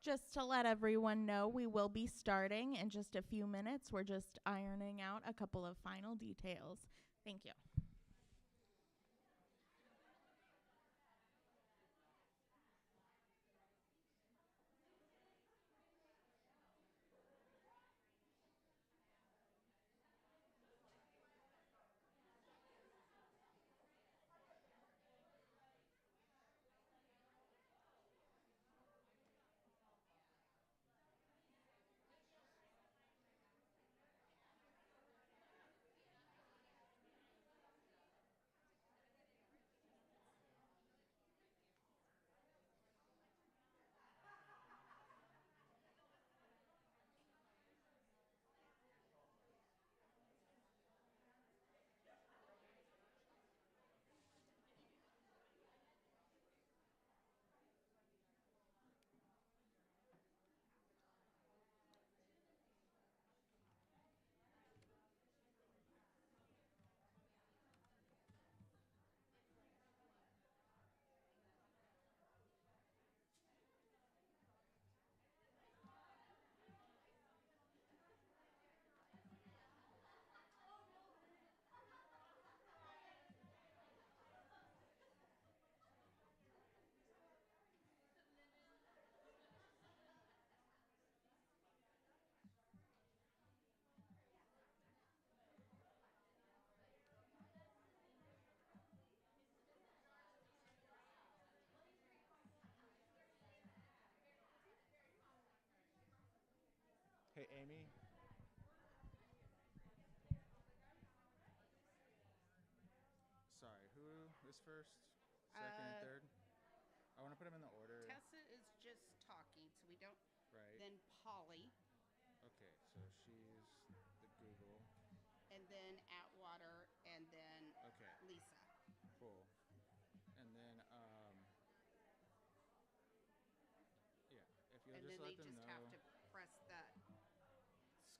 Just to let everyone know, we will be starting in just a few minutes. We're just ironing out a couple of final details. Thank you. Hey, Amy. Sorry, who is first, second, and third? I want to put them in the order. Tessa is just talking, so we don't. Right. Then Polly. Okay, so she's the Google. And then Atwater, and then Okay. Lisa. Cool. And then, yeah, if you'll And just then let they them just know. have to press that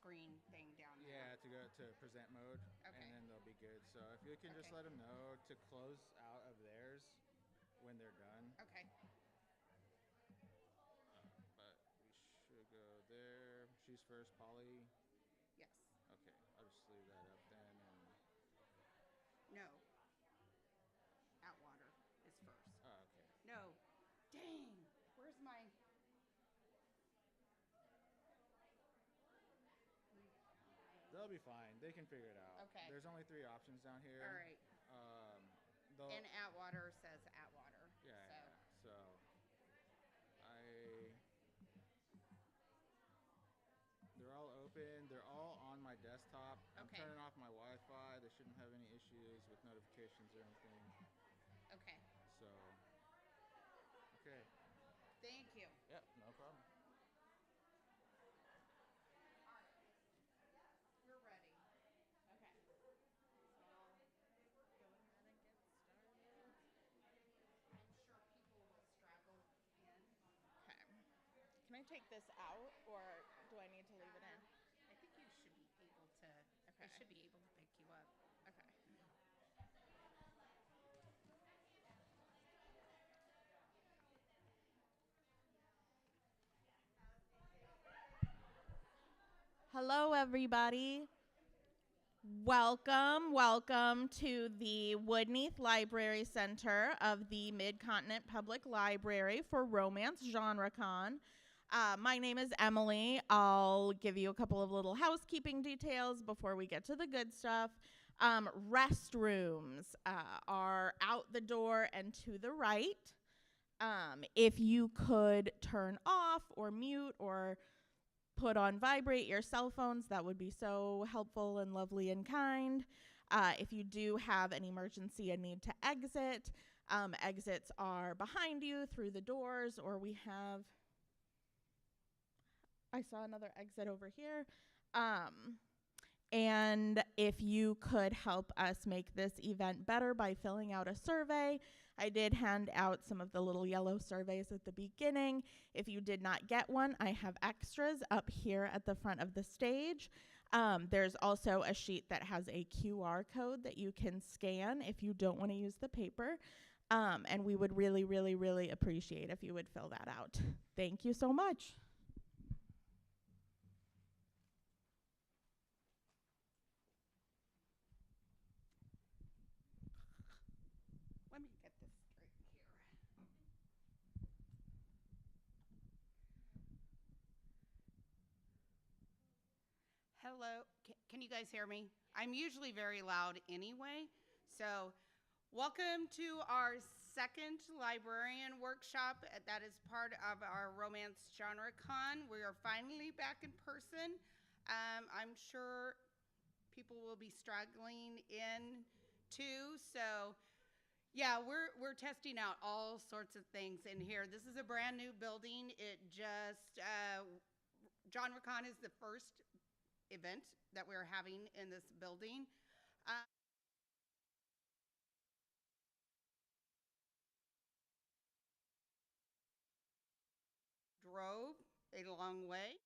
screen thing down there. Yeah, to go to present mode, Okay. and then they'll be good. So if you can just let them know to close out of theirs when they're done. Okay. But we should go there. She's first, Polly. Yes. Okay, I'll just leave that up then. And No. Atwater is first. oh, okay. No. Dang. Where's my... They'll be fine. They can figure it out. Okay. There's only 3 options down here. All right. And Atwater says Atwater. Yeah. So. They're all open. They're all on my desktop. I'm Okay. turning off my Wi-Fi. They shouldn't have any issues with notifications or anything. Okay. So. Okay. Thank you. Yep. No problem. We're ready. Okay. So I'll go ahead and get started. I'm sure people will straggle in. Okay. Can I take this out, or do I need to leave it in? I think you should be able to. Okay. They should be able to pick you up. Okay. Hello, everybody. Welcome to the Woodneath Library Center of the Mid-Continent Public Library for Romance Genrecon. My name is Emily. I'll give you a couple of little housekeeping details before we get to the good stuff. Restrooms are out the door and to the right. If you could turn off or mute or put on vibrate your cell phones, that would be so helpful and lovely and kind. If you do have an emergency and need to exit, exits are behind you through the doors, or we have, I saw another exit over here. And if you could help us make this event better by filling out a survey. I did hand out some of the little yellow surveys at the beginning. If you did not get one, I have extras up here at the front of the stage. There's also a sheet that has a QR code that you can scan if you don't want to use the paper. And we would really, really, really appreciate if you would fill that out. Thank you so much. Let me get this straight here. Hello, can you guys hear me? I'm usually very loud anyway. So welcome to our second librarian workshop that is part of our romance Genrecon. We are finally back in person. I'm sure people will be struggling in too. So yeah, we're testing out all sorts of things in here. This is a brand new building. It just, Genrecon is the first event that we're having in this building. Drove a long way.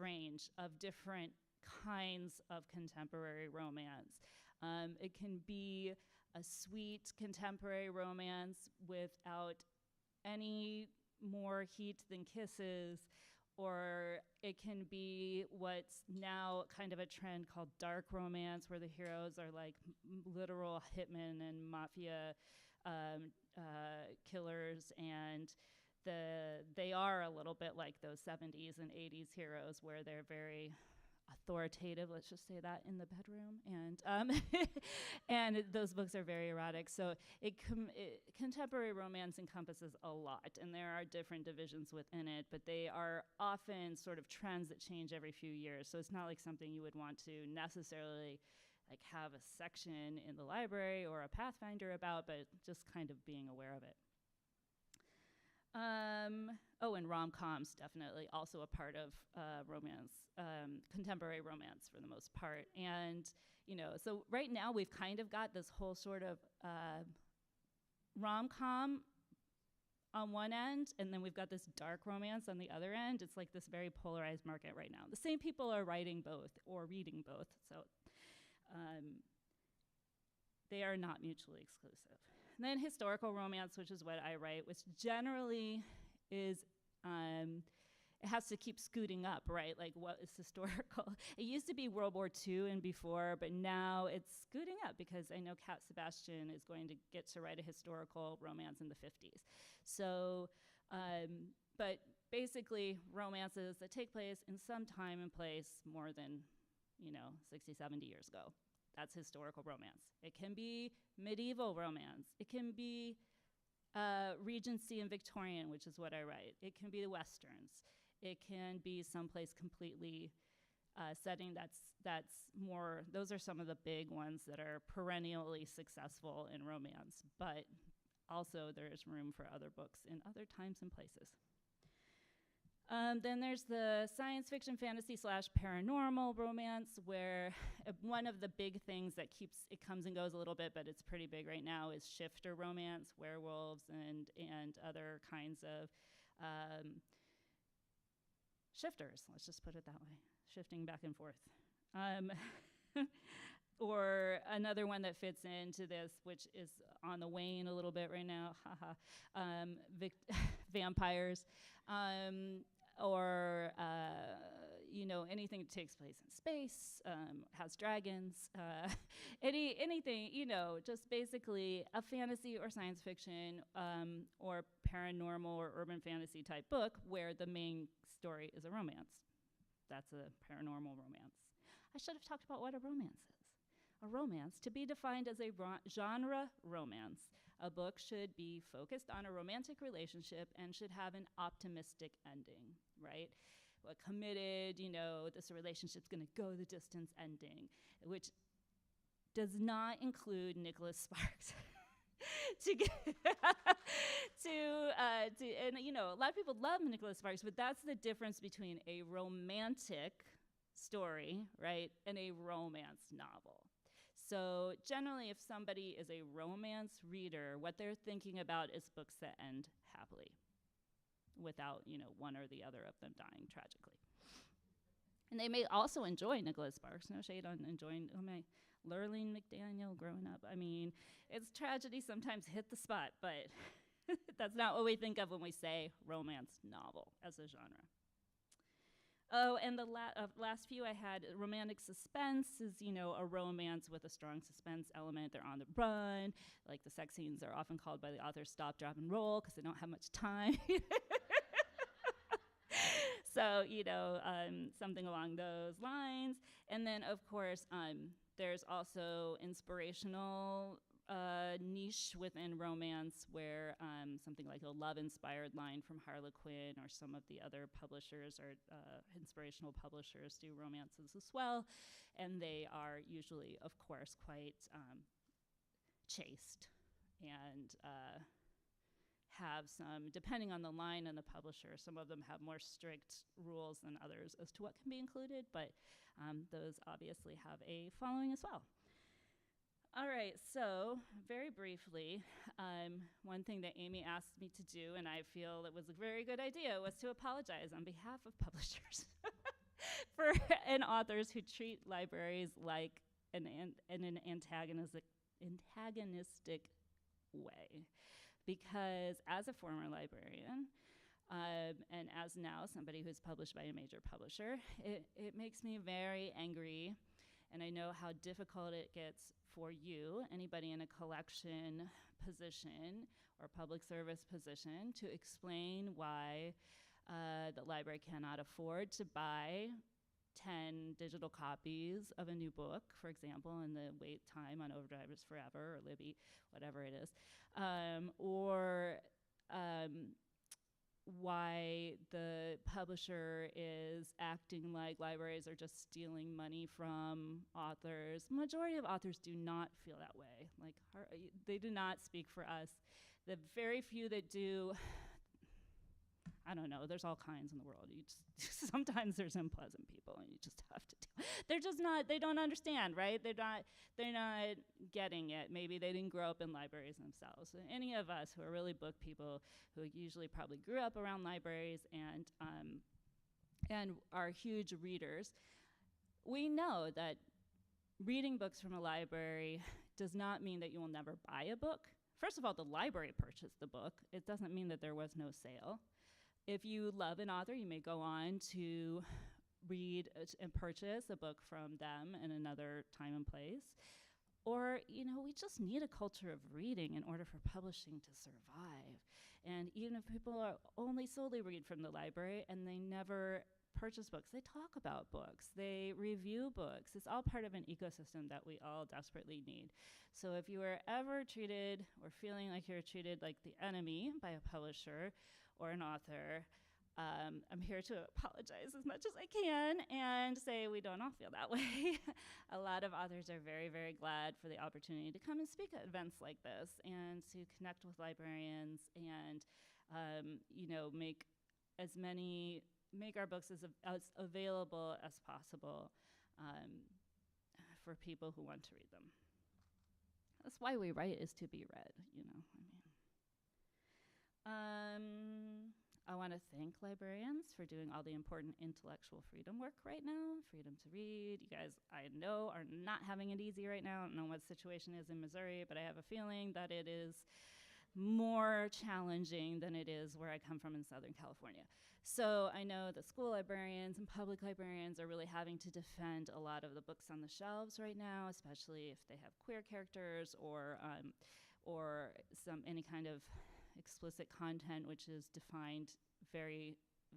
range of different kinds of contemporary romance. It can be a sweet contemporary romance without any more heat than kisses, or it can be what's now kind of a trend called dark romance, where the heroes are like literal hitmen and mafia killers, and they are a little bit like those 70s and 80s heroes, where they're very authoritative, let's just say that, in the bedroom, and and those books are very erotic. So contemporary romance encompasses a lot, and there are different divisions within it, but they are often sort of trends that change every few years. So it's not like something you would want to necessarily like have a section in the library or a Pathfinder about, but just kind of being aware of it. And rom-coms, definitely also a part of romance, contemporary romance for the most part. And, so right now we've kind of got this whole sort of rom-com on one end, and then we've got this dark romance on the other end. It's like this very polarized market right now. The same people are writing both or reading both, so they are not mutually exclusive. And then historical romance, which is what I write, which generally is, it has to keep scooting up, right? Like, what is historical? It used to be World War II and before, but now it's scooting up because I know Cat Sebastian is going to get to write a historical romance in the 50s. So, but basically romances that take place in some time and place more than, 60, 70 years ago. That's historical romance. It can be medieval romance. It can be Regency and Victorian, which is what I write. It can be the Westerns. It can be someplace completely setting that's more, those are some of the big ones that are perennially successful in romance, but also there's room for other books in other times and places. Then there's the science fiction, fantasy / paranormal romance, where one of the big things that it comes and goes a little bit, but it's pretty big right now, is shifter romance, werewolves and other kinds of shifters, let's just put it that way, shifting back and forth. Or another one that fits into this, which is on the wane a little bit right now, vampires, or anything that takes place in space, has dragons, anything, just basically a fantasy or science fiction or paranormal or urban fantasy type book where the main story is a romance. That's a paranormal romance. I should have talked about what a romance is. A romance, to be defined as a genre romance, a book should be focused on a romantic relationship and should have an optimistic ending, right? Well, committed, this relationship's gonna go the distance ending, which does not include Nicholas Sparks. And a lot of people love Nicholas Sparks, but that's the difference between a romantic story, right, and a romance novel. So generally, if somebody is a romance reader, what they're thinking about is books that end happily without, one or the other of them dying tragically. And they may also enjoy Nicholas Sparks. No shade on enjoying my Lurleen McDaniel growing up. I mean, it's tragedy sometimes hit the spot, but that's not what we think of when we say romance novel as a genre. Oh, and the last few I had, romantic suspense is, a romance with a strong suspense element. They're on the run. Like, the sex scenes are often called by the author stop, drop, and roll because they don't have much time. So, something along those lines. And then, of course, there's also inspirational niche within romance where something like a love-inspired line from Harlequin or some of the other publishers or inspirational publishers do romances as well, and they are usually, of course, quite chaste and have some, depending on the line and the publisher, some of them have more strict rules than others as to what can be included, but those obviously have a following as well. All right, so very briefly, one thing that Amy asked me to do, and I feel it was a very good idea, was to apologize on behalf of publishers. for and authors who treat libraries like an antagonistic way. Because as a former librarian, and as now somebody who's published by a major publisher, it makes me very angry, and I know how difficult it gets for you, anybody in a collection position or public service position, to explain why the library cannot afford to buy 10 digital copies of a new book, for example, and the wait time on Overdrive is forever, or Libby, whatever it is, or why the publisher is acting like libraries are just stealing money from authors. Majority of authors do not feel that way. Like, they do not speak for us. The very few that do, I don't know, there's all kinds in the world. You just sometimes there's unpleasant people and you just have to do. They're just not, they don't understand, right? They're not getting it. Maybe they didn't grow up in libraries themselves. So any of us who are really book people who usually probably grew up around libraries and are huge readers, we know that reading books from a library does not mean that you will never buy a book. First of all, the library purchased the book. It doesn't mean that there was no sale. If you love an author, you may go on to read and purchase a book from them in another time and place. Or, you know, we just need a culture of reading in order for publishing to survive. And even if people are only solely read from the library and they never purchase books, they talk about books, they review books. It's all part of an ecosystem that we all desperately need. So if you are ever treated or feeling like you're treated like the enemy by a publisher or an author, I'm here to apologize as much as I can and say we don't all feel that way. A lot of authors are very, very glad for the opportunity to come and speak at events like this and to connect with librarians and, you know, make our books as available as possible for people who want to read them. That's why we write, is to be read, you know. I want to thank librarians for doing all the important intellectual freedom work right now, freedom to read. You guys, I know, are not having it easy right now. I don't know what the situation is in Missouri, but I have a feeling that it is more challenging than it is where I come from in Southern California. So I know that school librarians and public librarians are really having to defend a lot of the books on the shelves right now, especially if they have queer characters or any kind of explicit content which is defined very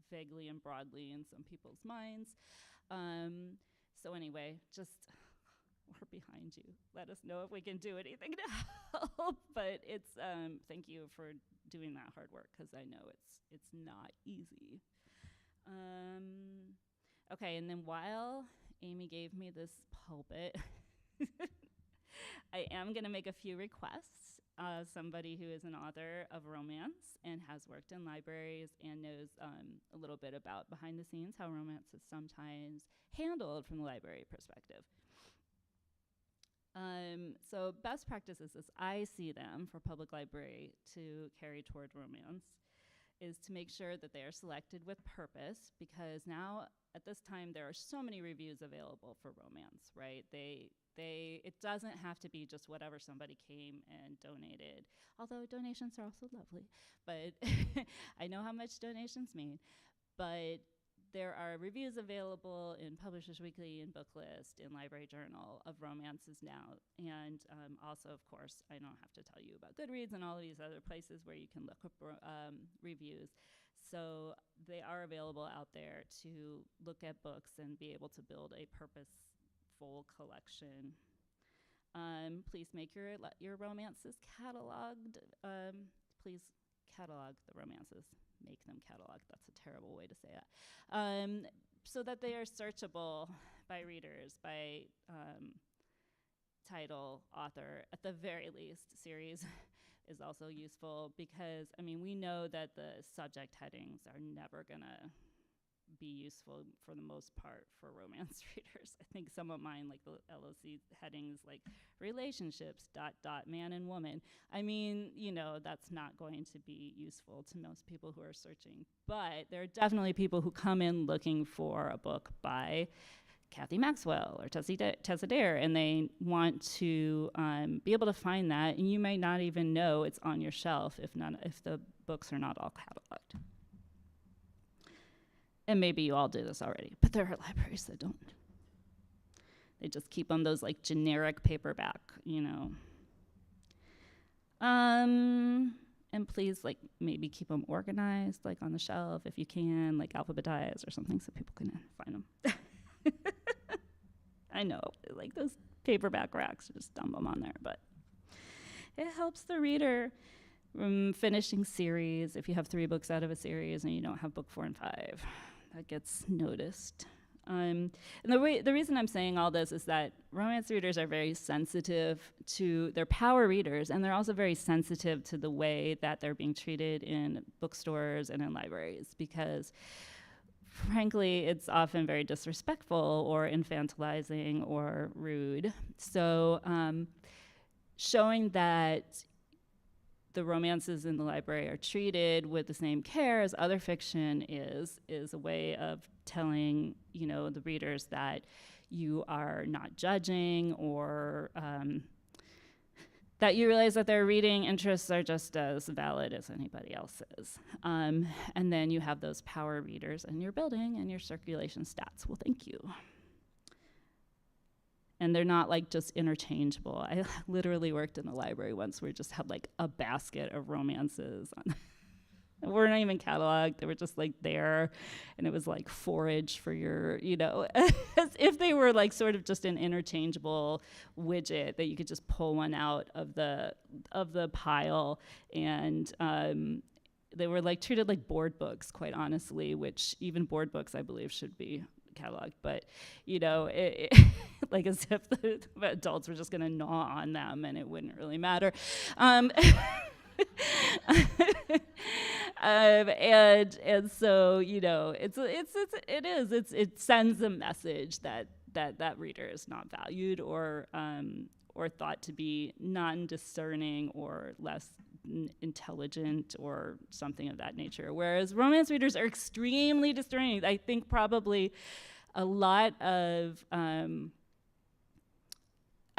vaguely and broadly in some people's minds. So anyway, just we're behind you. Let us know if we can do anything to help. But it's thank you for doing that hard work, because I know it's not easy. Okay, and then while Amy gave me this pulpit, I am going to make a few requests. Somebody who is an author of romance and has worked in libraries and knows a little bit about behind the scenes, how romance is sometimes handled from the library perspective. So best practices, as I see them for public library to carry toward romance, is to make sure that they are selected with purpose, because now at this time there are so many reviews available for romance, right? It doesn't have to be just whatever somebody came and donated, although donations are also lovely, but I know how much donations mean. But there are reviews available in Publishers Weekly and Booklist, in Library Journal, of romances now. And also, of course, I don't have to tell you about Goodreads and all of these other places where you can look up reviews. So they are available out there to look at books and be able to build a purposeful collection. Please make your romances cataloged. Please catalog the romances. Make them catalog. That's a terrible way to say it. So that they are searchable by readers, by title, author. At the very least, series is also useful, because, I mean, we know that the subject headings are never gonna be useful for the most part for romance readers. I think some of mine, like the LOC headings, like relationships, ... man and woman. I mean, you know, that's not going to be useful to most people who are searching. But there are definitely people who come in looking for a book by Kathy Maxwell or Tessa Dare, and they want to be able to find that, and you may not even know it's on your shelf if the books are not all cataloged. And maybe you all do this already, but there are libraries that don't. They just keep them those like generic paperback, you know. And please, like, maybe keep them organized, like on the shelf if you can, like alphabetized or something so people can find them. I know, like those paperback racks, just dump them on there, but it helps the reader finishing series. If you have 3 books out of a series and you don't have book 4 and 5, that gets noticed. And the reason I'm saying all this is that romance readers are very sensitive to, they're power readers, and they're also very sensitive to the way that they're being treated in bookstores and in libraries, because frankly, it's often very disrespectful or infantilizing or rude. So showing that the romances in the library are treated with the same care as other fiction is a way of telling, you know, the readers that you are not judging, or that you realize that their reading interests are just as valid as anybody else's. And then you have those power readers in your building and your circulation stats. Well, thank you. And they're not like just interchangeable. I literally worked in a library once where we just had like a basket of romances on. We're not even cataloged. They were just like there, and it was like forage for your, you know, as if they were like sort of just an interchangeable widget that you could just pull one out of the pile, and they were like treated like board books, quite honestly, which even board books I believe should be cataloged, but you know, like as if the adults were just gonna gnaw on them and it wouldn't really matter. And so, you know, it sends a message that reader is not valued or thought to be non-discerning or less intelligent or something of that nature. Whereas romance readers are extremely discerning. I think probably a lot of, I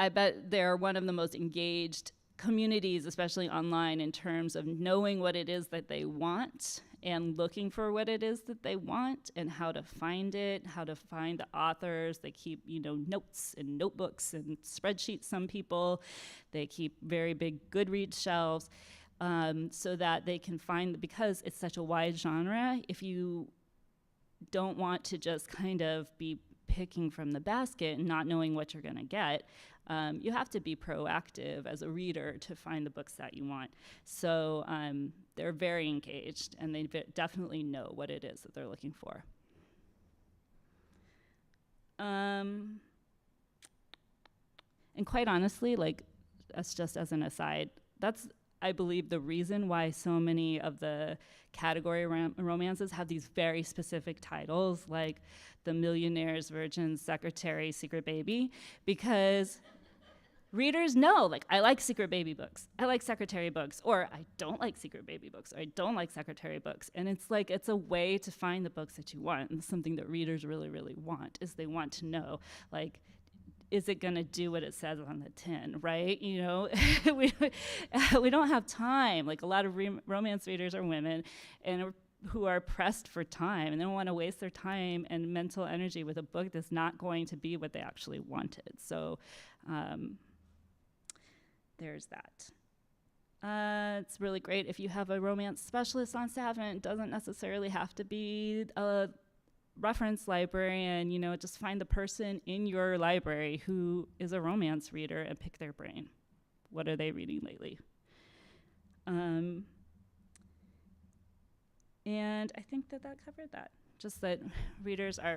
bet they're one of the most engaged communities, especially online, in terms of knowing what it is that they want and looking for what it is that they want and how to find it, how to find the authors. They keep, you know, notes and notebooks and spreadsheets, some people. They keep very big Goodreads shelves so that they can find, because it's such a wide genre, if you don't want to just kind of be picking from the basket and not knowing what you're gonna get, you have to be proactive as a reader to find the books that you want. So they're very engaged, and they definitely know what it is that they're looking for. And quite honestly, like, that's just as an aside, that's, I believe, the reason why so many of the category romances have these very specific titles, like The Millionaire's Virgin Secretary Secret Baby, because readers know, like, I like secret baby books, I like secretary books, or I don't like secret baby books, or I don't like secretary books. And it's like, it's a way to find the books that you want. And something that readers really, really want is they want to know, like, is it gonna do what it says on the tin, right? You know, we don't have time. Like, a lot of romance readers are women and who are pressed for time, and they don't wanna waste their time and mental energy with a book that's not going to be what they actually wanted. So there's that. It's really great if you have a romance specialist on staff, and it doesn't necessarily have to be a reference librarian. You know, just find the person in your library who is a romance reader and pick their brain. What are they reading lately? And I think that covered that. just that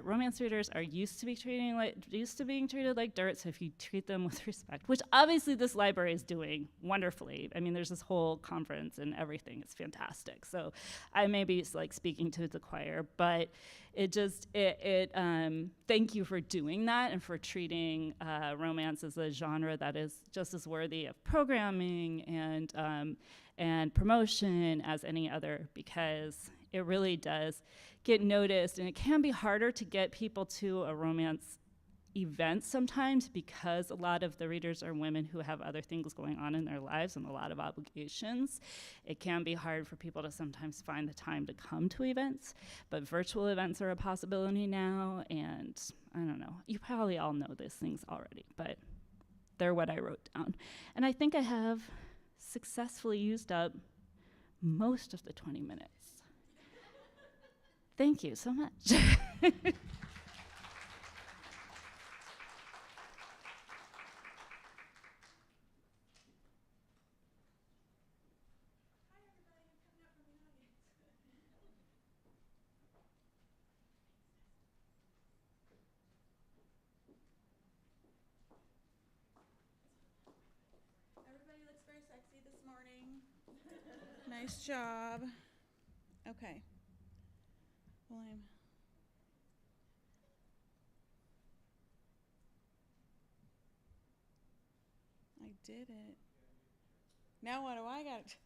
romance readers are used to being treated like dirt. So if you treat them with respect, which obviously this library is doing wonderfully. I mean, there's this whole conference and everything. It's fantastic. So I may be like speaking to the choir, but thank you for doing that and for treating romance as a genre that is just as worthy of programming and promotion as any other, because it really does get noticed, and it can be harder to get people to a romance event sometimes because a lot of the readers are women who have other things going on in their lives and a lot of obligations. It can be hard for people to sometimes find the time to come to events, but virtual events are a possibility now, and I don't know, you probably all know these things already, but they're what I wrote down. And I think I have successfully used up most of the 20 minutes. Thank you so much. Everybody looks very sexy this morning. Nice job. Okay. Well, I did it. Now what do I got?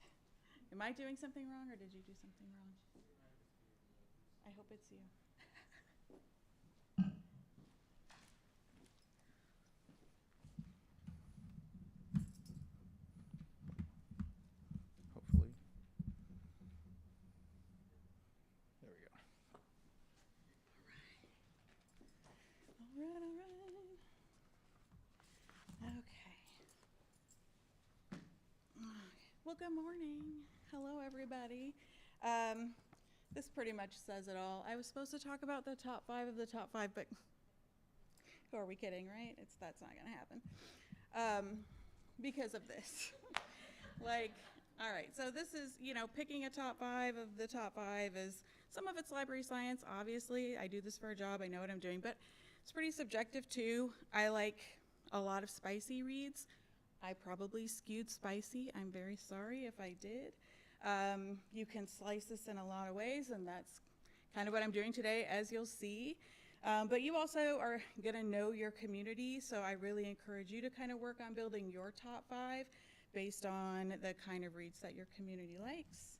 Am I doing something wrong, or did you do something wrong? I hope it's you. Hopefully. There we go. All right. Okay. Well, good morning. Hello, everybody. This pretty much says it all. I was supposed to talk about the top 5 of the top 5, but who are we kidding, right? That's not going to happen because of this. All right, so this is, picking a top 5 of the top 5 is, some of it's library science, obviously. I do this for a job. I know what I'm doing, but it's pretty subjective, too. I like a lot of spicy reads. I probably skewed spicy. I'm very sorry if I did. You can slice this in a lot of ways, and that's kind of what I'm doing today, as you'll see. But you also are going to know your community, so I really encourage you to kind of work on building your top 5 based on the kind of reads that your community likes.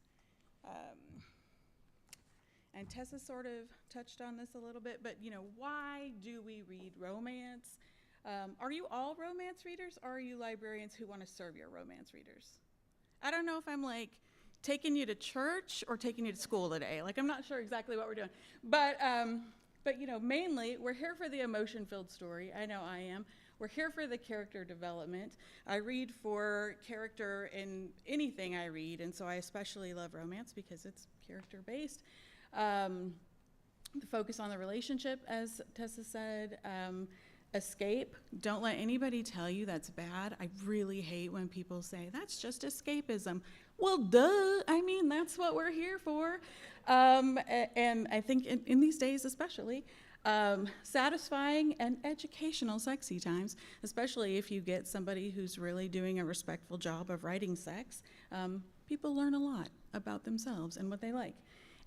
And Tessa sort of touched on this a little bit, but why do we read romance? Are you all romance readers, or are you librarians who want to serve your romance readers? I don't know if I'm taking you to church or taking you to school today. I'm not sure exactly what we're doing. But mainly we're here for the emotion-filled story. I know I am. We're here for the character development. I read for character in anything I read, and so I especially love romance because it's character-based. The focus on the relationship, as Tessa said. Escape. Don't let anybody tell you that's bad. I really hate when people say, that's just escapism. Well, duh. I mean, that's what we're here for. And I think in these days especially, satisfying and educational sexy times, especially if you get somebody who's really doing a respectful job of writing sex, people learn a lot about themselves and what they like.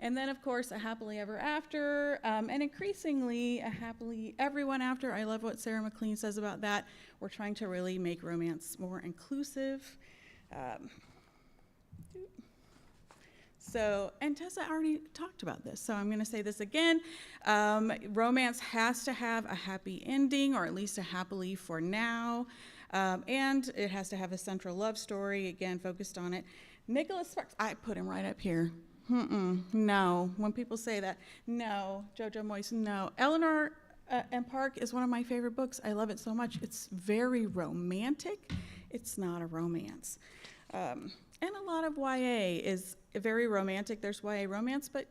And then, of course, a happily ever after, and increasingly a happily everyone after. I love what Sarah McLean says about that. We're trying to really make romance more inclusive. And Tessa already talked about this, so I'm going to say this again. Romance has to have a happy ending, or at least a happily for now, and it has to have a central love story, again, focused on it. Nicholas Sparks, I put him right up here. No, when people say that, no. Jojo Moyes, no. Eleanor and Park is one of my favorite books. I love it so much. It's very romantic. It's not a romance. And a lot of YA is very romantic. There's YA romance, but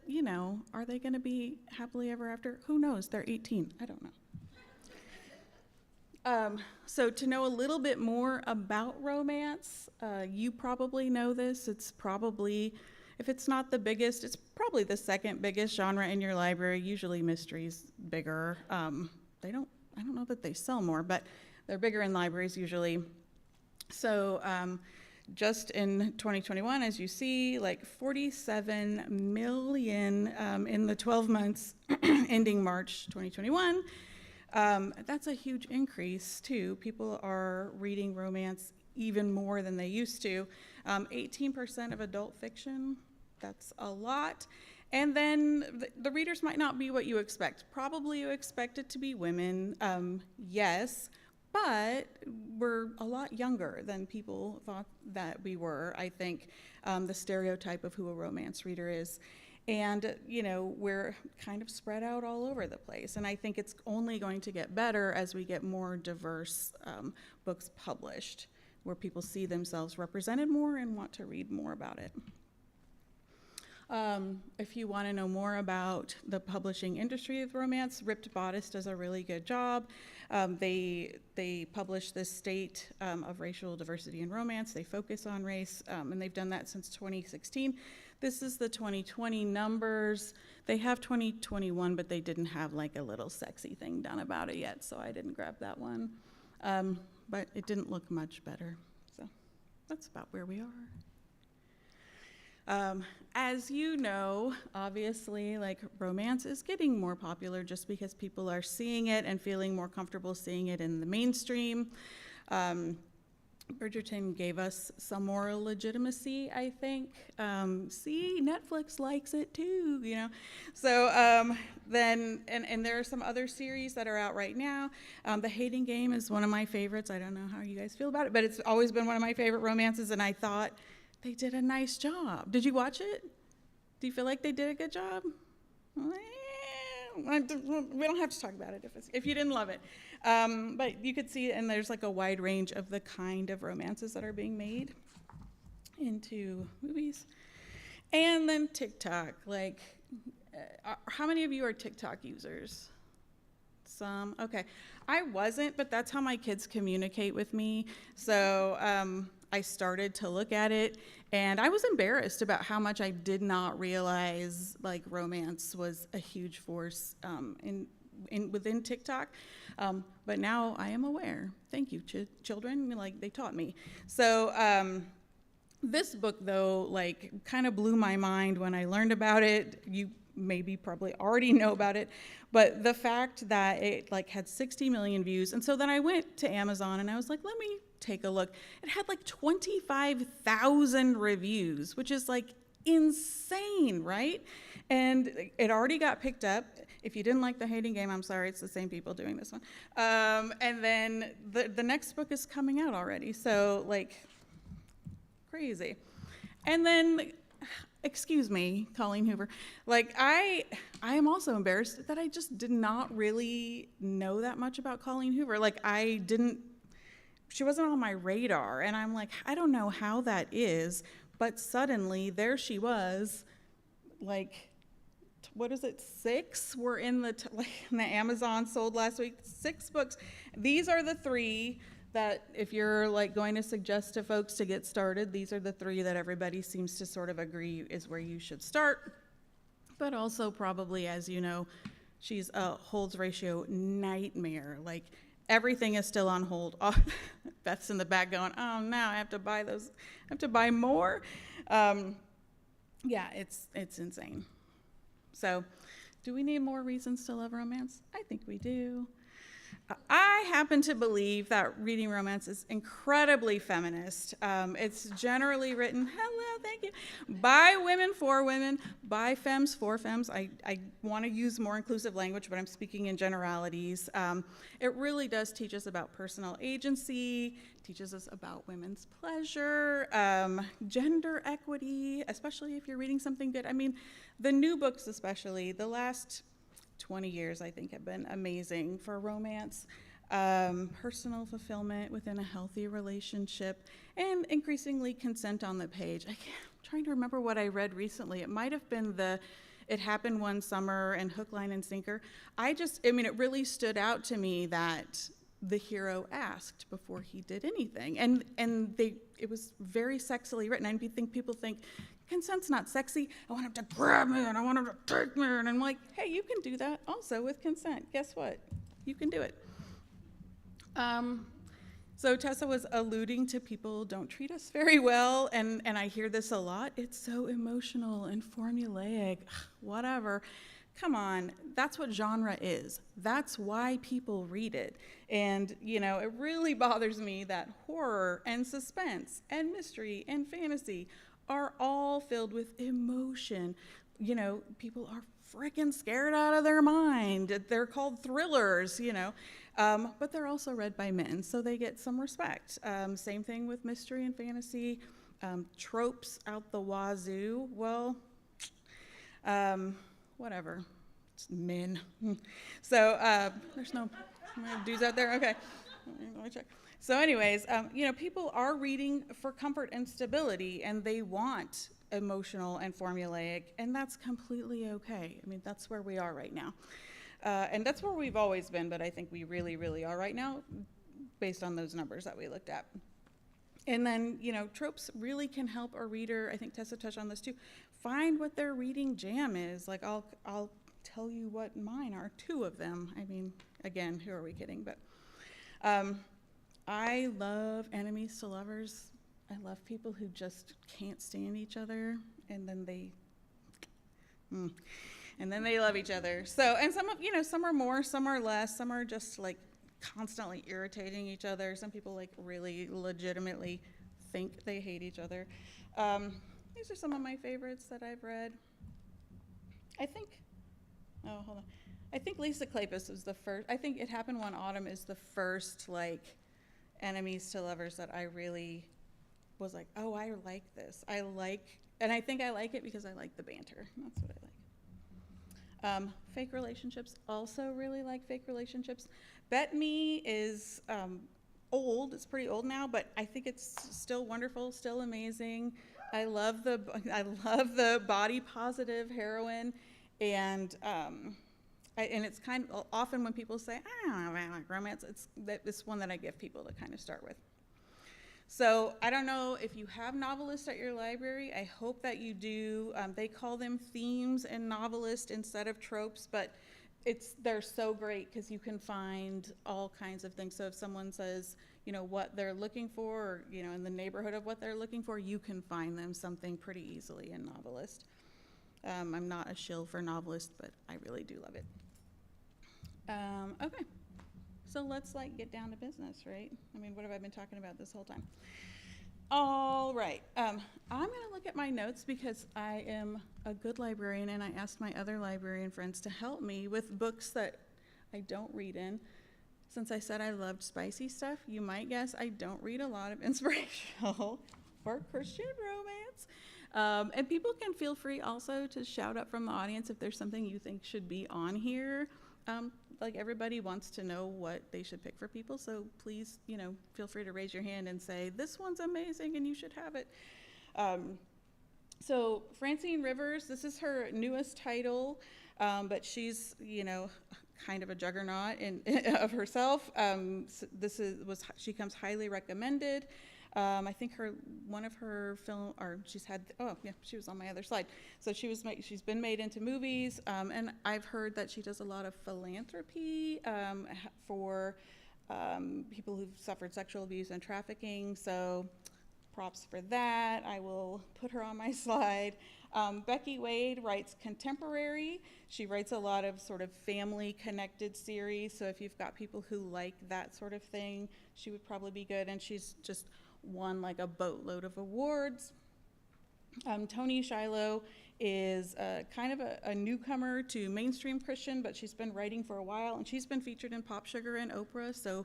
are they going to be happily ever after? Who knows? They're 18. I don't know. So to know a little bit more about romance, you probably know this. if it's not the biggest, it's probably the second biggest genre in your library. Usually mystery's bigger. I don't know that they sell more, but they're bigger in libraries usually. So just in 2021, as you see, like 47 million in the 12 months ending March 2021. That's a huge increase too. People are reading romance even more than they used to. 18% of adult fiction, that's a lot. And then the readers might not be what you expect. Probably you expect it to be women, yes, but we're a lot younger than people thought that we were, I think, the stereotype of who a romance reader is. And, you know, we're kind of spread out all over the place. And I think it's only going to get better as we get more diverse books published, where people see themselves represented more and want to read more about it. If you want to know more about the publishing industry of romance, Ripped Bodice does a really good job. They publish the state of racial diversity in romance. They focus on race, and they've done that since 2016. This is the 2020 numbers. They have 2021, but they didn't have like a little sexy thing done about it yet, so I didn't grab that one. But it didn't look much better. So that's about where we are. As you know, obviously, like, romance is getting more popular just because people are seeing it and feeling more comfortable seeing it in the mainstream. Bridgerton gave us some more legitimacy, I think. See, Netflix likes it too, you know. So then there are some other series that are out right now. The Hating Game is one of my favorites. I don't know how you guys feel about it, but it's always been one of my favorite romances, and I thought they did a nice job. Did you watch it? Do you feel like they did a good job? We don't have to talk about it if you didn't love it. But you could see, and there's like a wide range of the kind of romances that are being made into movies. And then TikTok, like, how many of you are TikTok users? Some, okay. I wasn't, but that's how my kids communicate with me. So I started to look at it, and I was embarrassed about how much I did not realize, like, romance was a huge force within TikTok. But now I am aware. Thank you, children, like, they taught me. So this book, though, like, kind of blew my mind when I learned about it. You maybe probably already know about it, but the fact that it, like, had 60 million views. And so then I went to Amazon and I was like, let me take a look. It had like 25,000 reviews, which is like insane, right? And it already got picked up. If you didn't like The Hating Game, I'm sorry, it's the same people doing this one. And then the next book is coming out already, so, like, crazy. And then, excuse me, Colleen Hoover, like, I am also embarrassed that I just did not really know that much about Colleen Hoover. Like, she wasn't on my radar, and I'm like, I don't know how that is, but suddenly there she was, like, what is it, 6 were in the Amazon sold last week, 6 books. These are the 3 that, if you're, like, going to suggest to folks to get started, these are the 3 that everybody seems to sort of agree is where you should start. But also, probably, as you know, she's a holds ratio nightmare. Like, everything is still on hold. Oh, Beth's in the back going, oh, now I have to buy those. I have to buy more. Yeah, it's insane. So, do we need more reasons to love romance? I think we do. I happen to believe that reading romance is incredibly feminist. It's generally written, hello, thank you, by women for women, by femmes for femmes. I want to use more inclusive language, but I'm speaking in generalities. It really does teach us about personal agency, teaches us about women's pleasure, gender equity, especially if you're reading something good. I mean, the new books especially, the last 20 years, I think, have been amazing for romance, personal fulfillment within a healthy relationship, and increasingly consent on the page. I'm trying to remember what I read recently. It might have been It Happened One Summer and Hook, Line, and Sinker. It really stood out to me that the hero asked before he did anything. And it was very sexily written. I think people think, consent's not sexy. I want him to grab me and I want him to take me. And I'm like, hey, you can do that also with consent. Guess what? You can do it. So Tessa was alluding to people don't treat us very well, and I hear this a lot. It's so emotional and formulaic, whatever. Come on, that's what genre is. That's why people read it. And, it really bothers me that horror and suspense and mystery and fantasy are all filled with emotion. People are freaking scared out of their mind. They're called thrillers, but they're also read by men, so they get some respect. Same thing with mystery and fantasy. Tropes out the wazoo. Well, whatever. It's men. So there's no dudes out there? Okay. Let me check. So anyways, people are reading for comfort and stability, and they want emotional and formulaic, and that's completely okay. I mean, that's where we are right now. And that's where we've always been, but I think we really, really are right now based on those numbers that we looked at. And then, tropes really can help a reader, I think Tessa touched on this too, find what their reading jam is. Like, I'll tell you what mine are, 2 of them. I mean, again, who are we kidding? But I love enemies to lovers. I love people who just can't stand each other, and then they love each other. So, and some are more, some are less, some are just like constantly irritating each other. Some people like really legitimately think they hate each other. These are some of my favorites that I've read. I think Lisa Kleypas was the first. I think It Happened One Autumn is the first like enemies to lovers that I really was like, oh, I like this. And I think I like it because I like the banter. That's what I like. Fake relationships, also really like fake relationships. Bethany is old. It's pretty old now, but I think it's still wonderful, still amazing. I love the body positive heroine, and it's kind of often when people say, I don't know, I like romance, it's one that I give people to kind of start with. So I don't know if you have novelists at your library. I hope that you do. They call them themes and novelists instead of tropes, but they're so great because you can find all kinds of things. So if someone says, what they're looking for, or, in the neighborhood of what they're looking for, you can find them something pretty easily in novelist. I'm not a shill for novelist, but I really do love it. Okay. So let's get down to business, right? I mean, what have I been talking about this whole time? All right. I'm going to look at my notes because I am a good librarian, and I asked my other librarian friends to help me with books that I don't read in. Since I said I loved spicy stuff, you might guess I don't read a lot of inspirational or Christian romance. And people can feel free also to shout up from the audience if there's something you think should be on here. Everybody wants to know what they should pick for people, so please, feel free to raise your hand and say, this one's amazing and you should have it. So Francine Rivers, this is her newest title, but she's, kind of a juggernaut of herself. She comes highly recommended. I think one of her film, or she was on my other slide. So she's been made into movies, and I've heard that she does a lot of philanthropy for people who've suffered sexual abuse and trafficking. So props for that. I will put her on my slide. Becky Wade writes contemporary. She writes a lot of sort of family-connected series. So if you've got people who like that sort of thing, she would probably be good. And she's just won a boatload of awards. Toni Shiloh is kind of a newcomer to mainstream Christian, but she's been writing for a while, and she's been featured in Pop Sugar and Oprah, so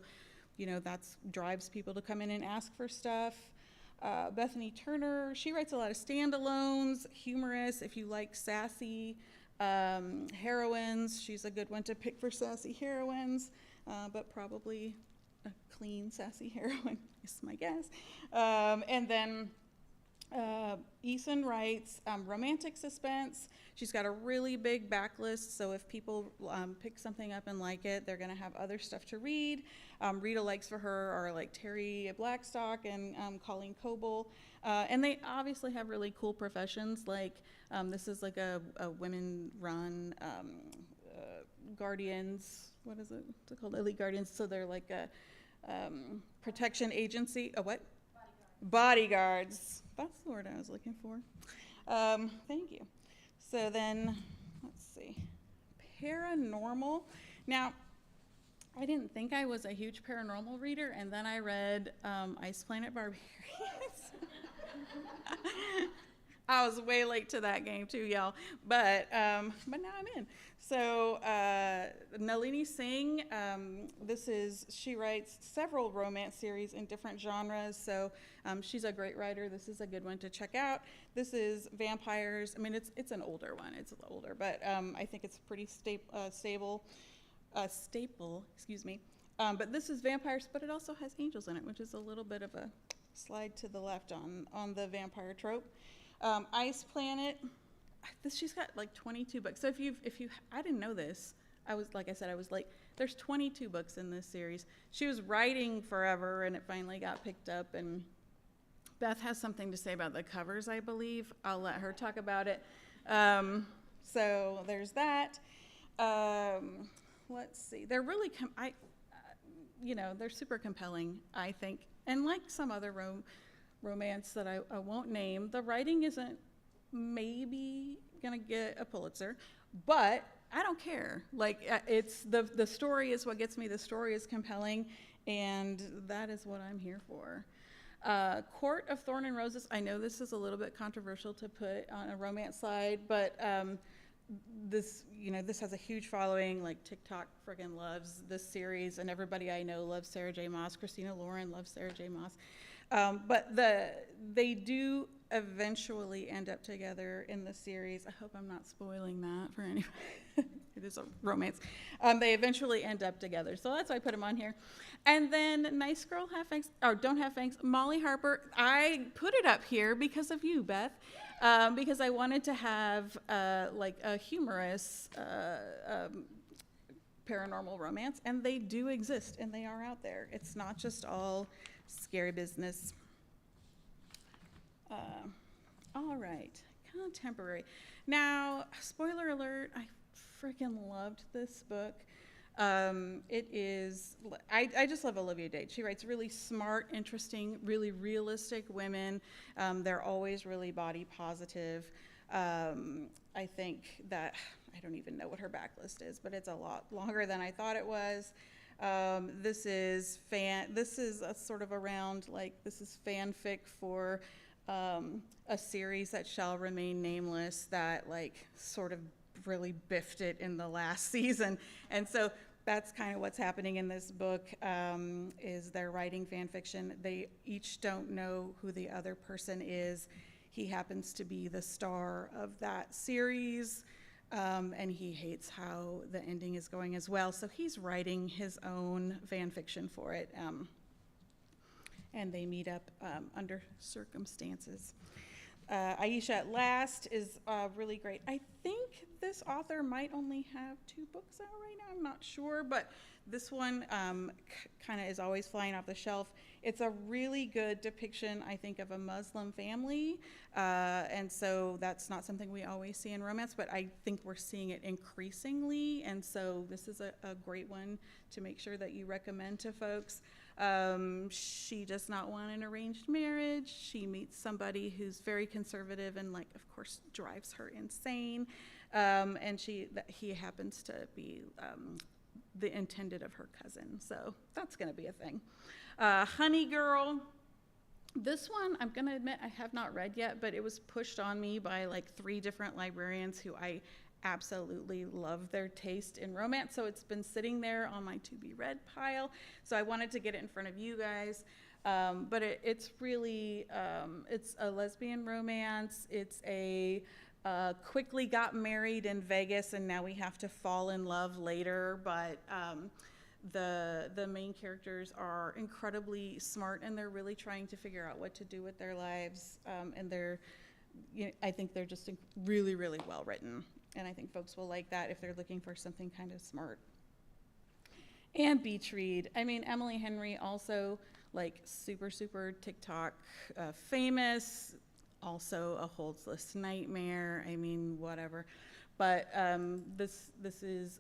that drives people to come in and ask for stuff. Bethany Turner, she writes a lot of standalones, humorous, if you like sassy heroines. She's a good one to pick for sassy heroines, but probably a clean, sassy heroine is my guess. And then Eason writes romantic suspense. She's got a really big backlist, so if people pick something up and like it, they're going to have other stuff to read. Read-alikes for her are like Terry Blackstock and Colleen Hoover. And they obviously have really cool professions, like this is like a women-run Guardians, what is it? What's it called? Elite Guardians. So they're like a protection agency. A what? Bodyguards. That's the word I was looking for. Thank you. So then, let's see. Paranormal. Now, I didn't think I was a huge paranormal reader, and then I read Ice Planet Barbarians. I was way late to that game too, y'all. But now I'm in. So Nalini Singh, she writes several romance series in different genres. So she's a great writer. This is a good one to check out. This is vampires. I mean, it's an older one. It's older, but I think it's pretty staple. Excuse me. But this is vampires, but it also has angels in it, which is a little bit of a slide to the left on the vampire trope. Ice Planet. She's got like 22 books. So if you, I didn't know this. I was late. There's 22 books in this series. She was writing forever, and it finally got picked up. And Beth has something to say about the covers, I believe. I'll let her talk about it. So there's that. Let's see. They're really, they're super compelling, I think. And like some other romance that I won't name, the writing isn't maybe gonna get a Pulitzer, but I don't care. Like it's the story is what gets me. The story is compelling, and that is what I'm here for. Court of Thorn and Roses. I know this is a little bit controversial to put on a romance slide, but this has a huge following. Like TikTok friggin' loves this series, and everybody I know loves Sarah J Maas. Christina Lauren loves Sarah J Maas. But they do eventually end up together in the series. I hope I'm not spoiling that for anybody. It is a romance. They eventually end up together. So that's why I put them on here. And then Nice Girl Don't Have Fangs. Molly Harper. I put it up here because of you, Beth. Because I wanted to have like a humorous paranormal romance. And they do exist, and they are out there. It's not just all scary business. All right, contemporary. Now, spoiler alert, I freaking loved this book. It is, I just love Olivia Dade. She writes really smart, interesting, really realistic women. They're always really body positive. I think that, I don't even know what her backlist is, but it's a lot longer than I thought it was. This is a sort of around, like, this is fanfic for a series that shall remain nameless that, like, sort of really biffed it in the last season. And so that's kind of what's happening in this book, is they're writing fan fiction. They each don't know who the other person is. He happens to be the star of that series. And he hates how the ending is going as well. So he's writing his own fan fiction for it. And they meet up under circumstances. Aisha at Last is really great. I think this author might only have 2 books out right now. I'm not sure, but this one kind of is always flying off the shelf. It's a really good depiction, I think, of a Muslim family. And so that's not something we always see in romance, but I think we're seeing it increasingly. And so this is a great one to make sure that you recommend to folks. She does not want an arranged marriage. She meets somebody who's very conservative and, like, of course, drives her insane. And he happens to be the intended of her cousin. So that's going to be a thing. Honey Girl. This one, I'm going to admit, I have not read yet, but it was pushed on me by like 3 different librarians who I absolutely love their taste in romance. So it's been sitting there on my to be read pile. So I wanted to get it in front of you guys. But it's really, it's a lesbian romance. It's a quickly got married in Vegas and now we have to fall in love later. But The main characters are incredibly smart, and they're really trying to figure out what to do with their lives. And I think they're just really, really well written. And I think folks will like that if they're looking for something kind of smart. And beach read. I mean, Emily Henry, also like super, super TikTok famous, also a Holdsless nightmare. I mean, whatever. But this is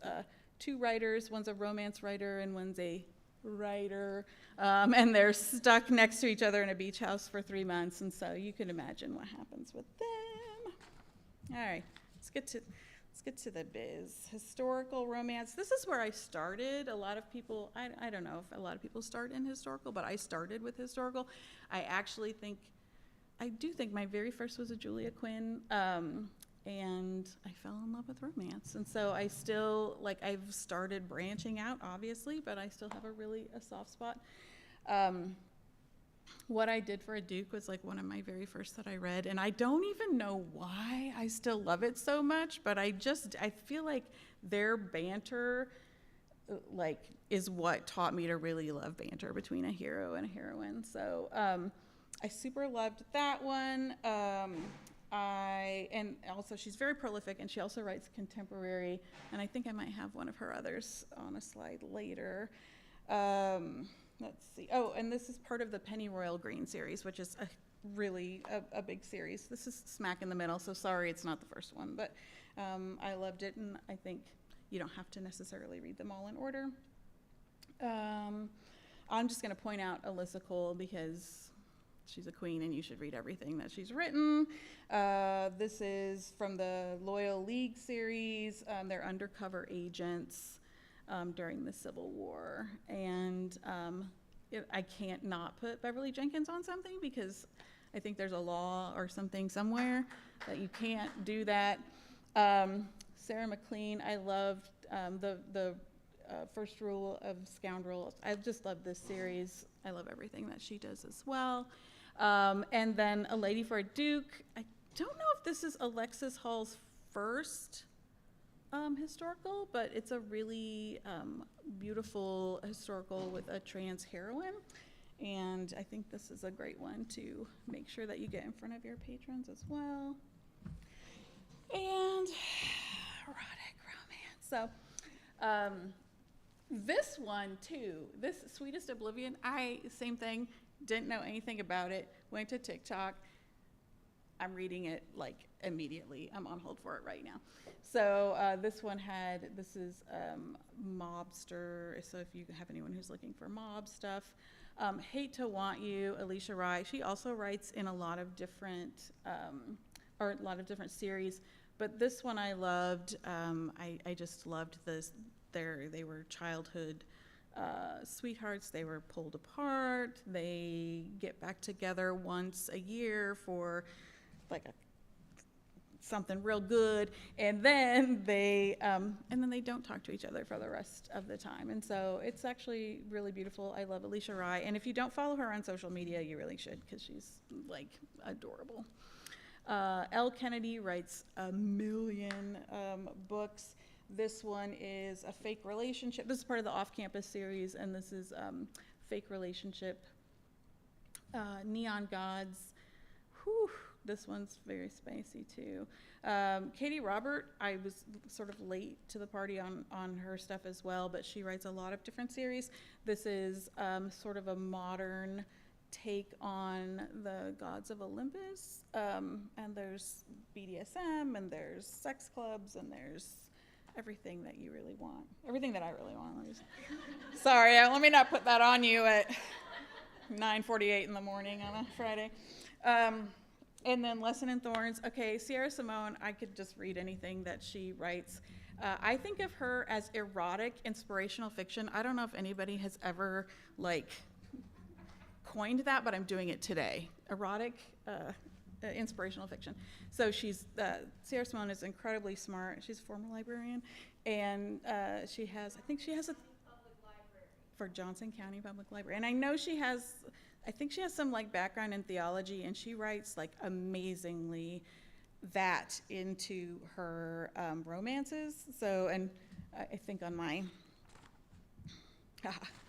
two writers. One's a romance writer and one's a writer. And they're stuck next to each other in a beach house for 3 months. And so you can imagine what happens with them. All right, let's get to the biz. Historical romance. This is where I started. A lot of people, I don't know if a lot of people start in historical, but I started with historical. I do think my very first was a Julia Quinn, and I fell in love with romance. And so I still, I've started branching out, obviously, but I still have a soft spot. What I Did for a Duke was one of my very first that I read, and I don't even know why I still love it so much, but I feel like their banter is what taught me to really love banter between a hero and a heroine. So I super loved that one. And also she's very prolific, and she also writes contemporary, and I think I might have one of her others on a slide later. Let's see. Oh, and this is part of the Pennyroyal Green series, which is a big series. This is smack in the middle, so sorry it's not the first one, but I loved it, and I think you don't have to necessarily read them all in order. I'm just going to point out Alyssa Cole because she's a queen and you should read everything that she's written. This is from the Loyal League series. They're undercover agents during the Civil War. And I can't not put Beverly Jenkins on something because I think there's a law or something somewhere that you can't do that. Sarah McLean, I loved the First Rule of Scoundrel. I just love this series. I love everything that she does as well. And then A Lady for a Duke. I don't know if this is Alexis Hall's first historical, but it's a really beautiful historical with a trans heroine. And I think this is a great one to make sure that you get in front of your patrons as well. And erotic romance. So this one too, this Sweetest Oblivion, same thing, didn't know anything about it, went to TikTok. I'm reading it immediately. I'm on hold for it right now. So this is Mobster, so if you have anyone who's looking for mob stuff. Hate to Want You, Alicia Rye. She also writes in a lot of different series, but this one I loved. I just loved this. They were childhood sweethearts. They were pulled apart. They get back together once a year for something real good, and then they don't talk to each other for the rest of the time. And so it's actually really beautiful. I love Alicia Rye, and if you don't follow her on social media, you really should, because she's adorable. Elle Kennedy writes a million books. This one is A Fake Relationship. This is part of the Off-Campus series, and this is Fake Relationship. Neon Gods. Whew, this one's very spicy too. Katie Robert, I was sort of late to the party on her stuff as well, but she writes a lot of different series. This is sort of a modern take on the gods of Olympus, and there's BDSM, and there's sex clubs, and there's everything that you really want. Everything that I really want. Sorry, let me not put that on you at 9:48 in the morning on a Friday. And then Lesson in Thorns. Okay, Sierra Simone, I could just read anything that she writes. I think of her as erotic inspirational fiction. I don't know if anybody has ever coined that, but I'm doing it today. Erotic inspirational fiction. So Sierra Simone is incredibly smart. She's a former librarian, and she has a for Johnson County Public Library. And I know she has some background in theology, and she writes amazingly that into her romances. So, and I think on my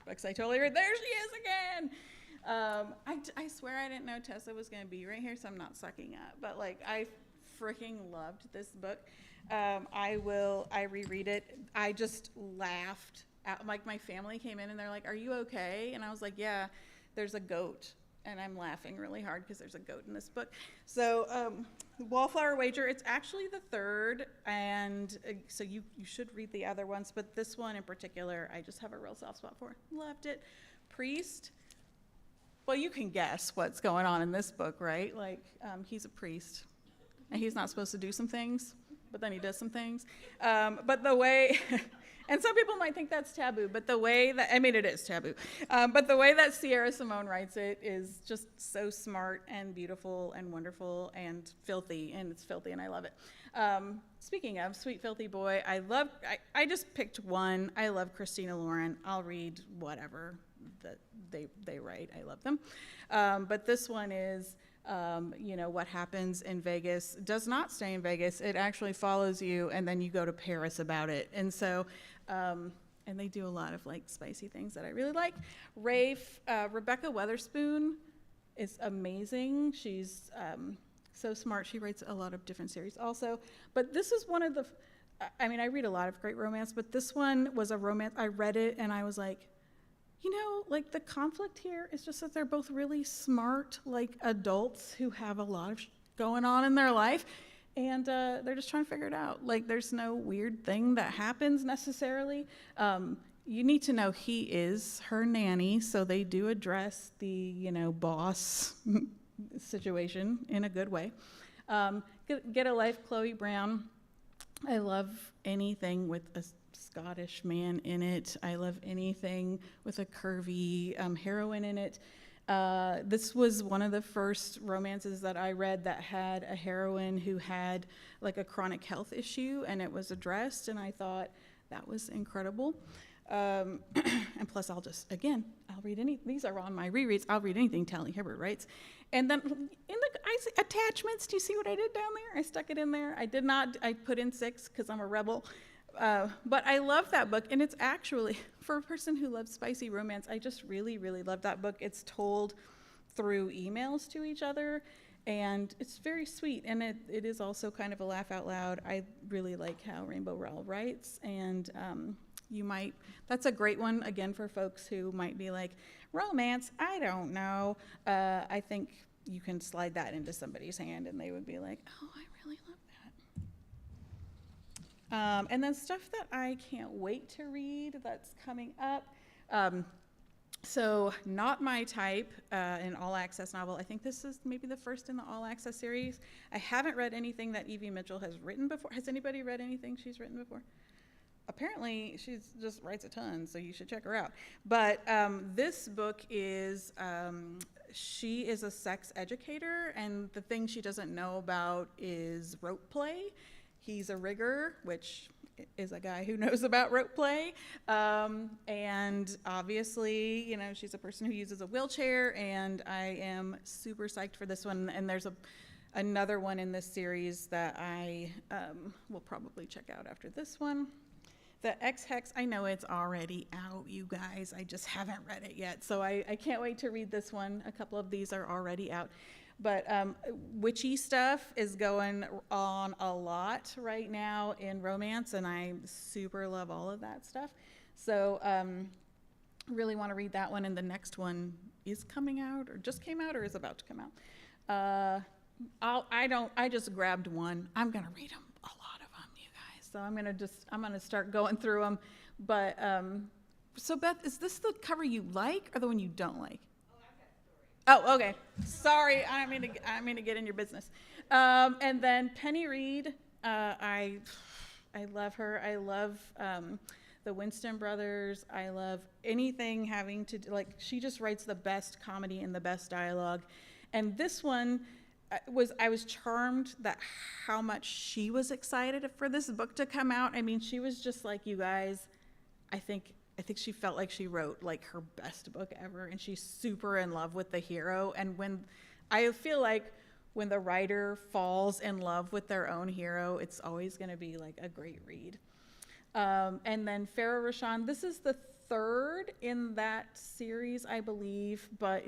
Because I totally heard, there she is again. I swear I didn't know Tessa was going to be right here, so I'm not sucking up. But like, I freaking loved this book. I reread it. I just laughed. Like, my family came in and they're like, "Are you okay?" And I was like, "Yeah, there's a goat." And I'm laughing really hard because there's a goat in this book. So Wallflower Wager, it's actually the third, and so you should read the other ones, but this one in particular, I just have a real soft spot for. Loved it. Priest. Well, you can guess what's going on in this book, right? Like, he's a priest, and he's not supposed to do some things, but then he does some things. But the way... And some people might think that's taboo, but the way that, I mean, it is taboo, but the way that Sierra Simone writes it is just so smart and beautiful and wonderful and filthy, and it's filthy, and I love it. Speaking of Sweet Filthy Boy, I just picked one. I love Christina Lauren. I'll read whatever that they write. I love them. But this one is, what happens in Vegas does not stay in Vegas. It actually follows you, and then you go to Paris about it. And so, and they do a lot of like spicy things that I really like. Rebecca Weatherspoon is amazing. She's so smart. She writes a lot of different series also. But this is one of the, I read a lot of great romance, but this one was a romance. I read it and I was like, like the conflict here is just that they're both really smart, like adults who have a lot of going on in their life, and they're just trying to figure it out. Like, there's no weird thing that happens necessarily. You need to know he is her nanny, so they do address the, boss situation in a good way. Get a Life, Chloe Brown. I love anything with a Scottish man in it. I love anything with a curvy heroine in it. This was one of the first romances that I read that had a heroine who had like a chronic health issue, and it was addressed, and I thought that was incredible. And plus I'll read these are on my rereads. I'll read anything Tally Hibbert writes. And then I see attachments. Do you see what I did down there? I stuck it in there. I put in 6 because I'm a rebel. But I love that book, and it's actually, for a person who loves spicy romance, I just really, really love that book. It's told through emails to each other, and it's very sweet, and it is also kind of a laugh out loud. I really like how Rainbow Rowell writes, and that's a great one, again, for folks who might be like, romance, I don't know. I think you can slide that into somebody's hand, and they would be like, oh, I really love that. And then stuff that I can't wait to read that's coming up. So Not My Type, an all-access novel. I think this is maybe the first in the all-access series. I haven't read anything that Evie Mitchell has written before. Has anybody read anything she's written before? Apparently, she just writes a ton, so you should check her out. But this book is, she is a sex educator, and the thing she doesn't know about is rope play. He's a rigger, which is a guy who knows about rope play. And obviously, she's a person who uses a wheelchair, and I am super psyched for this one. And there's another one in this series that I will probably check out after this one. The X Hex, I know it's already out, you guys. I just haven't read it yet. So I can't wait to read this one. A couple of these are already out. But witchy stuff is going on a lot right now in romance, and I super love all of that stuff. So really want to read that one, and the next one is coming out, or just came out, or is about to come out. I just grabbed one. I'm gonna read them, a lot of them, you guys. So I'm gonna start going through them. But so Beth, is this the cover you like, or the one you don't like? Oh, okay. Sorry, I mean to get in your business. And then Penny Reed, I love her. I love the Winston brothers. I love anything having to do, she just writes the best comedy and the best dialogue. And this one I was charmed that how much she was excited for this book to come out. I mean, she was just like, you guys, I think she felt like she wrote her best book ever, and she's super in love with the hero. And I feel like when the writer falls in love with their own hero, it's always going to be a great read. And then Farah Rashan, this is the third in that series, I believe, but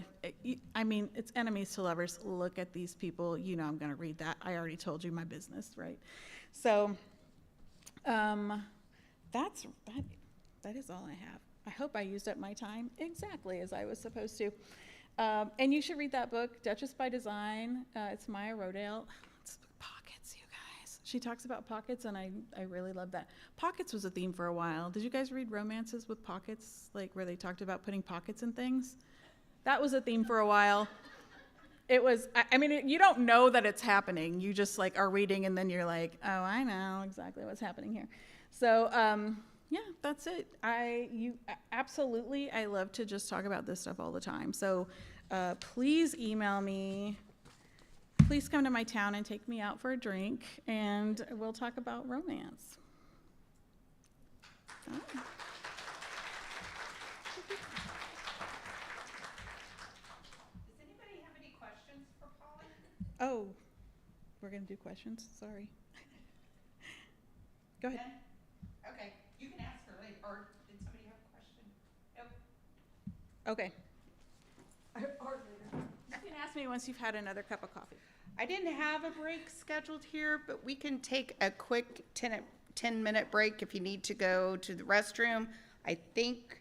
I mean, it's enemies to lovers. Look at these people. You know I'm going to read that. I already told you my business, right? So that is all I have. I hope I used up my time exactly as I was supposed to. And you should read that book, Duchess by Design. It's Maya Rodale. It's pockets, you guys. She talks about pockets, and I really love that. Pockets was a theme for a while. Did you guys read romances with pockets, like where they talked about putting pockets in things? That was a theme for a while. It was, I mean, you don't know that it's happening. You just like are reading, and then you're like, oh, I know exactly what's happening here. So, yeah, that's it. Absolutely, I love to just talk about this stuff all the time. So please email me. Please come to my town and take me out for a drink, and we'll talk about romance. Oh. Does anybody have any questions for Polly? Oh, we're going to do questions? Sorry. Go ahead. Okay, you can ask her later, or did somebody have a question? Nope. Okay. Or later. You can ask me once you've had another cup of coffee. I didn't have a break scheduled here, but we can take a quick 10-minute break if you need to go to the restroom. I think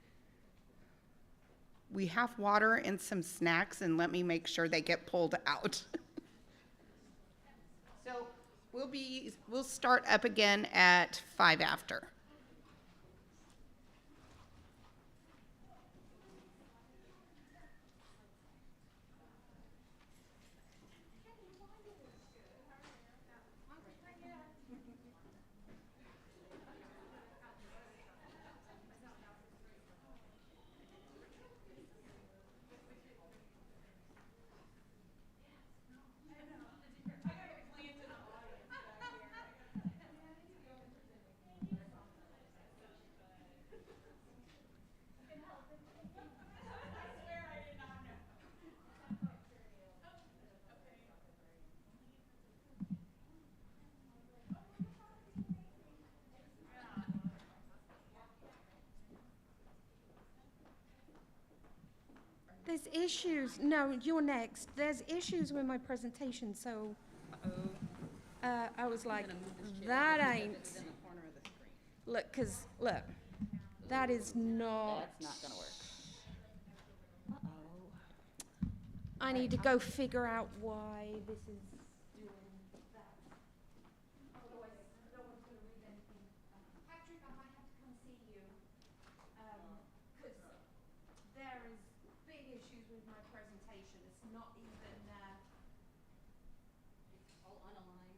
we have water and some snacks, and let me make sure they get pulled out. So we'll start up again at 5 after. There's issues. No, you're next. There's issues with my presentation, so I was like, that ain't. Look, look, that is not. That's not gonna work. I need to go figure out why this is doing that. Otherwise, no one's going to read anything. Patrick, I might have to come see you. Because there is big issues with my presentation. It's not even. It's all unaligned.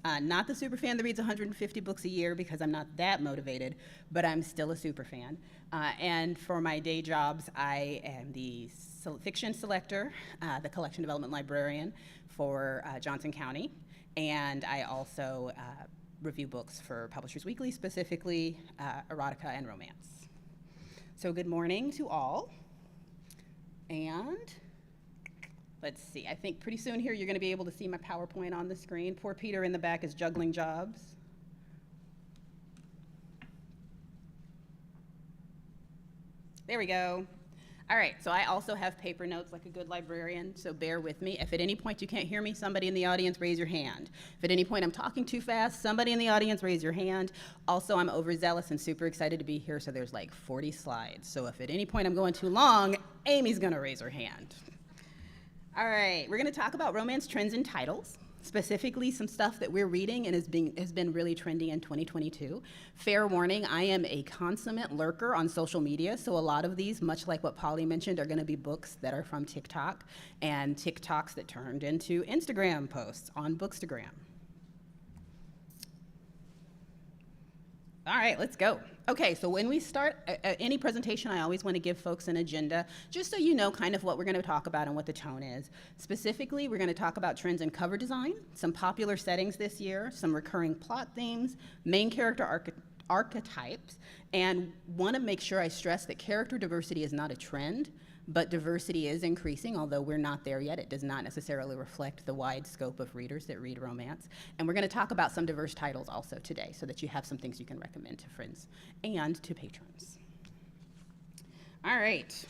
Not the super fan that reads 150 books a year because I'm not that motivated, but I'm still a super fan. And for my day jobs, I am the fiction selector, the collection development librarian for Johnson County, and I also review books for Publishers Weekly, specifically erotica and romance. So good morning to all. And let's see, I think pretty soon here you're going to be able to see my PowerPoint on the screen. Poor Peter in the back is juggling jobs. There we go. All right, so I also have paper notes like a good librarian, so bear with me. If at any point you can't hear me, somebody in the audience raise your hand. If at any point I'm talking too fast, somebody in the audience raise your hand. Also, I'm overzealous and super excited to be here, so there's like 40 slides. So if at any point I'm going too long, Amy's gonna raise her hand. All right, we're gonna talk about romance trends and titles, specifically some stuff that we're reading and has been really trendy in 2022. Fair warning, I am a consummate lurker on social media, so a lot of these, much like what Polly mentioned, are gonna be books that are from TikTok and TikToks that turned into Instagram posts on Bookstagram. All right, let's go. Okay, so when we start any presentation, I always want to give folks an agenda, just so you know kind of what we're going to talk about and what the tone is. Specifically, we're going to talk about trends in cover design, some popular settings this year, some recurring plot themes, main character archetypes, and want to make sure I stress that character diversity is not a trend, but diversity is increasing, although we're not there yet. It does not necessarily reflect the wide scope of readers that read romance. And we're gonna talk about some diverse titles also today so that you have some things you can recommend to friends and to patrons. All right,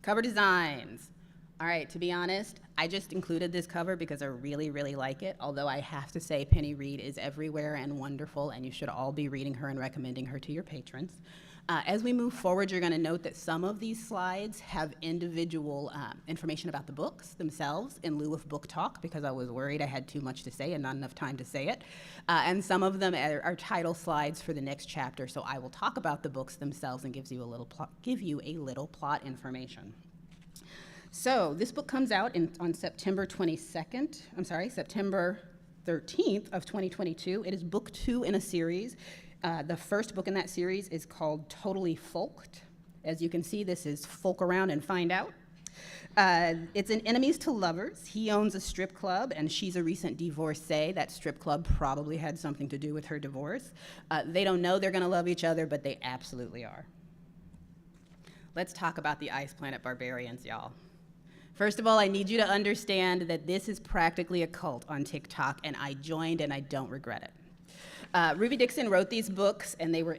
cover designs. All right, to be honest, I just included this cover because I really, really like it, although I have to say Penny Reed is everywhere and wonderful, and you should all be reading her and recommending her to your patrons. As we move forward, you're going to note that some of these slides have individual information about the books themselves in lieu of book talk, because I was worried I had too much to say and not enough time to say it. And some of them are title slides for the next chapter, so I will talk about the books themselves and give you a little plot information. So this book comes out on September 13th of 2022. It is book 2 in a series. The first book in that series is called Totally Folked. As you can see, this is folk around and find out. It's an enemies to lovers. He owns a strip club and she's a recent divorcee. That strip club probably had something to do with her divorce. They don't know they're gonna love each other, but they absolutely are. Let's talk about the Ice Planet Barbarians, y'all. First of all, I need you to understand that this is practically a cult on TikTok, and I joined and I don't regret it. Ruby Dixon wrote these books, and they were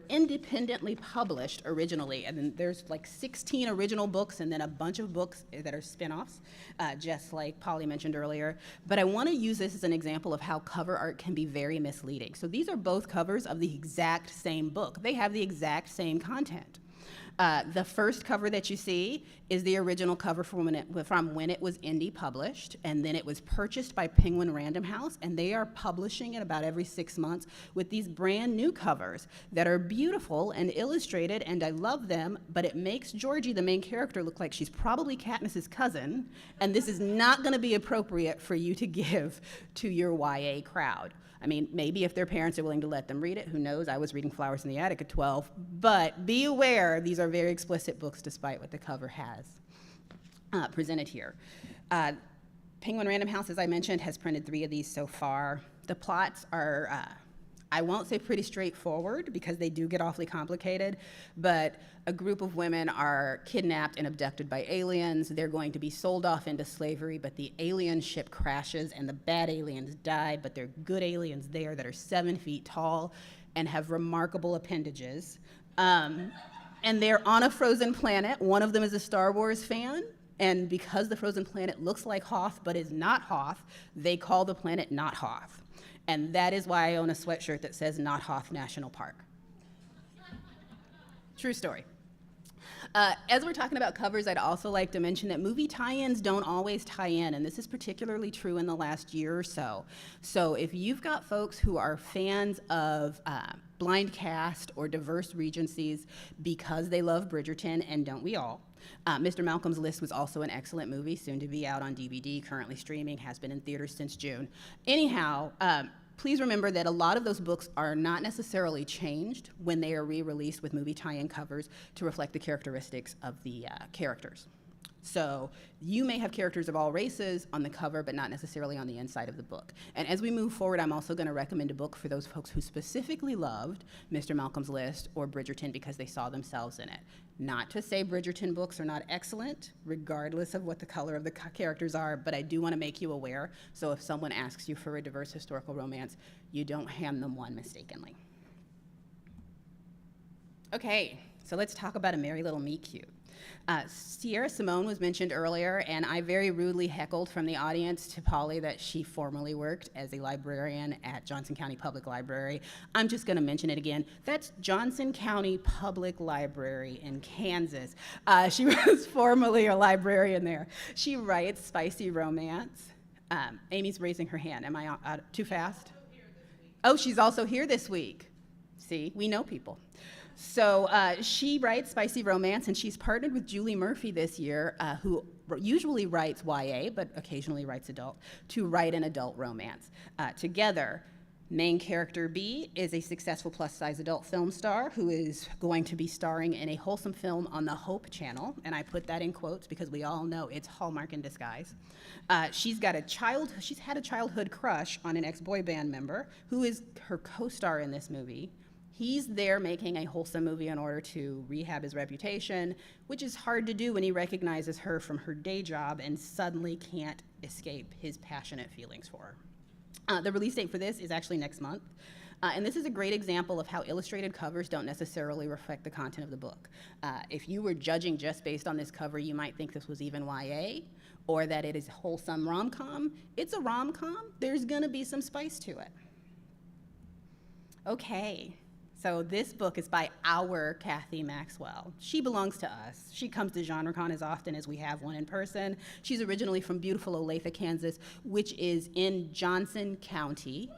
independently published originally, and then there's like 16 original books and then a bunch of books that are spin-offs, just like Polly mentioned earlier. But I want to use this as an example of how cover art can be very misleading. So these are both covers of the exact same book. They have the exact same content. The first cover that you see is the original cover from when it was indie published, and then it was purchased by Penguin Random House, and they are publishing it about every 6 months with these brand new covers that are beautiful and illustrated, and I love them, but it makes Georgie, the main character, look like she's probably Katniss's cousin, and this is not gonna be appropriate for you to give to your YA crowd. I mean, maybe if their parents are willing to let them read it, who knows? I was reading Flowers in the Attic at 12, but be aware, these are very explicit books despite what the cover has presented here. Penguin Random House, as I mentioned, has printed 3 of these so far. The plots are, I won't say pretty straightforward because they do get awfully complicated, but a group of women are kidnapped and abducted by aliens. They're going to be sold off into slavery, but the alien ship crashes and the bad aliens die, but there are good aliens there that are 7 feet tall and have remarkable appendages. And they're on a frozen planet. One of them is a Star Wars fan, and because the frozen planet looks like Hoth but is not Hoth, they call the planet Not Hoth. And that is why I own a sweatshirt that says Not Hoth National Park. True story. As we're talking about covers, I'd also like to mention that movie tie-ins don't always tie in, and this is particularly true in the last year or so. So if you've got folks who are fans of blind cast or diverse regencies because they love Bridgerton, and don't we all? Mr. Malcolm's List was also an excellent movie, soon to be out on DVD, currently streaming, has been in theaters since June. Anyhow, please remember that a lot of those books are not necessarily changed when they are re-released with movie tie-in covers to reflect the characteristics of the characters. So you may have characters of all races on the cover, but not necessarily on the inside of the book. And as we move forward, I'm also going to recommend a book for those folks who specifically loved Mr. Malcolm's List or Bridgerton because they saw themselves in it. Not to say Bridgerton books are not excellent, regardless of what the color of the characters are, but I do want to make you aware, so if someone asks you for a diverse historical romance, you don't hand them one mistakenly. Okay, so let's talk about A Merry Little Meet-Cute. Sierra Simone was mentioned earlier, and I very rudely heckled from the audience to Polly that she formerly worked as a librarian at Johnson County Public Library. I'm just going to mention it again. That's Johnson County Public Library in Kansas. She was formerly a librarian there. She writes spicy romance. Amy's raising her hand. Am I too fast? Oh, she's also here this week. See, we know people. So she writes spicy romance, and she's partnered with Julie Murphy this year, who usually writes YA, but occasionally writes adult, to write an adult romance. Together, main character B is a successful plus-size adult film star who is going to be starring in a wholesome film on the Hope Channel, and I put that in quotes because we all know it's Hallmark in disguise. She's had a childhood crush on an ex-boy band member who is her co-star in this movie. He's there making a wholesome movie in order to rehab his reputation, which is hard to do when he recognizes her from her day job and suddenly can't escape his passionate feelings for her. The release date for this is actually next month. And this is a great example of how illustrated covers don't necessarily reflect the content of the book. If you were judging just based on this cover, you might think this was even YA, or that it is wholesome rom-com. It's a rom-com. There's gonna be some spice to it. Okay. So this book is by our Kathy Maxwell. She belongs to us. She comes to Genrecon as often as we have one in person. She's originally from beautiful Olathe, Kansas, which is in Johnson County.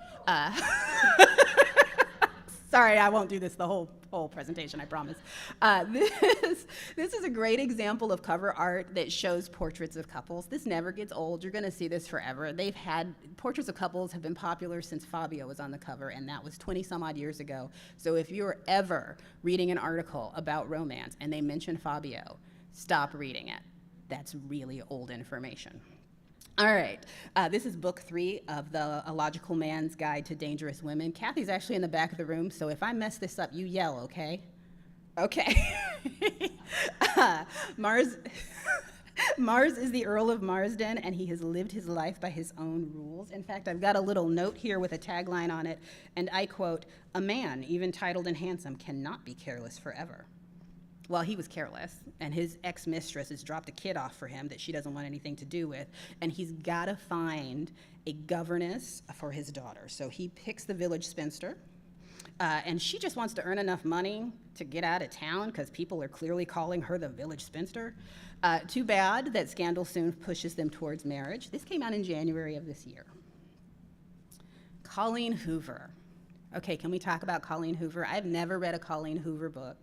Sorry, I won't do this the whole presentation, I promise. This is a great example of cover art that shows portraits of couples. This never gets old. You're gonna see this forever. Portraits of couples have been popular since Fabio was on the cover, and that was 20 some odd years ago. So if you're ever reading an article about romance and they mention Fabio, stop reading it. That's really old information. All right, this is book 3 of the A Logical Man's Guide to Dangerous Women. Kathy's actually in the back of the room, so if I mess this up, you yell, okay? Okay. Mars is the Earl of Marsden, and he has lived his life by his own rules. In fact, I've got a little note here with a tagline on it, and I quote, "A man, even titled and handsome, cannot be careless forever." Well, he was careless, and his ex-mistress has dropped a kid off for him that she doesn't want anything to do with, and he's got to find a governess for his daughter. So he picks the village spinster, and she just wants to earn enough money to get out of town because people are clearly calling her the village spinster. Too bad that scandal soon pushes them towards marriage. This came out in January of this year. Colleen Hoover. Okay, can we talk about Colleen Hoover? I've never read a Colleen Hoover book.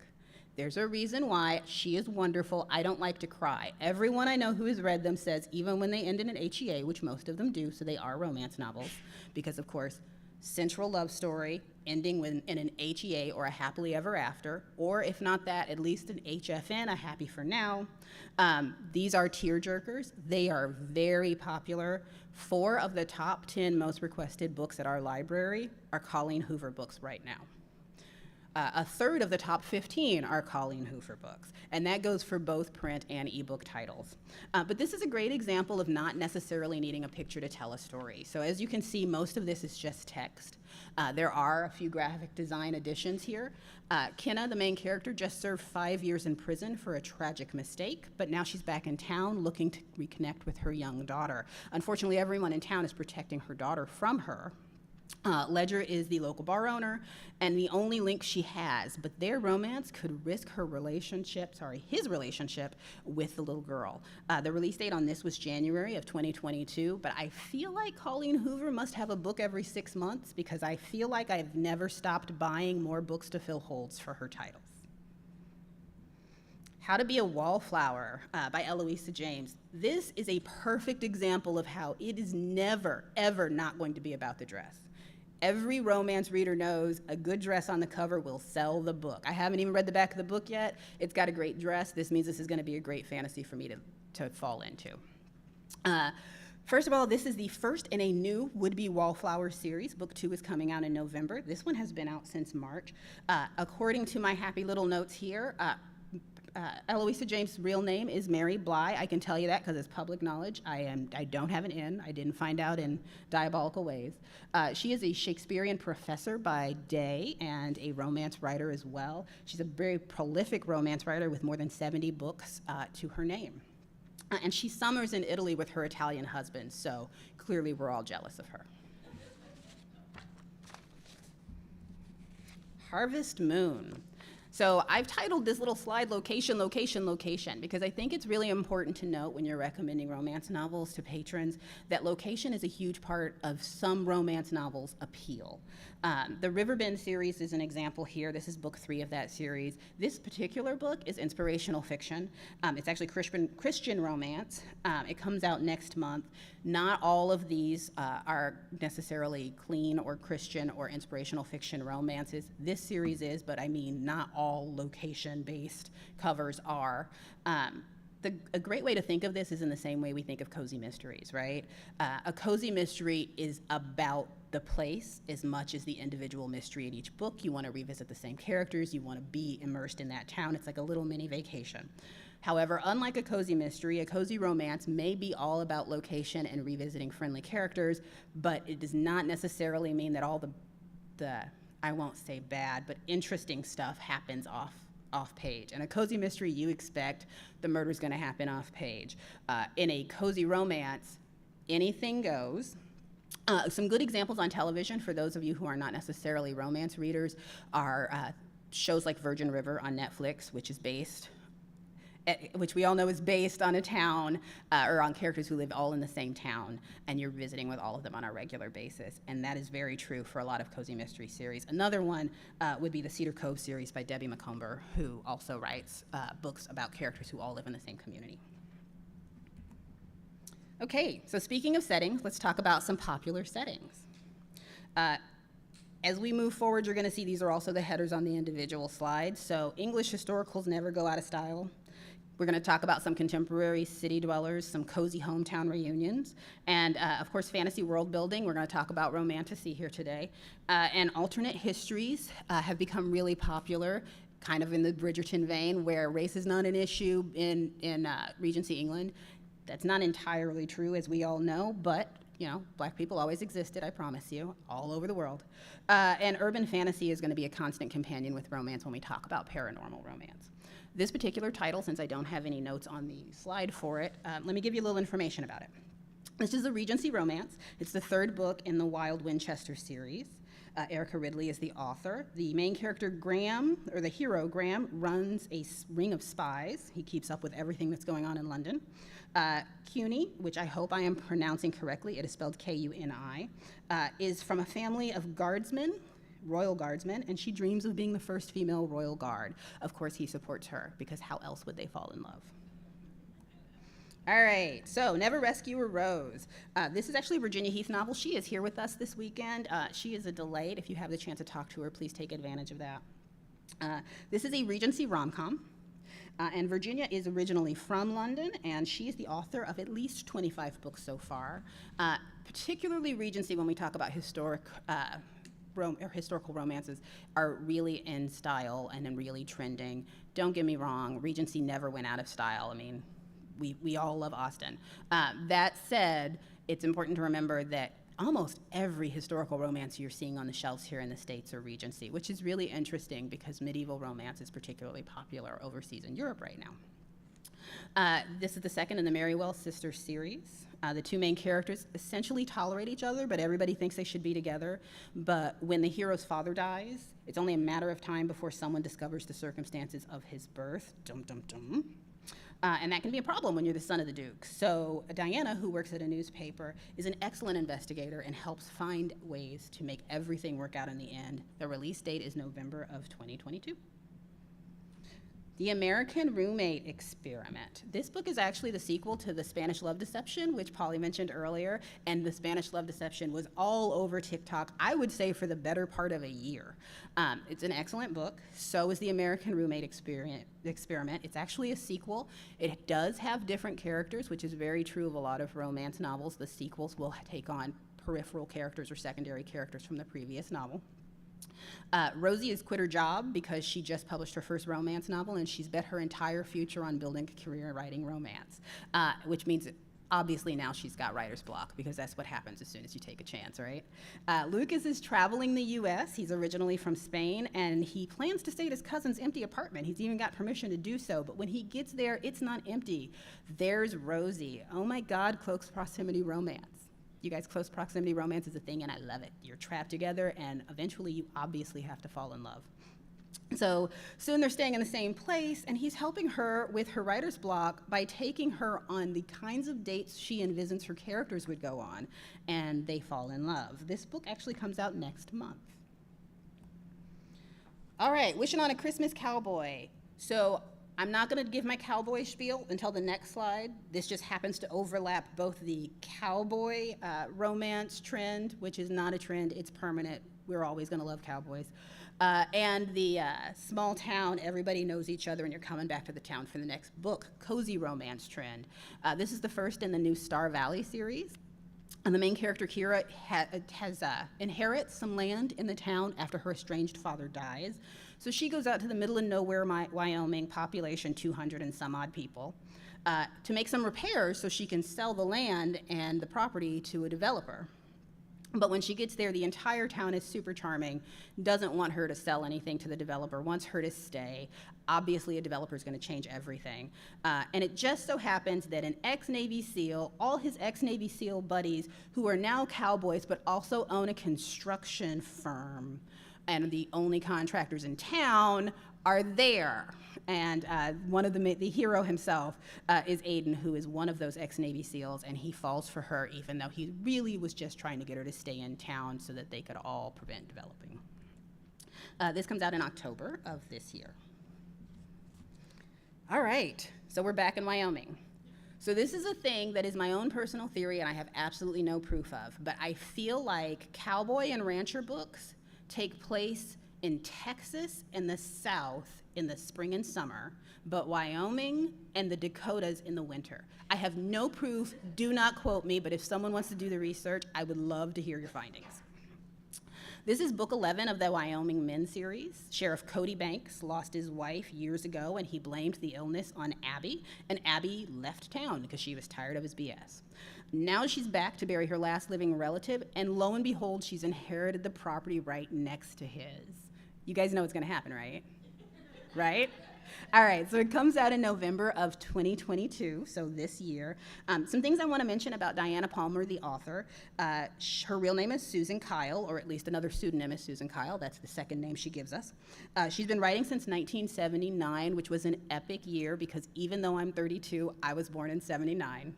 There's a reason why. She is wonderful. I don't like to cry. Everyone I know who has read them says even when they end in an HEA, which most of them do, so they are romance novels, because of course, central love story ending in an HEA or a happily ever after, or if not that, at least an HFN, a happy for now. These are tearjerkers. They are very popular. 4 of the top 10 most requested books at our library are Colleen Hoover books right now. A third of the top 15 are Colleen Hoover books, and that goes for both print and ebook titles. But this is a great example of not necessarily needing a picture to tell a story. So as you can see, most of this is just text. There are a few graphic design additions here. Kenna, the main character, just served 5 years in prison for a tragic mistake, but now she's back in town looking to reconnect with her young daughter. Unfortunately, everyone in town is protecting her daughter from her. Ledger is the local bar owner and the only link she has, but their romance could risk his relationship with the little girl. The release date on this was January of 2022, but I feel like Colleen Hoover must have a book every 6 months because I feel like I've never stopped buying more books to fill holds for her titles. How to Be a Wallflower by Eloisa James. This is a perfect example of how it is never, ever not going to be about the dress. Every romance reader knows a good dress on the cover will sell the book. I haven't even read the back of the book yet. It's got a great dress. This means this is going to be a great fantasy for me to fall into. First of all, this is the first in a new would-be Wallflower series. Book 2 is coming out in November. This one has been out since March. According to my happy little notes here, Eloisa James' real name is Mary Bly. I can tell you that because it's public knowledge. I don't have an N. I didn't find out in diabolical ways. She is a Shakespearean professor by day and a romance writer as well. She's a very prolific romance writer with more than 70 books to her name. And she summers in Italy with her Italian husband, so clearly we're all jealous of her. Harvest Moon. So I've titled this little slide Location, Location, Location, because I think it's really important to note when you're recommending romance novels to patrons that location is a huge part of some romance novels' appeal. The Riverbend series is an example here. This is book 3 of that series. This particular book is inspirational fiction. It's actually Christian romance. It comes out next month. Not all of these are necessarily clean or Christian or inspirational fiction romances. This series is, but I mean not all location-based covers are. A great way to think of this is in the same way we think of cozy mysteries, right? A cozy mystery is about the place as much as the individual mystery in each book. You want to revisit the same characters. You want to be immersed in that town. It's like a little mini vacation. However, unlike a cozy mystery, a cozy romance may be all about location and revisiting friendly characters, but it does not necessarily mean that all the I won't say bad, but interesting stuff happens off page. In a cozy mystery, you expect the murder's going to happen off page. In a cozy romance, anything goes. Some good examples on television for those of you who are not necessarily romance readers are shows like Virgin River on Netflix, which we all know is based on a town or on characters who live all in the same town, and you're visiting with all of them on a regular basis. And that is very true for a lot of cozy mystery series. Another one would be the Cedar Cove series by Debbie McComber, who also writes books about characters who all live in the same community. Okay, so speaking of settings, let's talk about some popular settings. As we move forward, you're gonna see these are also the headers on the individual slides. So English historicals never go out of style. We're going to talk about some contemporary city dwellers, some cozy hometown reunions, and of course fantasy world building. We're going to talk about romantasy here today. And alternate histories have become really popular, kind of in the Bridgerton vein, where race is not an issue in Regency England. That's not entirely true, as we all know, but you know, black people always existed, I promise you, all over the world. And urban fantasy is going to be a constant companion with romance when we talk about paranormal romance. This particular title, since I don't have any notes on the slide for it, let me give you a little information about it. This is a Regency Romance. It's the 3rd book in the Wild Winchester series. Erica Ridley is the author. The main character, Graham, or the hero, Graham, runs a ring of spies. He keeps up with everything that's going on in London. CUNY, which I hope I am pronouncing correctly, it is spelled K-U-N-I, is from a family of guardsmen, royal guardsmen, and she dreams of being the first female royal guard. Of course, he supports her, because how else would they fall in love? All right, so Never Rescue a Rose. This is actually a Virginia Heath novel. She is here with us this weekend. She is a delight. If you have the chance to talk to her, please take advantage of that. This is a Regency rom-com. And Virginia is originally from London, and she is the author of at least 25 books so far. Particularly Regency, when we talk about historical romances, are really in style and really trending. Don't get me wrong, Regency never went out of style. I mean, we all love Austen. That said, it's important to remember that almost every historical romance you're seeing on the shelves here in the States are Regency, which is really interesting because medieval romance is particularly popular overseas in Europe right now. This is the second in the Merrywell Sisters series. The two main characters essentially tolerate each other, but everybody thinks they should be together. But when the hero's father dies, it's only a matter of time before someone discovers the circumstances of his birth. Dum, dum, dum. And that can be a problem when you're the son of the Duke. So Diana, who works at a newspaper, is an excellent investigator and helps find ways to make everything work out in the end. The release date is November of 2022. The American Roommate Experiment. This book is actually the sequel to The Spanish Love Deception, which Polly mentioned earlier, and The Spanish Love Deception was all over TikTok, I would say for the better part of a year. It's an excellent book. So is The American Roommate Experiment. It's actually a sequel. It does have different characters, which is very true of a lot of romance novels. The sequels will take on peripheral characters or secondary characters from the previous novel. Rosie has quit her job because she just published her first romance novel, and she's bet her entire future on building a career writing romance, which means that obviously now she's got writer's block, because that's what happens as soon as you take a chance, right? Lucas is traveling the US. He's originally from Spain, and he plans to stay at his cousin's empty apartment. He's even got permission to do so, but when he gets there, it's not empty. There's Rosie. Oh my God, close proximity romance. You guys, close proximity romance is a thing, and I love it. You're trapped together, and eventually you obviously have to fall in love. So soon they're staying in the same place, and he's helping her with her writer's block by taking her on the kinds of dates she envisions her characters would go on, and they fall in love. This book actually comes out next month. All right, Wishing on a Christmas Cowboy. So I'm not going to give my cowboy spiel until the next slide. This just happens to overlap both the cowboy romance trend, which is not a trend, it's permanent. We're always going to love cowboys. And the small town, everybody knows each other and you're coming back to the town for the next book, cozy romance trend. This is the first in the new Star Valley series. And the main character, Kira, has inherits some land in the town after her estranged father dies. So she goes out to the middle of nowhere, Wyoming, population 200 and some odd people, to make some repairs so she can sell the land and the property to a developer. But when she gets there, the entire town is super charming, doesn't want her to sell anything to the developer, wants her to stay. Obviously, a developer is going to change everything. And it just so happens that an ex-Navy SEAL, all his ex-Navy SEAL buddies, who are now cowboys but also own a construction firm, and the only contractors in town are there. And one of the hero himself is Aiden, who is one of those ex-Navy SEALs, and he falls for her even though he really was just trying to get her to stay in town so that they could all prevent developing. This comes out in October of this year. All right, so we're back in Wyoming. So this is a thing that is my own personal theory and I have absolutely no proof of, but I feel like cowboy and rancher books take place in Texas and the South in the spring and summer, but Wyoming and the Dakotas in the winter. I have no proof, do not quote me, but if someone wants to do the research, I would love to hear your findings. This is book 11 of the Wyoming Men series. Sheriff Cody Banks lost his wife years ago and he blamed the illness on Abby, and Abby left town because she was tired of his BS. Now she's back to bury her last living relative, and lo and behold, she's inherited the property right next to his. You guys know what's gonna happen, right? Right? All right, so it comes out in November of 2022, so this year. Some things I want to mention about Diana Palmer, the author. Her real name is Susan Kyle, or at least another pseudonym is Susan Kyle. That's the second name she gives us. She's been writing since 1979, which was an epic year because even though I'm 32, I was born in 79.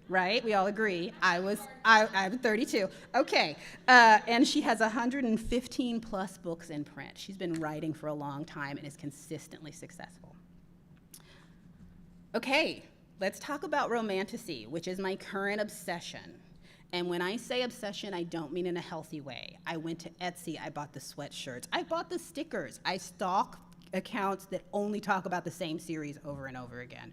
Right? We all agree. I'm 32. Okay. And she has 115 plus books in print. She's been writing for a long time and is consistently successful. Okay, let's talk about romantasy, which is my current obsession. And when I say obsession, I don't mean in a healthy way. I went to Etsy, I bought the sweatshirts, I bought the stickers, I stalk accounts that only talk about the same series over and over again.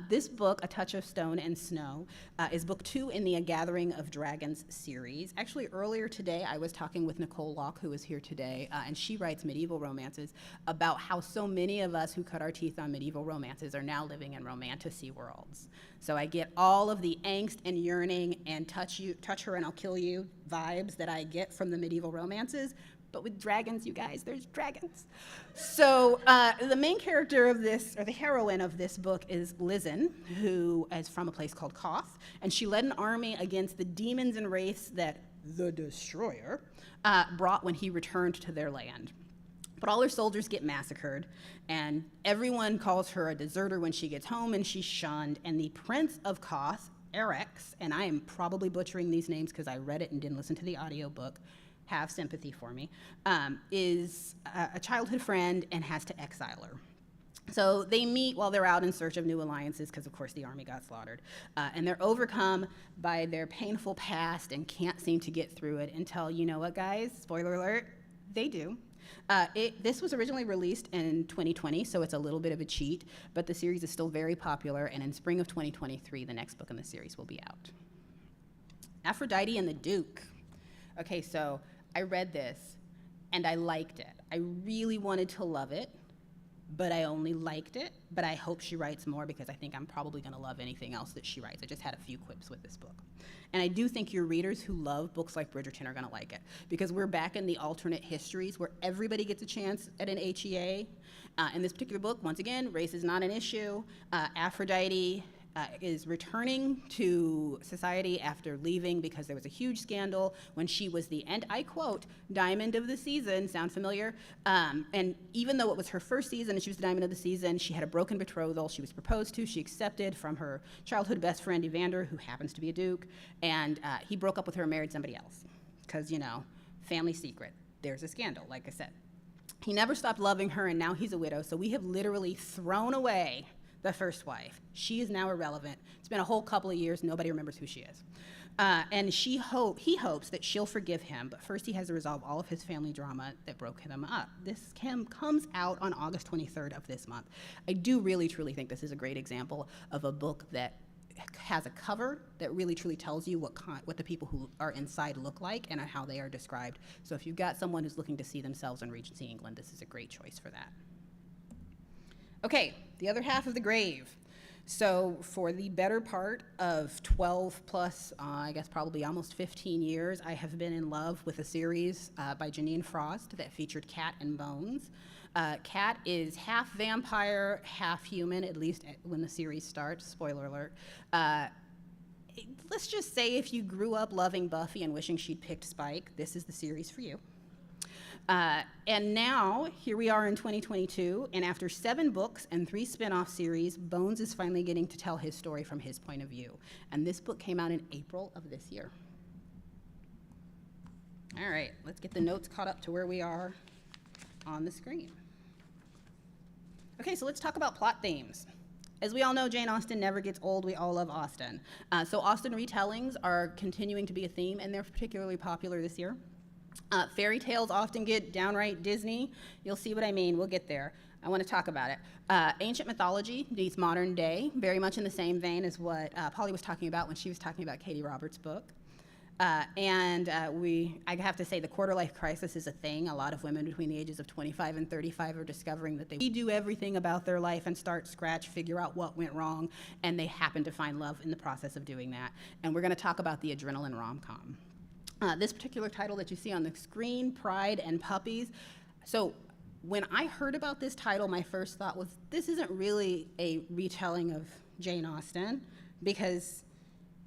This book, A Touch of Stone and Snow, is book 2 in the A Gathering of Dragons series. Actually, earlier today, I was talking with Nicole Locke, who is here today, and she writes medieval romances, about how so many of us who cut our teeth on medieval romances are now living in romantasy worlds. So I get all of the angst and yearning and touch her and I'll kill you vibes that I get from the medieval romances, but with dragons, you guys, there's dragons. So the main character of this, or the heroine of this book, is Lizen, who is from a place called Koth, and she led an army against the demons and wraiths that the Destroyer brought when he returned to their land. But all her soldiers get massacred, and everyone calls her a deserter when she gets home, and she's shunned, and the Prince of Koth, Heiress, and I am probably butchering these names because I read it and didn't listen to the audiobook, have sympathy for me, is a childhood friend and has to exile her. So they meet while they're out in search of new alliances because, of course, the army got slaughtered. And they're overcome by their painful past and can't seem to get through it until, you know what, guys? Spoiler alert, they do. This was originally released in 2020, so it's a little bit of a cheat, but the series is still very popular, and in spring of 2023, the next book in the series will be out. Aphrodite and the Duke. Okay, so I read this, and I liked it. I really wanted to love it, but I only liked it, but I hope she writes more because I think I'm probably gonna love anything else that she writes. I just had a few quips with this book. And I do think your readers who love books like Bridgerton are gonna like it because we're back in the alternate histories where everybody gets a chance at an HEA. In this particular book, once again, race is not an issue. Aphrodite is returning to society after leaving because there was a huge scandal when she was the, and I quote, diamond of the season. Sound familiar? And even though it was her first season and she was the diamond of the season, she had a broken betrothal. She was proposed to, she accepted from her childhood best friend Evander, who happens to be a duke, and he broke up with her and married somebody else because, you know, family secret. There's a scandal, like I said. He never stopped loving her, and now he's a widow, so we have literally thrown away the first wife. She is now irrelevant. It's been a whole couple of years, nobody remembers who she is. And he hopes that she'll forgive him, but first he has to resolve all of his family drama that broke him up. This comes out on August 23rd of this month. I do really, truly think this is a great example of a book that has a cover that really, truly tells you what the people who are inside look like and how they are described. So if you've got someone who's looking to see themselves in Regency England, this is a great choice for that. Okay, the other half of the grave. So for the better part of 12 plus, I guess probably almost 15 years, I have been in love with a series by Janine Frost that featured Cat and Bones. Cat is half vampire, half human, at least when the series starts, spoiler alert. Let's just say if you grew up loving Buffy and wishing she'd picked Spike, this is the series for you. And now, here we are in 2022, and after 7 books and 3 spin-off series, Bones is finally getting to tell his story from his point of view. And this book came out in April of this year. All right, let's get the notes caught up to where we are on the screen. Okay, so let's talk about plot themes. As we all know, Jane Austen never gets old. We all love Austen. So Austen retellings are continuing to be a theme, and they're particularly popular this year. Fairy tales often get downright Disney. You'll see what I mean. We'll get there. I want to talk about it. Ancient mythology meets modern day, very much in the same vein as what Polly was talking about when she was talking about Katie Roberts' book. I have to say the quarter-life crisis is a thing. A lot of women between the ages of 25 and 35 are discovering that they do everything about their life and start scratch, figure out what went wrong, and they happen to find love in the process of doing that. And we're going to talk about the adrenaline rom-com. This particular title that you see on the screen, Pride and Puppies. So when I heard about this title, my first thought was, this isn't really a retelling of Jane Austen, because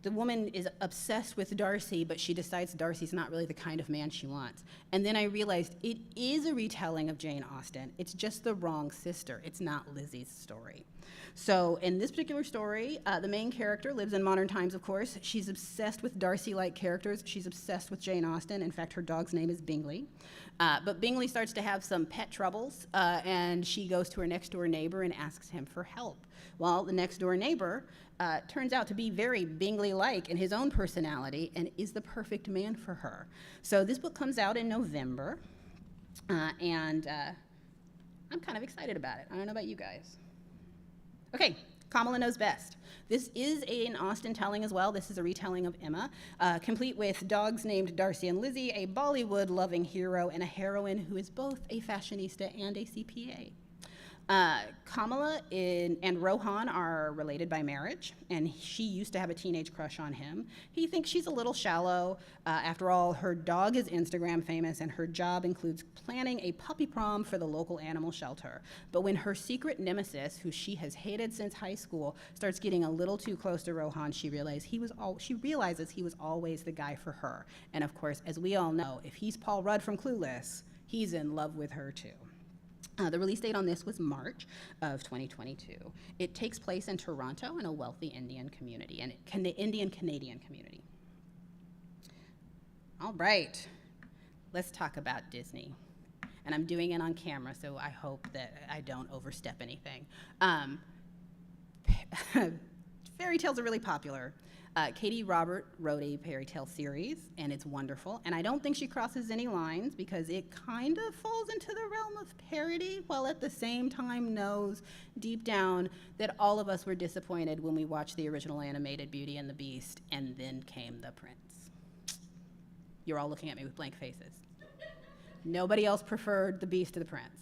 the woman is obsessed with Darcy, but she decides Darcy's not really the kind of man she wants. And then I realized it is a retelling of Jane Austen. It's just the wrong sister. It's not Lizzie's story. So in this particular story, the main character lives in modern times, of course. She's obsessed with Darcy-like characters. She's obsessed with Jane Austen. In fact, her dog's name is Bingley. But Bingley starts to have some pet troubles, and she goes to her next-door neighbor and asks him for help. Well, the next-door neighbor turns out to be very Bingley-like in his own personality and is the perfect man for her. So this book comes out in November, and I'm kind of excited about it. I don't know about you guys. Okay, Kamala Knows Best. This is an Austen telling as well. This is a retelling of Emma, complete with dogs named Darcy and Lizzie, a Bollywood-loving hero, and a heroine who is both a fashionista and a CPA. Kamala and Rohan are related by marriage, and she used to have a teenage crush on him. He thinks she's a little shallow. After all, her dog is Instagram famous, and her job includes planning a puppy prom for the local animal shelter. But when her secret nemesis, who she has hated since high school, starts getting a little too close to Rohan, she realizes he was always the guy for her. And of course, as we all know, if he's Paul Rudd from Clueless, he's in love with her too. The release date on this was March of 2022. It takes place in Toronto in a wealthy Indian community, and Indian-Canadian community. All right, let's talk about Disney. And I'm doing it on camera, so I hope that I don't overstep anything. Fairy tales are really popular. Katie Robert wrote a fairy tale series, and it's wonderful. And I don't think she crosses any lines because it kind of falls into the realm of parody, while at the same time knows deep down that all of us were disappointed when we watched the original animated Beauty and the Beast, and then came the prince. You're all looking at me with blank faces. Nobody else preferred the Beast to the prince.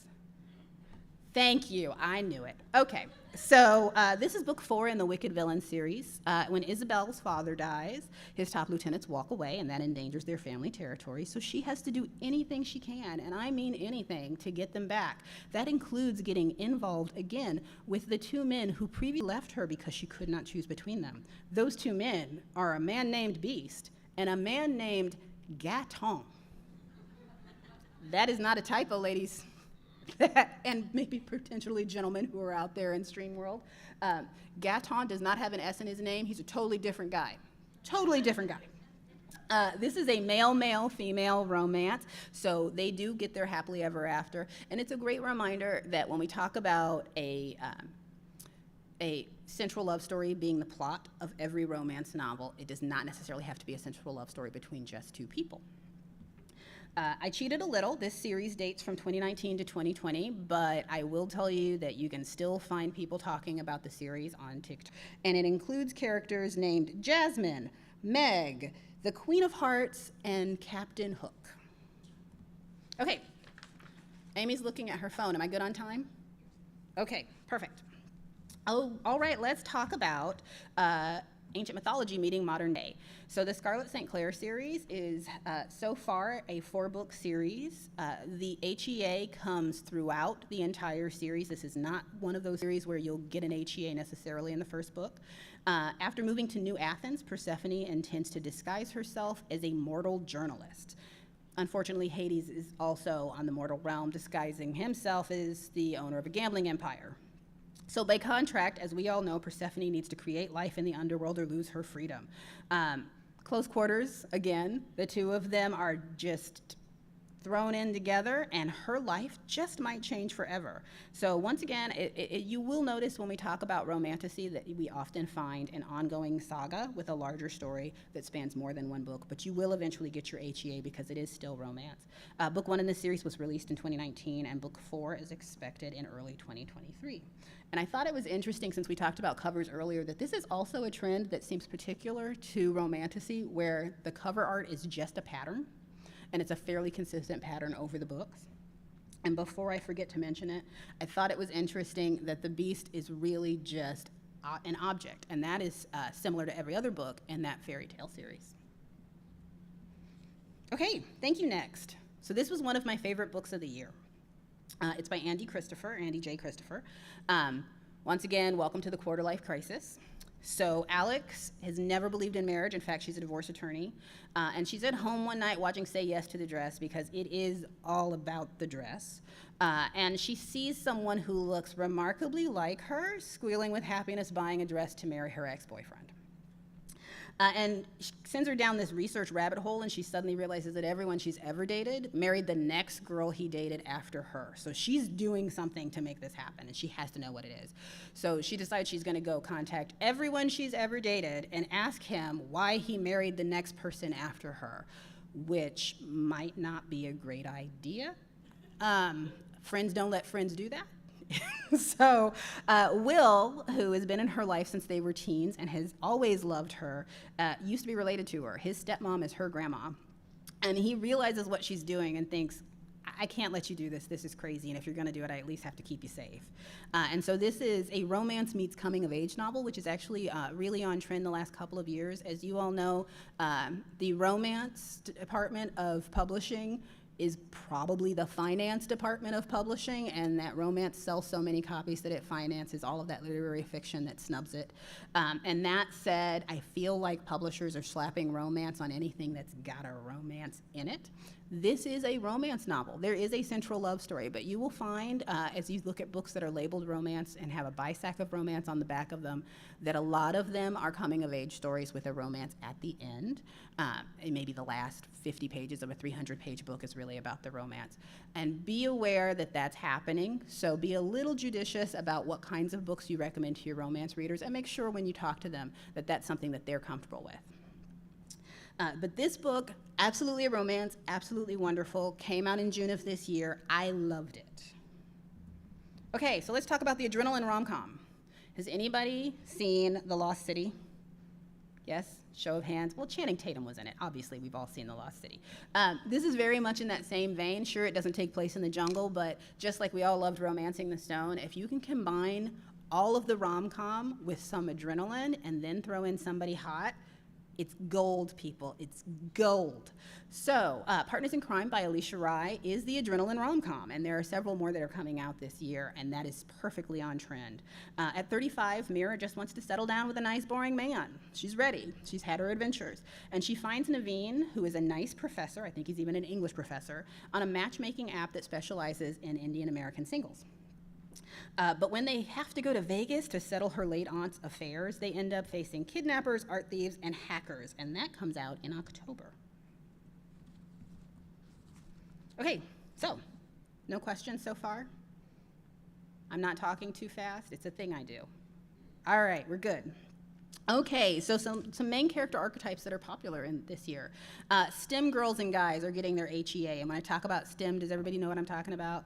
Thank you, I knew it. Okay, so this is book 4 in the Wicked Villain series. When Isabel's father dies, his top lieutenants walk away, and that endangers their family territory, so she has to do anything she can, and I mean anything, to get them back. That includes getting involved again with the 2 men who previously left her because she could not choose between them. Those 2 men are a man named Beast and a man named Gaton. That is not a typo, ladies. And maybe potentially gentlemen who are out there in Stream World. Gaton does not have an S in his name. He's a totally different guy. Totally different guy. This is a male-male, female romance, so they do get their happily ever after. And it's a great reminder that when we talk about a central love story being the plot of every romance novel, it does not necessarily have to be a central love story between just 2 people. I cheated a little. This series dates from 2019 to 2020, but I will tell you that you can still find people talking about the series on TikTok. And it includes characters named Jasmine, Meg, the Queen of Hearts, and Captain Hook. Okay, Amy's looking at her phone. Am I good on time? Okay, perfect. Oh, all right, let's talk about ancient mythology meeting modern day. So the Scarlet St Claire series is so far a 4-book series. The HEA comes throughout the entire series. This is not one of those series where you'll get an HEA necessarily in the first book. After moving to New Athens, Persephone intends to disguise herself as a mortal journalist. Unfortunately, Hades is also on the mortal realm, disguising himself as the owner of a gambling empire. So by contract, as we all know, Persephone needs to create life in the underworld or lose her freedom. Close quarters, again, the 2 of them are just thrown in together, and her life just might change forever. So once again, you will notice when we talk about romantasy that we often find an ongoing saga with a larger story that spans more than 1 book, but you will eventually get your HEA because it is still romance. Book 1 in the series was released in 2019, and book 4 is expected in early 2023. And I thought it was interesting, since we talked about covers earlier, that this is also a trend that seems particular to romantasy, where the cover art is just a pattern, and it's a fairly consistent pattern over the books. And before I forget to mention it, I thought it was interesting that the Beast is really just an object, and that is similar to every other book in that fairy tale series. Okay, thank you. Next. So this was one of my favorite books of the year. It's by Andy J. Christopher. Once again, welcome to the quarter life crisis. So Alex has never believed in marriage. In fact, she's a divorce attorney. And she's at home one night watching Say Yes to the Dress because it is all about the dress. And she sees someone who looks remarkably like her squealing with happiness buying a dress to marry her ex-boyfriend. And she sends her down this research rabbit hole, and she suddenly realizes that everyone she's ever dated married the next girl he dated after her. So she's doing something to make this happen, and she has to know what it is. So she decides she's going to go contact everyone she's ever dated and ask him why he married the next person after her, which might not be a great idea. Friends don't let friends do that. So Will, who has been in her life since they were teens and has always loved her, used to be related to her. His stepmom is her grandma. And he realizes what she's doing and thinks, I can't let you do this. This is crazy. And if you're going to do it, I at least have to keep you safe. And so this is a romance meets coming of age novel, which is actually really on trend the last couple of years. As you all know, the romance department of publishing is probably the finance department of publishing, and that romance sells so many copies that it finances all of that literary fiction that snubs it. And that said, I feel like publishers are slapping romance on anything that's got a romance in it. This is a romance novel. There is a central love story, but you will find, as you look at books that are labeled romance and have a bisac of romance on the back of them, that a lot of them are coming-of-age stories with a romance at the end. And maybe the last 50 pages of a 300-page book is really about the romance. And be aware that that's happening, so be a little judicious about what kinds of books you recommend to your romance readers, and make sure when you talk to them that that's something that they're comfortable with. But this book, absolutely a romance, absolutely wonderful, came out in June of this year. I loved it. Okay, so let's talk about the adrenaline rom-com. Has anybody seen The Lost City? Yes? Show of hands. Well, Channing Tatum was in it. Obviously, we've all seen The Lost City. This is very much in that same vein. Sure, it doesn't take place in the jungle, but just like we all loved Romancing the Stone, if you can combine all of the rom-com with some adrenaline and then throw in somebody hot, it's gold, people. It's gold. So, Partners in Crime by Alicia Rye is the adrenaline rom-com, and there are several more that are coming out this year, and that is perfectly on trend. At 35, Mira just wants to settle down with a nice, boring man. She's ready. She's had her adventures. And she finds Naveen, who is a nice professor, I think he's even an English professor, on a matchmaking app that specializes in Indian American singles. But when they have to go to Vegas to settle her late aunt's affairs, they end up facing kidnappers, art thieves, and hackers, and that comes out in October. Okay, so, no questions so far? I'm not talking too fast. It's a thing I do. All right, we're good. Okay, so some main character archetypes that are popular in this year. STEM girls and guys are getting their HEA, and when I talk about STEM, does everybody know what I'm talking about?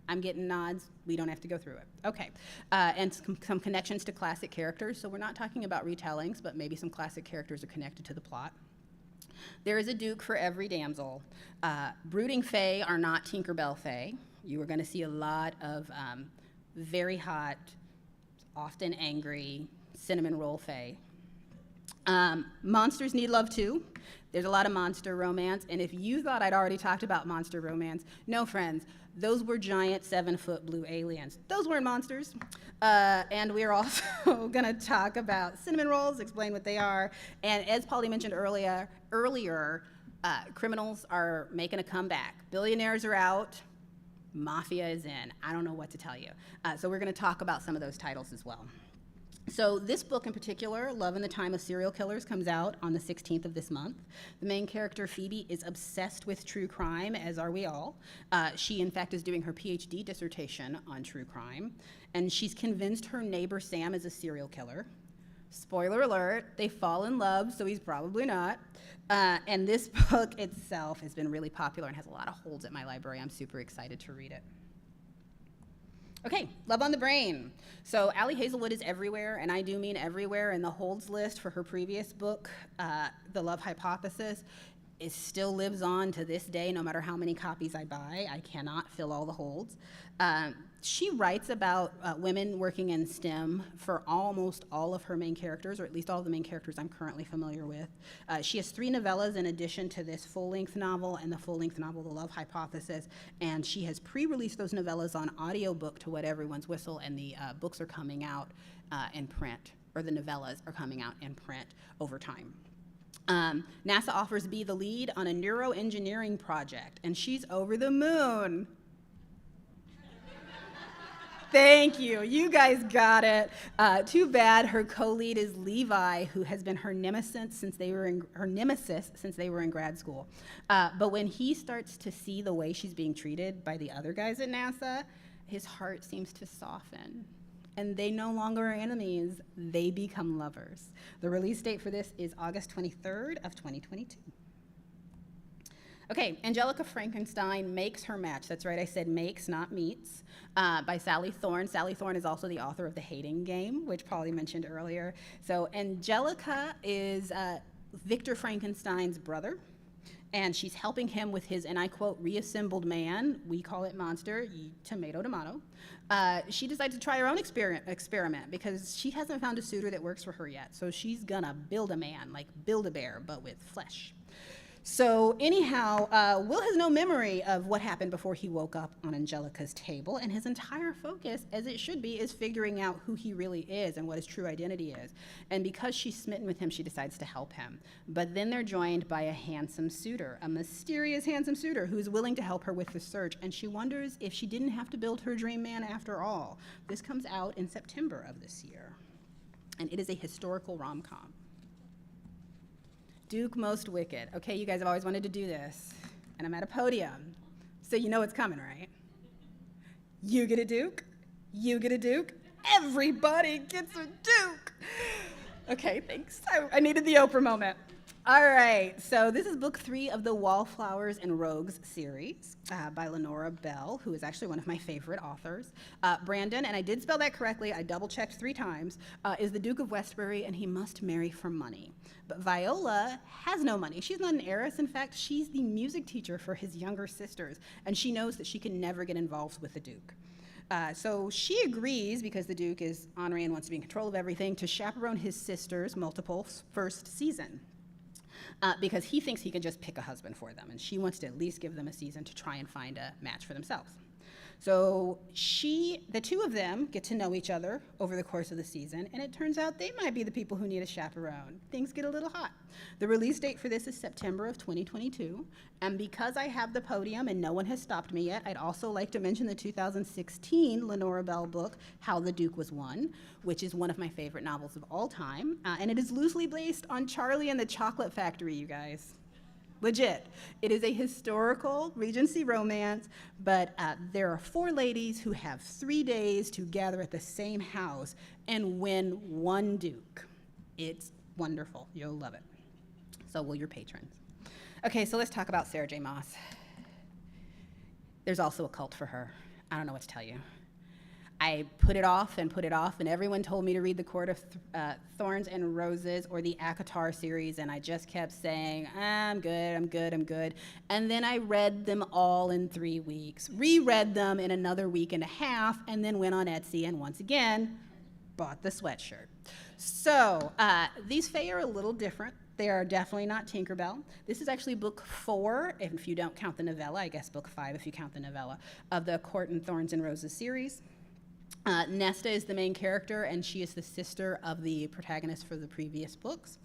I'm getting nods. We don't have to go through it. Okay, and some connections to classic characters. So we're not talking about retellings, but maybe some classic characters are connected to the plot. There is a Duke for every damsel. Brooding Fae are not Tinkerbell Fae. You are going to see a lot of very hot, often angry, cinnamon roll Fae. Monsters need love too. There's a lot of monster romance, and if you thought I'd already talked about monster romance, no, friends. Those were giant 7-foot blue aliens. Those weren't monsters. And we're also gonna talk about cinnamon rolls, explain what they are. And as Polly mentioned earlier, criminals are making a comeback. Billionaires are out, mafia is in. I don't know what to tell you. So we're gonna talk about some of those titles as well. So this book in particular, Love in the Time of Serial Killers, comes out on the 16th of this month. The main character, Phoebe, is obsessed with true crime, as are we all. She, in fact, is doing her PhD dissertation on true crime, and she's convinced her neighbor, Sam, is a serial killer. Spoiler alert, they fall in love, so he's probably not. And this book itself has been really popular and has a lot of holds at my library. I'm super excited to read it. Okay, Love on the Brain. So Ali Hazelwood is everywhere, and I do mean everywhere, and the holds list for her previous book, The Love Hypothesis, it still lives on to this day, no matter how many copies I buy. I cannot fill all the holds. She writes about women working in STEM for almost all of her main characters, or at least all of the main characters I'm currently familiar with. She has 3 novellas in addition to this full-length novel and the full-length novel, The Love Hypothesis, and she has pre-released those novellas on audiobook to wet everyone's whistle, and the books are coming out in print, or the novellas are coming out in print over time. NASA offers Bea the lead on a neuroengineering project, and she's over the moon. Thank you. You guys got it. Too bad her co-lead is Levi, who has been her nemesis since they were in grad school. But when he starts to see the way she's being treated by the other guys at NASA, his heart seems to soften. And they no longer are enemies, they become lovers. The release date for this is August 23rd of 2022. Okay, Angelica Frankenstein makes her match. That's right, I said makes, not meets, by Sally Thorn. Sally Thorn is also the author of The Hating Game, which Polly mentioned earlier. So Angelica is Victor Frankenstein's brother, and she's helping him with his, and I quote, reassembled man. We call it monster, tomato, tomato. She decides to try her own experiment because she hasn't found a suitor that works for her yet. So she's gonna build a man, like Build-A-Bear, but with flesh. So anyhow, Will has no memory of what happened before he woke up on Angelica's table, and his entire focus, as it should be, is figuring out who he really is and what his true identity is. And because she's smitten with him, she decides to help him. But then they're joined by a handsome suitor, a mysterious handsome suitor who's willing to help her with the search, and she wonders if she didn't have to build her dream man after all. This comes out in September of this year, and it is a historical rom-com. Duke Most Wicked. Okay, you guys have always wanted to do this, and I'm at a podium, so you know it's coming, right? You get a Duke, you get a Duke, everybody gets a Duke. Okay, thanks. I needed the Oprah moment. All right, so this is book 3 of the Wallflowers and Rogues series by Lenora Bell, who is actually one of my favorite authors. Brandon, and I did spell that correctly, I double-checked 3 times, is the Duke of Westbury, and he must marry for money. But Viola has no money. She's not an heiress. In fact, she's the music teacher for his younger sisters, and she knows that she can never get involved with the Duke. So she agrees, because the Duke is ornery and wants to be in control of everything, to chaperone his sisters' multiple first season. Because he thinks he can just pick a husband for them, and she wants to at least give them a season to try and find a match for themselves. So the two of them get to know each other over the course of the season, and it turns out they might be the people who need a chaperone. Things get a little hot. The release date for this is September of 2022, and because I have the podium and no one has stopped me yet, I'd also like to mention the 2016 Lenora Bell book, How the Duke Was Won, which is one of my favorite novels of all time, and it is loosely based on Charlie and the Chocolate Factory, you guys. Legit. It is a historical Regency romance, but there are 4 ladies who have 3 days to gather at the same house and win one Duke. It's wonderful. You'll love it. So will your patrons. Okay, so let's talk about Sarah J Maas. There's also a cult for her. I don't know what to tell you. I put it off, and everyone told me to read The Court of Thorns and Roses or the ACOTAR series, and I just kept saying, I'm good. And then I read them all in 3 weeks, reread them in another week and a half, and then went on Etsy and once again bought the sweatshirt. So these fae are a little different. They are definitely not Tinkerbell. This is actually book 4, if you don't count the novella, I guess book 5 if you count the novella, of the Court and Thorns and Roses series. Nesta is the main character, and she is the sister of the protagonist for the previous books.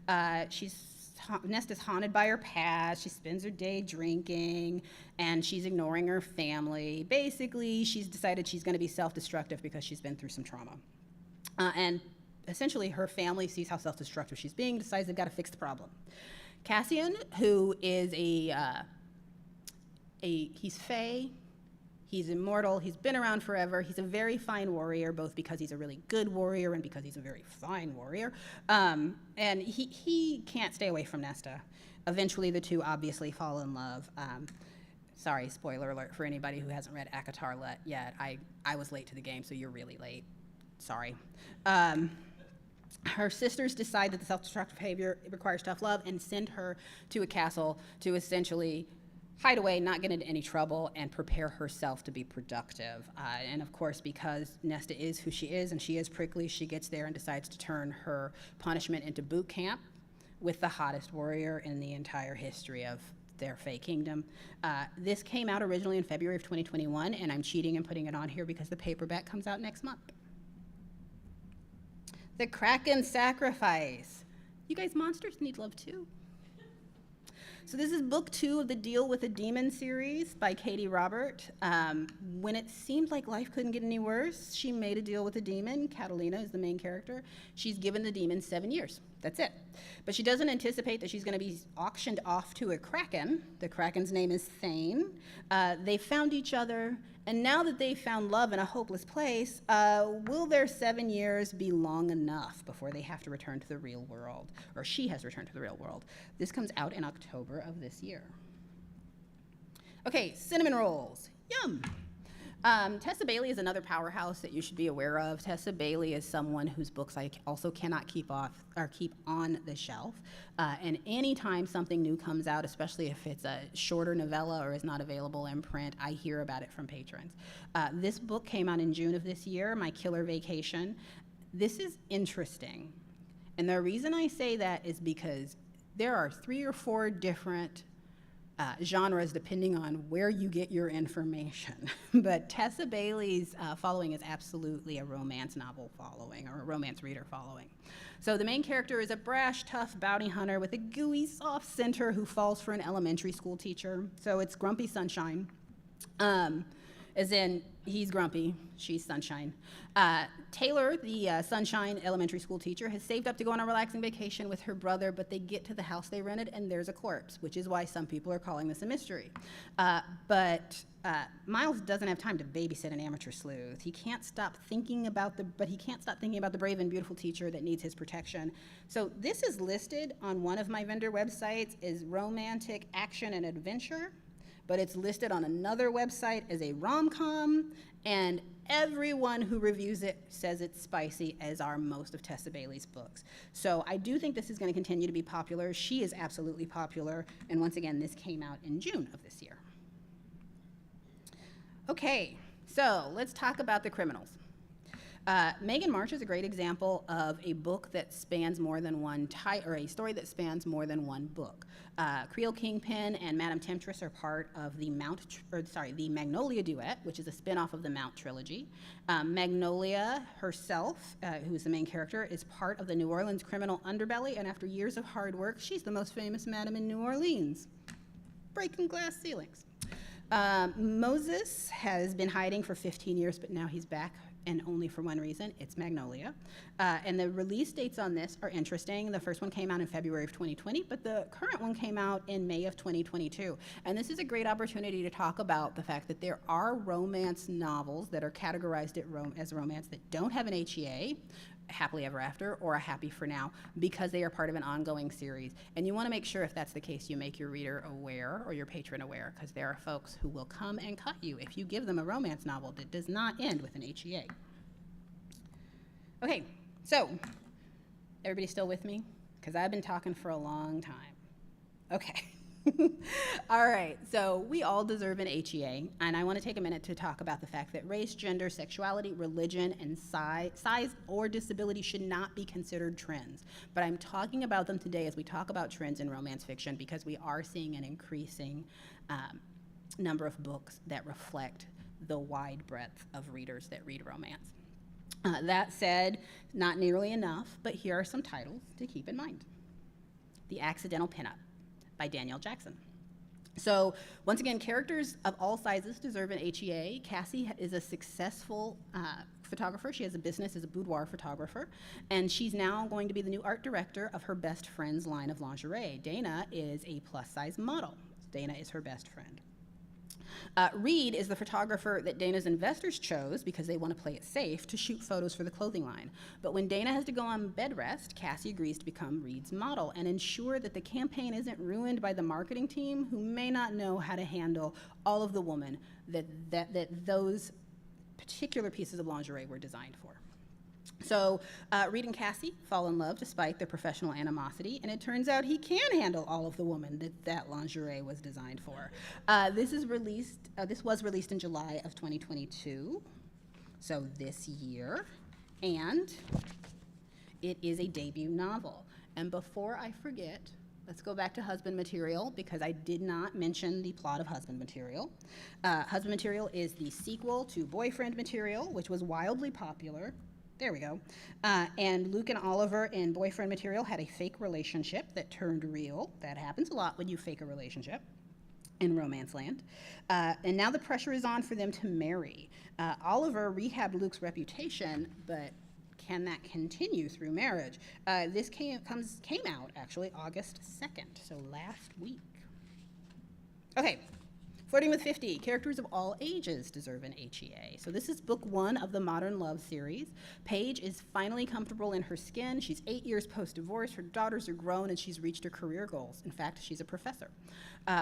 Nesta's haunted by her past. She spends her day drinking, and she's ignoring her family. Basically, she's decided she's going to be self-destructive because she's been through some trauma. And essentially, her family sees how self-destructive she's being, decides they've got to fix the problem. Cassian, who is he's fae, he's immortal, he's been around forever, he's a very fine warrior, both because he's a really good warrior and because he's a very fine warrior. And he can't stay away from Nesta. Eventually, the two obviously fall in love. Sorry, spoiler alert for anybody who hasn't read ACOTAR yet. I was late to the game, so you're really late. Sorry. Her sisters decide that the self-destructive behavior requires tough love and send her to a castle to essentially hide away, not get into any trouble, and prepare herself to be productive. And of course, because Nesta is who she is and she is prickly, she gets there and decides to turn her punishment into boot camp with the hottest warrior in the entire history of their Fae Kingdom. This came out originally in February of 2021, and I'm cheating and putting it on here because the paperback comes out next month. The Kraken Sacrifice. You guys, monsters need love too. So this is book 2 of the Deal with a Demon series by Katie Robert. When it seemed like life couldn't get any worse, she made a deal with a demon. Catalina is the main character. She's given the demon 7 years. That's it. But she doesn't anticipate that she's going to be auctioned off to a kraken. The kraken's name is Thane. They found each other, and now that they've found love in a hopeless place, will their 7 years be long enough before they have to return to the real world? Or she has returned to the real world. This comes out in October of this year. Okay, cinnamon rolls. Yum. Tessa Bailey is another powerhouse that you should be aware of. Tessa Bailey is someone whose books I also cannot keep on the shelf. And anytime something new comes out, especially if it's a shorter novella or is not available in print, I hear about it from patrons. This book came out in June of this year, My Killer Vacation. This is interesting. And the reason I say that is because there are 3 or 4 different genres depending on where you get your information. But Tessa Bailey's following is absolutely a romance novel following, or a romance reader following. So the main character is a brash, tough bounty hunter with a gooey, soft center who falls for an elementary school teacher. So it's Grumpy Sunshine. As in, he's grumpy, she's Sunshine. Taylor, the Sunshine elementary school teacher, has saved up to go on a relaxing vacation with her brother, but they get to the house they rented and there's a corpse, which is why some people are calling this a mystery. But Miles doesn't have time to babysit an amateur sleuth. He can't stop thinking about the brave and beautiful teacher that needs his protection. So this is listed on one of my vendor websites as romantic action and adventure, but it's listed on another website as a rom-com, and everyone who reviews it says it's spicy, as are most of Tessa Bailey's books. So I do think this is going to continue to be popular. She is absolutely popular, and once again, this came out in June of this year. Okay, so let's talk about the criminals. Megan March is a great example of a book that spans more than one or a story that spans more than one book. Creole Kingpin and Madame Temptress are part of the Magnolia Duet, which is a spin-off of the Mount trilogy. Magnolia herself, who is the main character, is part of the New Orleans criminal underbelly, and after years of hard work, she's the most famous madam in New Orleans, breaking glass ceilings. Moses has been hiding for 15 years, but now he's back, and only for one reason. It's Magnolia. And the release dates on this are interesting. The first one came out in February of 2020, but the current one came out in May of 2022. And this is a great opportunity to talk about the fact that there are romance novels that are categorized as romance that don't have an HEA, happily ever after, or a happy for now, because they are part of an ongoing series. And you want to make sure, if that's the case, you make your reader aware or your patron aware, because there are folks who will come and cut you if you give them a romance novel that does not end with an HEA. Okay, so everybody still with me? Because I've been talking for a long time. Okay. All right, so we all deserve an HEA, and I want to take a minute to talk about the fact that race, gender, sexuality, religion, and size or disability should not be considered trends. But I'm talking about them today as we talk about trends in romance fiction, because we are seeing an increasing number of books that reflect the wide breadth of readers that read romance. That said, not nearly enough, but here are some titles to keep in mind. The Accidental Pinup by Danielle Jackson. So once again, characters of all sizes deserve an HEA. Cassie is a successful photographer. She has a business as a boudoir photographer, and she's now going to be the new art director of her best friend's line of lingerie. Dana is a plus-size model. Dana is her best friend. Reed is the photographer that Dana's investors chose because they want to play it safe to shoot photos for the clothing line. But when Dana has to go on bed rest, Cassie agrees to become Reed's model and ensure that the campaign isn't ruined by the marketing team, who may not know how to handle all of the women that those particular pieces of lingerie were designed for. So Reed and Cassie fall in love despite their professional animosity, and it turns out he can handle all of the women that lingerie was designed for. This was released in July of 2022, so this year, and it is a debut novel. And before I forget, let's go back to Husband Material, because I did not mention the plot of Husband Material. Husband Material is the sequel to Boyfriend Material, which was wildly popular. There we go. And Luke and Oliver in Boyfriend Material had a fake relationship that turned real. That happens a lot when you fake a relationship in romance land. And now the pressure is on for them to marry. Oliver rehabbed Luke's reputation, but can that continue through marriage? This came out actually August 2nd, so last week. Okay. Flirting with 50, characters of all ages deserve an HEA. So this is book 1 of the Modern Love series. Paige is finally comfortable in her skin. She's 8 years post-divorce. Her daughters are grown, and she's reached her career goals. In fact, she's a professor.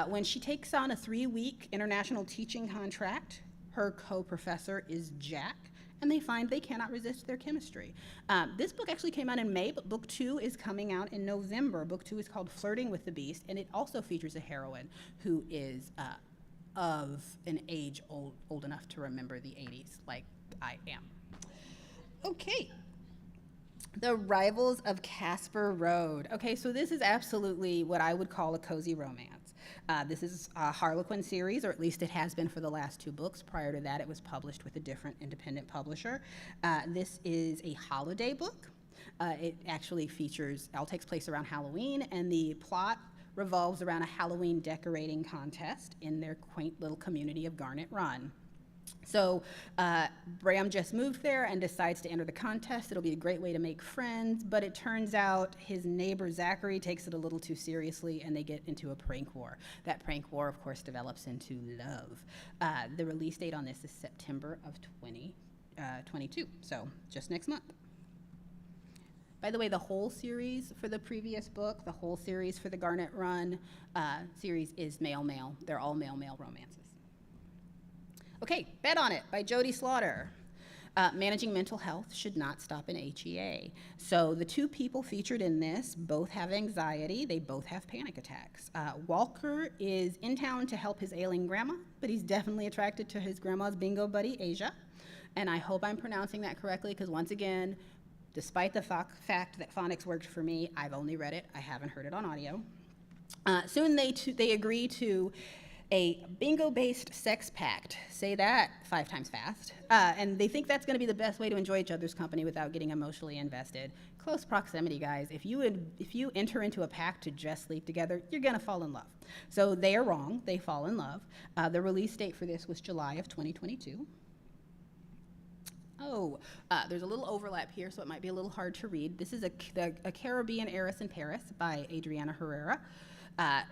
When she takes on a 3-week international teaching contract, Her co-professor is Jack, and they find they cannot resist their chemistry. This book actually came out in May, but book 2 is coming out in November. Book 2 is called Flirting with the Beast, and it also features a heroine who is of an age old enough to remember the 80s, like I am. Okay. The Rivals of Casper Road. Okay, so this is absolutely what I would call a cozy romance. This is a Harlequin series, or at least it has been for the last 2 books. Prior to that, it was published with a different independent publisher. This is a holiday book. It actually all takes place around Halloween, and the plot revolves around a Halloween decorating contest in their quaint little community of Garnet Run. So Bram just moved there and decides to enter the contest. It'll be a great way to make friends, but it turns out his neighbor Zachary takes it a little too seriously, and they get into a prank war. That prank war, of course, develops into love. The release date on this is September of 2022, so just next month. By the way, the whole series for the previous book, the whole series for the Garnet Run series is male-male. They're all male-male romances. Okay, Bet on It by Jody Slaughter. Managing mental health should not stop an HEA. So the 2 people featured in this both have anxiety. They both have panic attacks. Walker is in town to help his ailing grandma, but he's definitely attracted to his grandma's bingo buddy, Asia. And I hope I'm pronouncing that correctly, because once again, despite the fact that phonics worked for me, I've only read it. I haven't heard it on audio. Soon they agree to a bingo-based sex pact. Say that 5 times fast. And they think that's going to be the best way to enjoy each other's company without getting emotionally invested. Close proximity, guys. If you enter into a pact to just sleep together, you're going to fall in love. So they are wrong. They fall in love. The release date for this was July of 2022. There's a little overlap here, so it might be a little hard to read. This is a Caribbean Heiress in Paris by Adriana Herrera.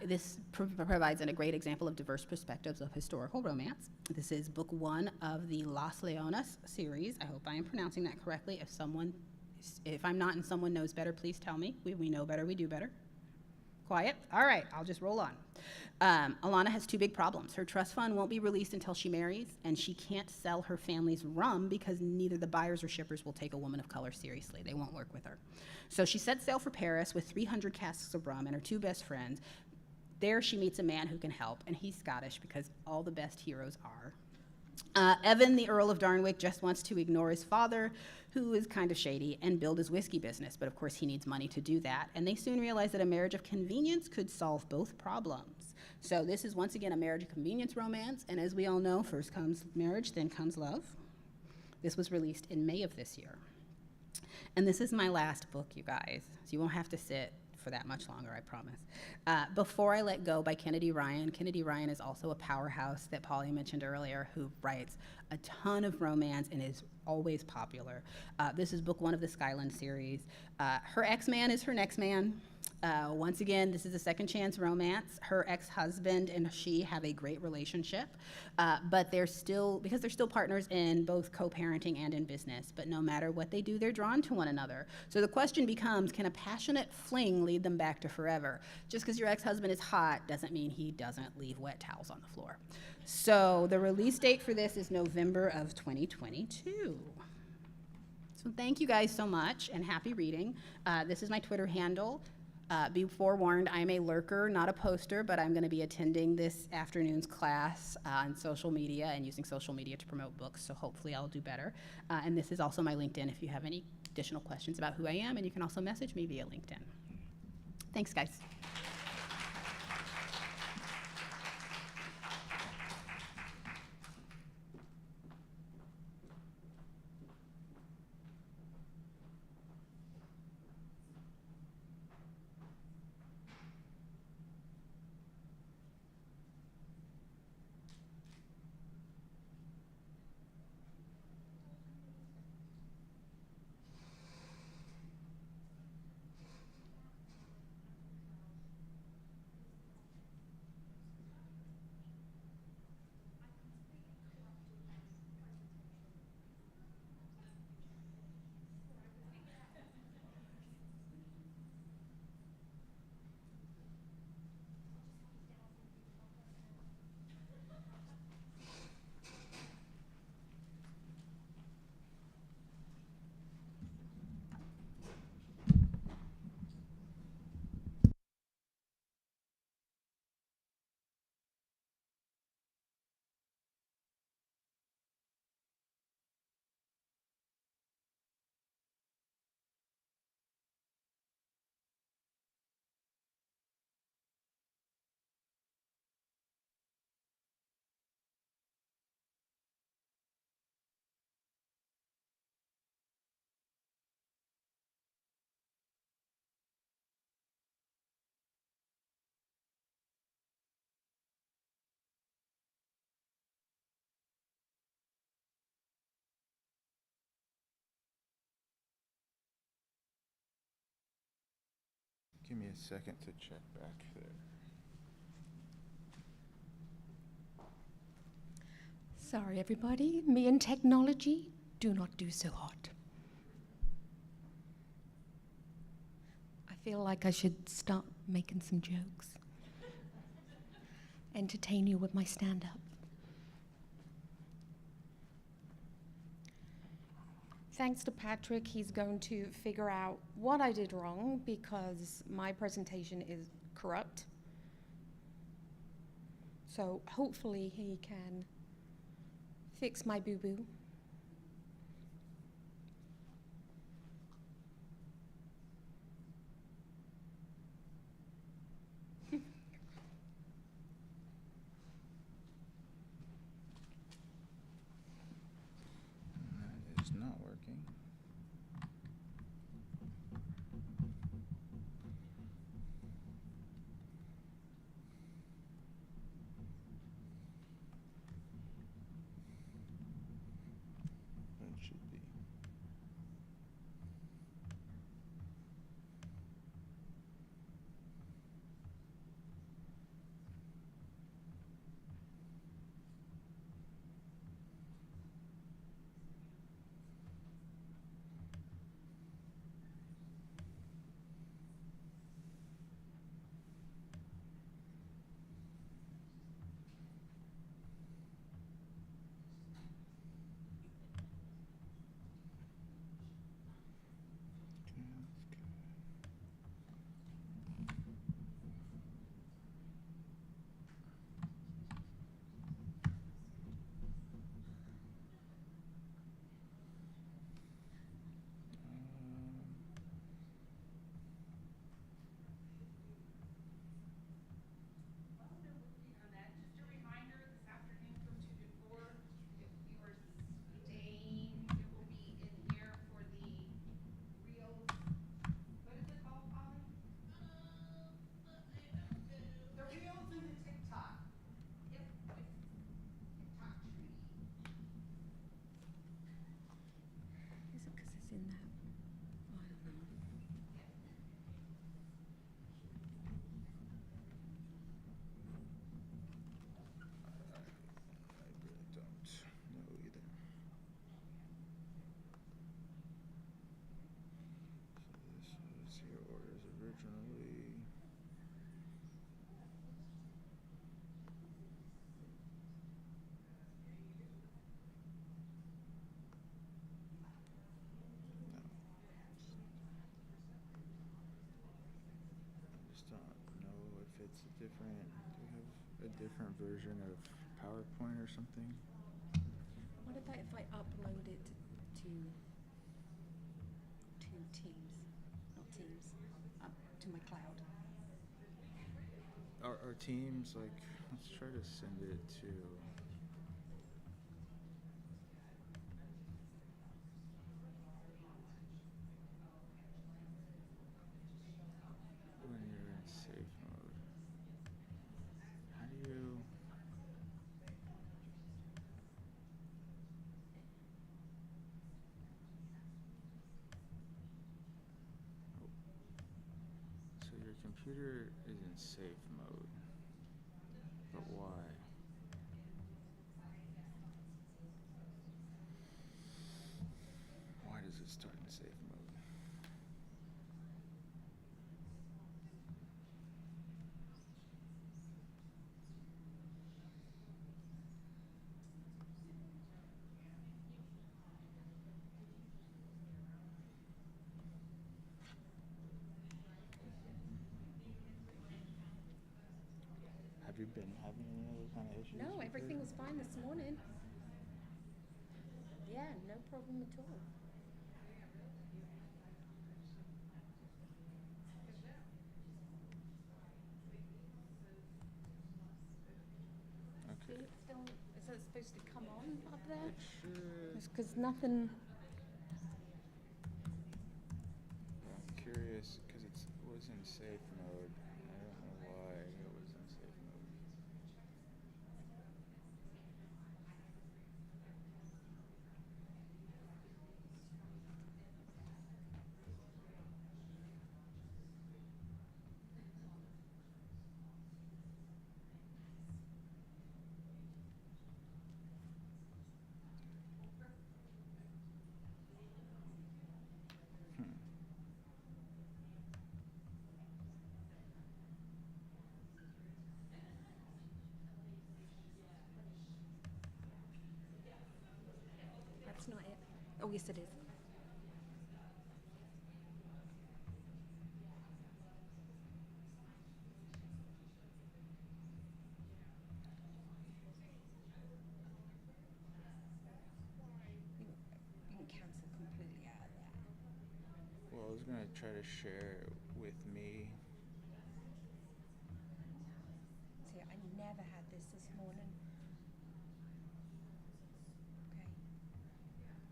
This provides a great example of diverse perspectives of historical romance. This is book 1 of the Las Leonas series. I hope I am pronouncing that correctly. If I'm not and someone knows better, please tell me. We know better, we do better. Quiet? All right, I'll just roll on. Alana has 2 big problems. Her trust fund won't be released until she marries, and she can't sell her family's rum because neither the buyers or shippers will take a woman of color seriously. They won't work with her. So she sets sail for Paris with 300 casks of rum and her 2 best friends. There she meets a man who can help, and he's Scottish because all the best heroes are. Evan, the Earl of Darnwick, just wants to ignore his father, who is kind of shady, and build his whiskey business, but of course he needs money to do that, and they soon realize that a marriage of convenience could solve both problems. So this is once again a marriage of convenience romance, and as we all know, first comes marriage, then comes love. This was released in May of this year. And this is my last book, you guys, so you won't have to sit for that much longer, I promise. Before I Let Go by Kennedy Ryan. Kennedy Ryan is also a powerhouse that Polly mentioned earlier, who writes a ton of romance and is always popular. This is book 1 of the Skyland series. Her ex-man is her next man. Once again, this is a second chance romance. Her ex-husband and she have a great relationship, but they're still partners in both co-parenting and in business, but no matter what they do, they're drawn to one another. So the question becomes, can a passionate fling lead them back to forever? Just because your ex-husband is hot doesn't mean he doesn't leave wet towels on the floor. So the release date for this is November of 2022. So thank you guys so much, and happy reading. This is my Twitter handle. Be forewarned, I'm a lurker, not a poster, but I'm going to be attending this afternoon's class on social media and using social media to promote books, so hopefully I'll do better. And this is also my LinkedIn if you have any additional questions about who I am, and you can also message me via LinkedIn. Thanks, guys. Give me a second to check back there. Sorry, everybody. Me and technology do not do so hot. I feel like I should start making some jokes. Entertain you with my stand-up. Thanks to Patrick, he's going to figure out what I did wrong because my presentation is corrupt. So hopefully he can fix my boo-boo. That is not working. It should be. Just a reminder, this afternoon from 2 to 4, if you are staying, it will be in here for the reels. What is it called, Polly? The reels and the TikTok. Yep, TikTok tree. Is it because it's in that? Oh, I don't know. I really don't know either. So this was your orders originally. No. I just don't know if it's a different, do we have a different version of PowerPoint or something? What about if I upload it to Teams, not Teams, up to my cloud? Our teams, like, let's try to send it to. When you're in safe mode. How do you? Oh. So your computer is in safe mode. But why? Why does it start in safe mode? Have you been having any other kind of issues? No, with everything it? was fine this morning. Yeah, no problem at all. See, Okay. it's still, is that supposed to come on up there? It should. It's because nothing, I'm curious because it was in safe mode. I don't know why it was in safe mode. Oh, yes, it is. You can cancel completely out of that. Well, I was gonna try to share it with me. See, I never had this morning. Okay.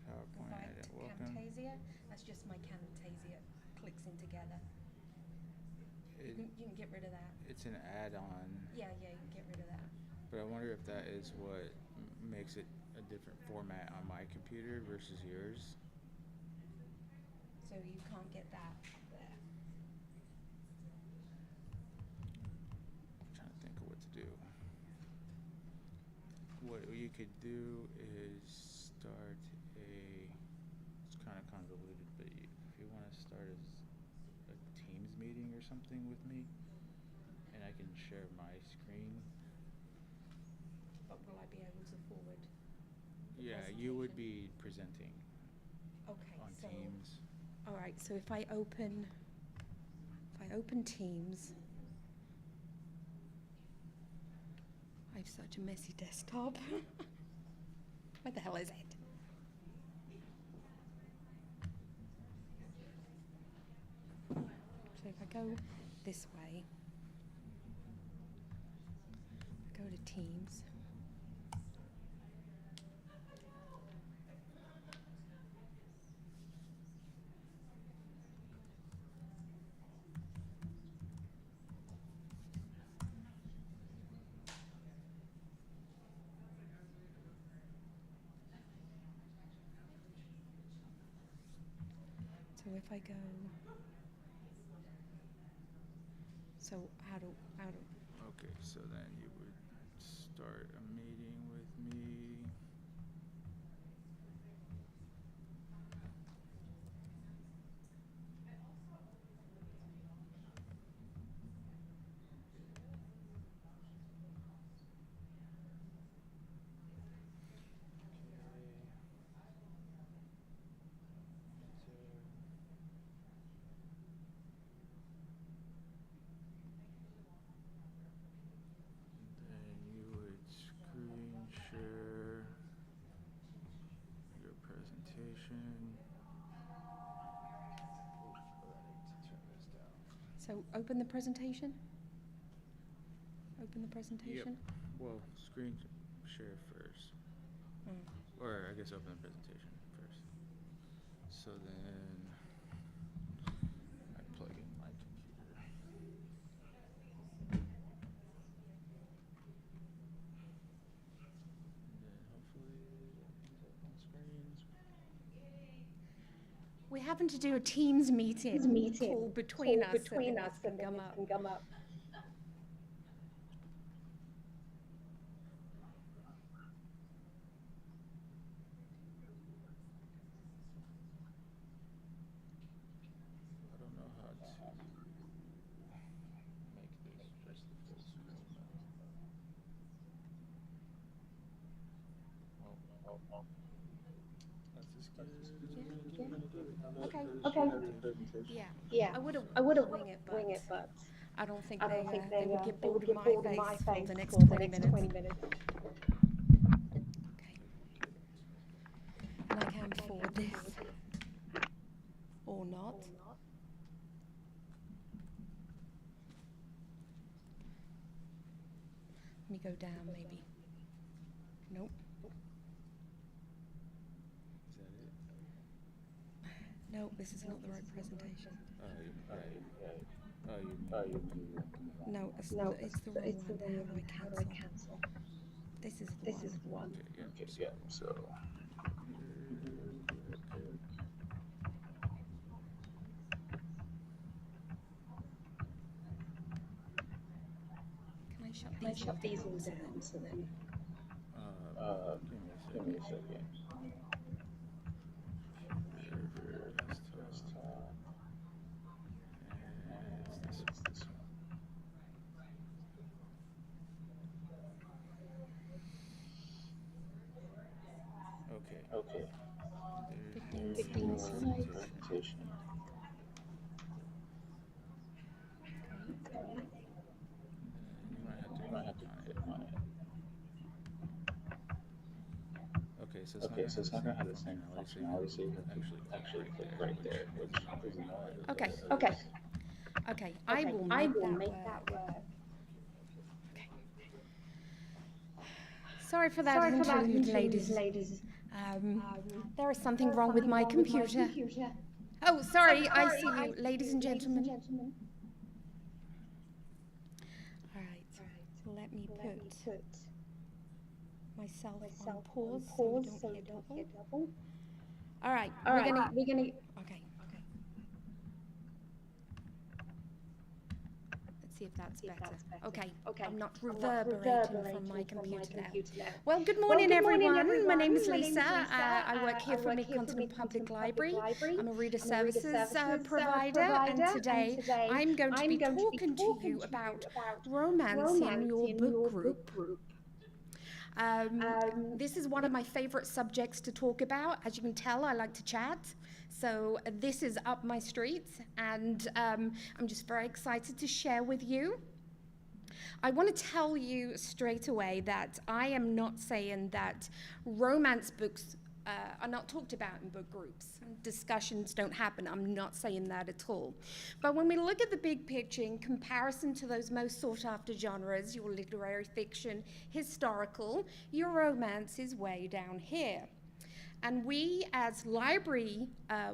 PowerPoint Right, edit. Welcome. Camtasia. That's just my Camtasia clicks in together. It, You can get rid of that. it's an add-on, Yeah, you can get rid of that. but I wonder if that is what makes it a different format on my computer versus yours. So you can't get that there. I'm trying to think of what to do. What you could do is start it's kind of convoluted, but if you want to start a Teams meeting or something with me, and I can share my screen. But will I be able to forward? the Yeah, you would presentation? be presenting Okay, on so Teams. all right. So if I open Teams, I have such a messy desktop. Where the hell is it? So if I go this way, go to Teams. So if I go, so how do Okay, so then you would start a meeting with me. Then you would screen share your presentation. Oh, I need to turn this down. so open the presentation? Open the presentation? Well, screen share first. Mm. Or I guess open the presentation first. So then I plug in my computer. And then hopefully it comes up on screen. We're having to do a Teams meeting call between us so that this can come up. I don't know how to make this just the full screen now. Oh. That's just good. Okay. Presentation. Yeah. I would have wing it, but I don't think they would get bored of my face for the next 20 minutes. Okay. And I can forward this or not. Let me go down, maybe. Nope. Is that it? No, this is not the right presentation. No, it's the wrong one. How do I cancel? This is the one. Okay, yeah. So. Can I shut these all down so then? Give me a second. Okay. 15 slides. Repetition. You might have to click on it. Okay, so it's not gonna have the same functionality, so you have to actually click right there, which is annoying. Okay, I will make that work. Okay. Sorry for that interlude, ladies. There is something wrong with my computer. Oh, sorry, I see you, ladies and gentlemen. All right, let me put myself on pause so we don't hear double. All right, we're gonna. Okay. Let's see if that's better. Okay. I'm not reverberating from my computer now. Well, good morning, everyone. My name is Lisa. I work here for Mid-Continent Public Library. I'm a reader services provider, and today I'm going to be talking to you about romance in your book group. This is one of my favorite subjects to talk about. As you can tell, I like to chat. So this is up my street, and I'm just very excited to share with you. I want to tell you straight away that I am not saying that romance books are not talked about in book groups. Discussions don't happen. I'm not saying that at all. But when we look at the big picture in comparison to those most sought after genres, your literary fiction, historical, your romance is way down here. And we as library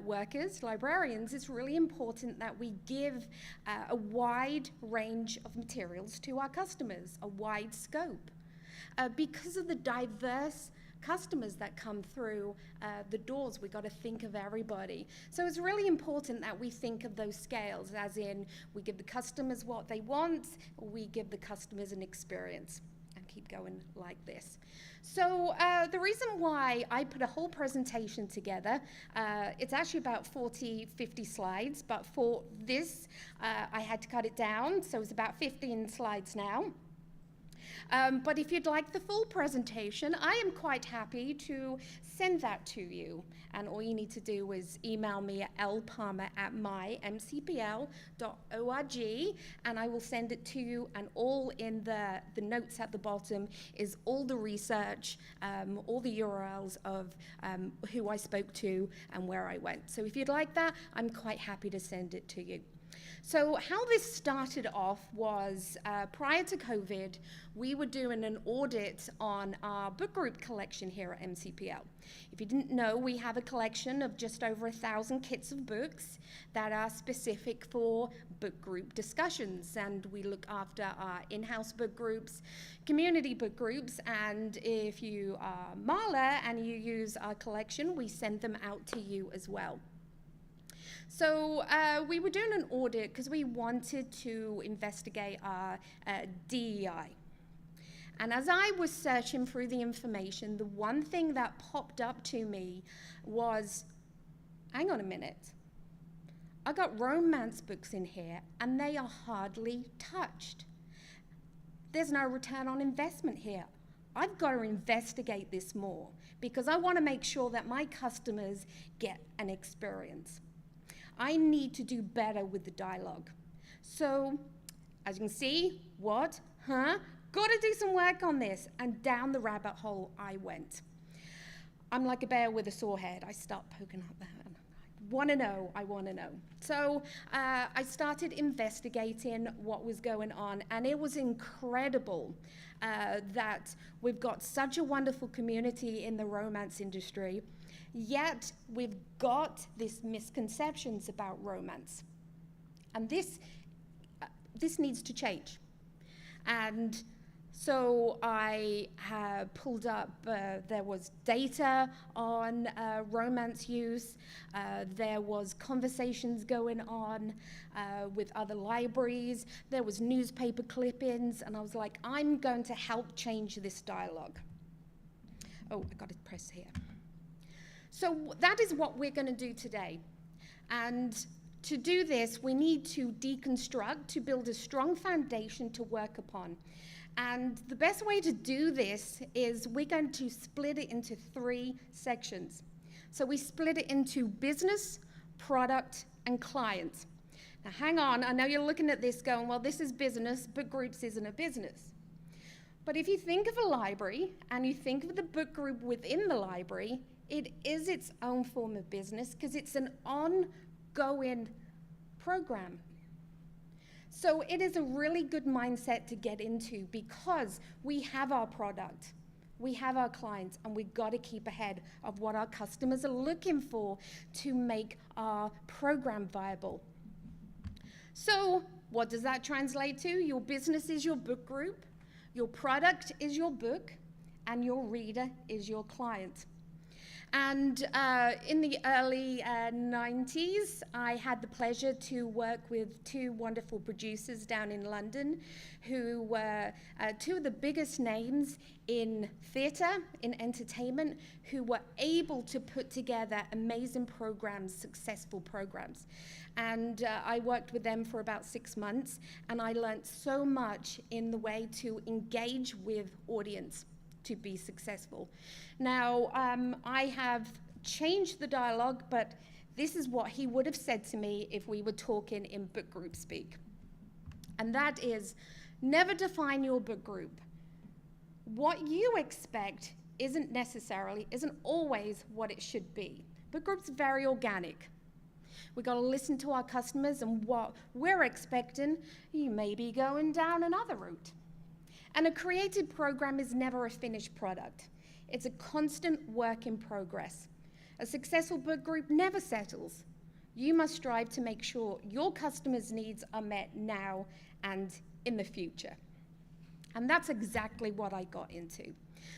workers, librarians, it's really important that we give a wide range of materials to our customers, a wide scope. Because of the diverse customers that come through the doors, we got to think of everybody. So it's really important that we think of those scales, as in we give the customers what they want, we give the customers an experience, and keep going like this. So the reason why I put a whole presentation together, it's actually about 50 slides, but for this I had to cut it down, so it's about 15 slides now. But if you'd like the full presentation, I am quite happy to send that to you. And all you need to do is email me at lpalmer@mymcpl.org, and I will send it to you. And all in the notes at the bottom is all the research, all the URLs of who I spoke to and where I went. So if you'd like that, I'm quite happy to send it to you. So how this started off was prior to COVID, we were doing an audit on our book group collection here at MCPL. If you didn't know, we have a collection of just over 1,000 kits of books that are specific for book group discussions, and we look after our in-house book groups, community book groups, and if you are Marla and you use our collection, we send them out to you as well. So we were doing an audit because we wanted to investigate our DEI. And as I was searching through the information, the one thing that popped up to me was, hang on a minute, I got romance books in here and they are hardly touched. There's no return on investment here. I've got to investigate this more because I want to make sure that my customers get an experience. I need to do better with the dialogue. So, as you can see, got to do some work on this, and down the rabbit hole I went. I'm like a bear with a sore head. I start poking up there, and I want to know. So I started investigating what was going on, and it was incredible that we've got such a wonderful community in the romance industry, yet we've got these misconceptions about romance. And this needs to change. And so I pulled up, there was data on romance use, there was conversations going on with other libraries, there was newspaper clippings, and I was like, I'm going to help change this dialogue. Oh, I got to press here. So that is what we're going to do today. And to do this, we need to deconstruct, to build a strong foundation to work upon. And the best way to do this is we're going to split it into 3 sections. So we split it into business, product, and client. Now hang on, I know you're looking at this going, well, this is business, book groups isn't a business. But if you think of a library and you think of the book group within the library, it is its own form of business because it's an ongoing program. So it is a really good mindset to get into because we have our product, we have our clients, and we've got to keep ahead of what our customers are looking for to make our program viable. So what does that translate to? Your business is your book group, your product is your book, and your reader is your client. And in the early 90s, I had the pleasure to work with two wonderful producers down in London who were two of the biggest names in theatre, in entertainment, who were able to put together amazing programs, successful programs. And I worked with them for about 6 months, and I learned so much in the way to engage with audience to be successful. Now, I have changed the dialogue, but this is what he would have said to me if we were talking in book group speak. And that is, never define your book group. What you expect isn't always what it should be. Book group's very organic. We got to listen to our customers and what we're expecting. You may be going down another route. And a created program is never a finished product. It's a constant work in progress. A successful book group never settles. You must strive to make sure your customers' needs are met now and in the future. And that's exactly what I got into.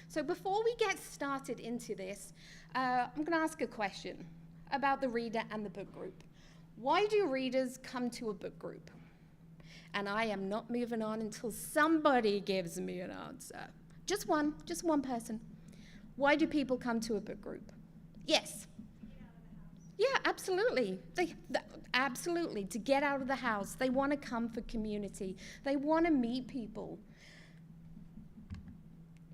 So before we get started into this, I'm going to ask a question about the reader and the book group. Why do readers come to a book group? And I am not moving on until somebody gives me an answer. Just one person. Why do people come to a book group? Yes. Yeah, absolutely. Absolutely, to get out of the house. They want to come for community. They want to meet people.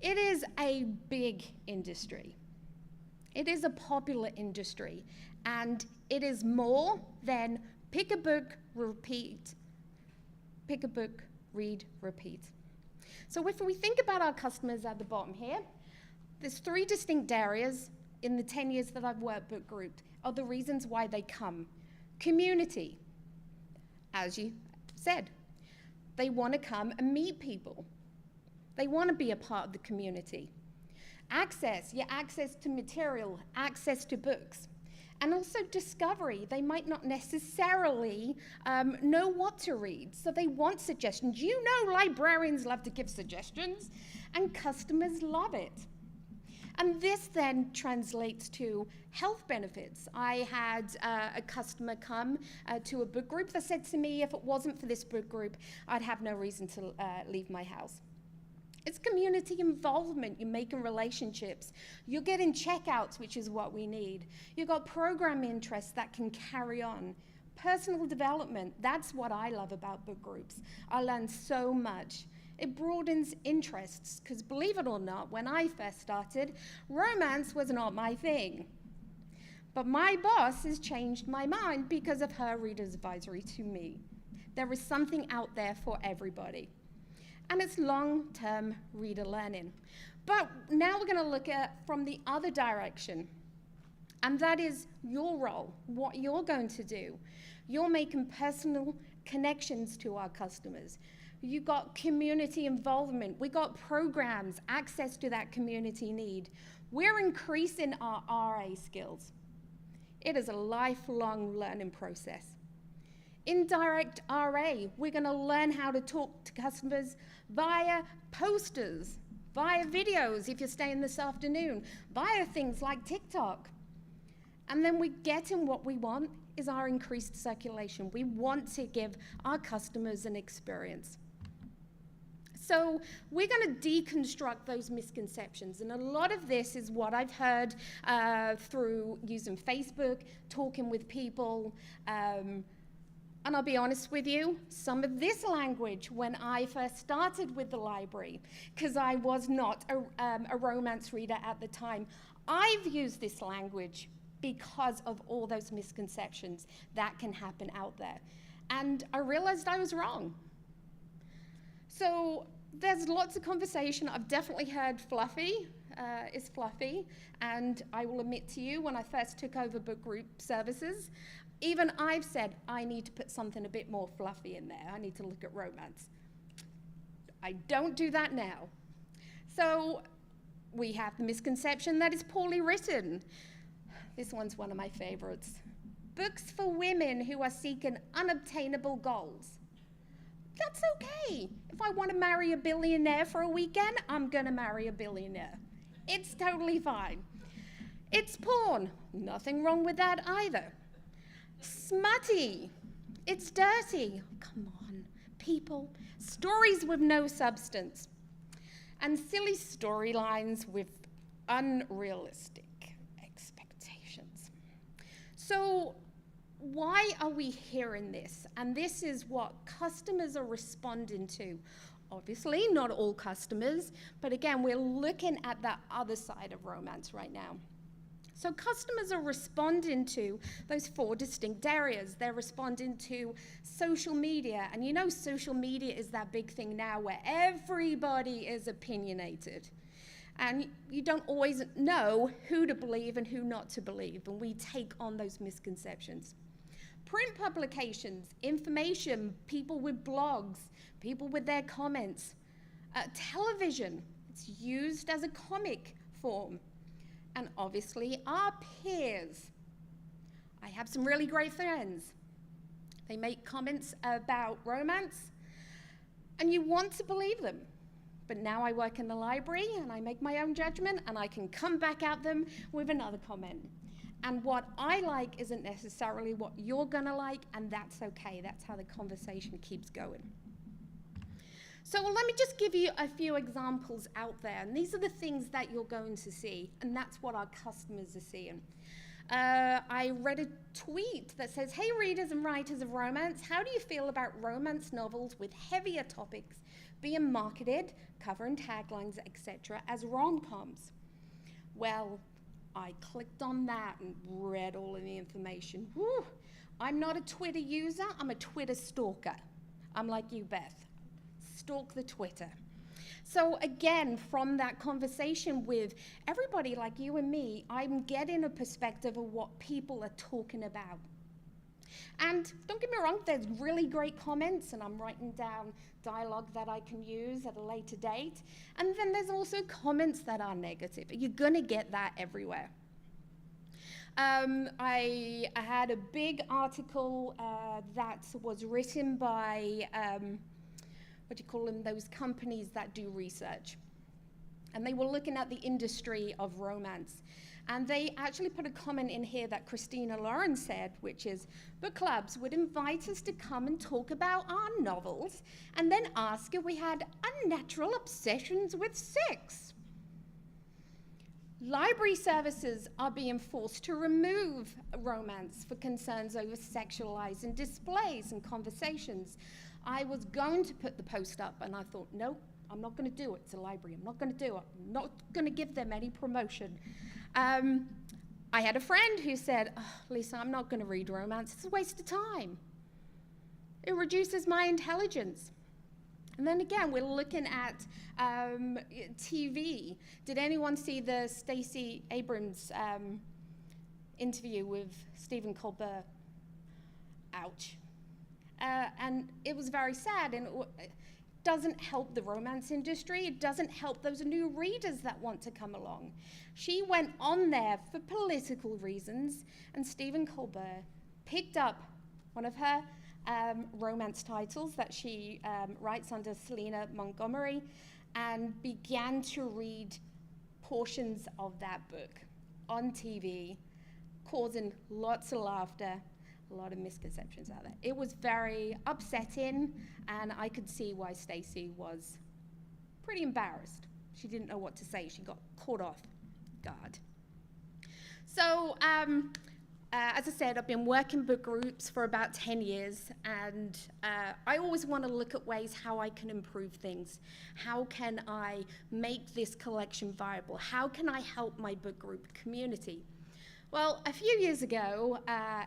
It is a big industry. It is a popular industry. And it is more than pick a book, repeat. Pick a book, read, repeat. So if we think about our customers at the bottom here, there's 3 distinct areas in the 10 years that I've worked book grouped are the reasons why they come. Community, as you said. They want to come and meet people. They want to be a part of the community. Access, access to material, access to books. And also discovery. They might not necessarily know what to read, so they want suggestions. You know librarians love to give suggestions, and customers love it. And this then translates to health benefits. I had a customer come to a book group that said to me, if it wasn't for this book group, I'd have no reason to leave my house. It's community involvement. You're making relationships. You're getting checkouts, which is what we need. You've got program interests that can carry on. Personal development, that's what I love about book groups. I learned so much. It broadens interests, because believe it or not, when I first started, romance was not my thing. But my boss has changed my mind because of her reader's advisory to me. There is something out there for everybody. And it's long-term reader learning. But now we're going to look at from the other direction, and that is your role, what you're going to do. You're making personal connections to our customers. You got community involvement. We got programs, access to that community need. We're increasing our RA skills. It is a lifelong learning process. Indirect RA, we're going to learn how to talk to customers via posters, via videos if you're staying this afternoon, via things like TikTok. And then we get in what we want is our increased circulation. We want to give our customers an experience. So we're going to deconstruct those misconceptions. And a lot of this is what I've heard through using Facebook, talking with people, and I'll be honest with you, some of this language when I first started with the library, because I was not a romance reader at the time, I've used this language because of all those misconceptions that can happen out there. And I realized I was wrong. So there's lots of conversation. I've definitely heard fluffy is fluffy. And I will admit to you, when I first took over book group services, even I've said, I need to put something a bit more fluffy in there. I need to look at romance. I don't do that now. So we have the misconception that it's poorly written. This one's one of my favorites. Books for women who are seeking unobtainable goals. That's okay. If I want to marry a billionaire for a weekend, I'm gonna marry a billionaire. It's totally fine. It's porn. Nothing wrong with that either. Smutty. It's dirty. Come on, people. Stories with no substance. And silly storylines with unrealistic expectations. So why are we hearing this? And this is what customers are responding to. Obviously, not all customers, but again, we're looking at that other side of romance right now. So customers are responding to those 4 distinct areas. They're responding to social media. And you know, social media is that big thing now where everybody is opinionated. And you don't always know who to believe and who not to believe. And we take on those misconceptions. Print publications, information, people with blogs, people with their comments. Television, it's used as a comic form. And obviously our peers. I have some really great friends. They make comments about romance, and you want to believe them. But now I work in the library, and I make my own judgment, and I can come back at them with another comment. And what I like isn't necessarily what you're gonna like, and that's okay. That's how the conversation keeps going. So let me just give you a few examples out there, and these are the things that you're going to see, and that's what our customers are seeing. I read a tweet that says, "Hey readers and writers of romance, how do you feel about romance novels with heavier topics being marketed, cover and taglines, etc., as rom-coms?" Well, I clicked on that and read all of the information. Whew. I'm not a Twitter user, I'm a Twitter stalker. I'm like you, Beth. Stalk the Twitter. So again, from that conversation with everybody like you and me, I'm getting a perspective of what people are talking about. And don't get me wrong, there's really great comments, and I'm writing down dialogue that I can use at a later date. And then there's also comments that are negative. You're gonna get that everywhere. I had a big article that was written by what do you call them, those companies that do research. And they were looking at the industry of romance. And they actually put a comment in here that Christina Lauren said, which is, book clubs would invite us to come and talk about our novels and then ask if we had unnatural obsessions with sex. Library services are being forced to remove romance for concerns over sexualizing displays and conversations. I was going to put the post up, and I thought, nope, I'm not going to do it. It's a library. I'm not going to do it. I'm not going to give them any promotion. I had a friend who said, oh, Lisa, I'm not going to read romance. It's a waste of time. It reduces my intelligence. And then again, we're looking at TV. Did anyone see the Stacey Abrams interview with Stephen Colbert? Ouch. And it was very sad, and it doesn't help the romance industry. It doesn't help those new readers that want to come along. She went on there for political reasons, and Stephen Colbert picked up one of her romance titles that she writes under Selena Montgomery and began to read portions of that book on TV, causing lots of laughter, a lot of misconceptions out there. It was very upsetting, and I could see why Stacey was pretty embarrassed. She didn't know what to say. She got caught off guard. So, as I said, I've been working book groups for about 10 years, and I always want to look at ways how I can improve things. How can I make this collection viable? How can I help my book group community? Well, a few years ago,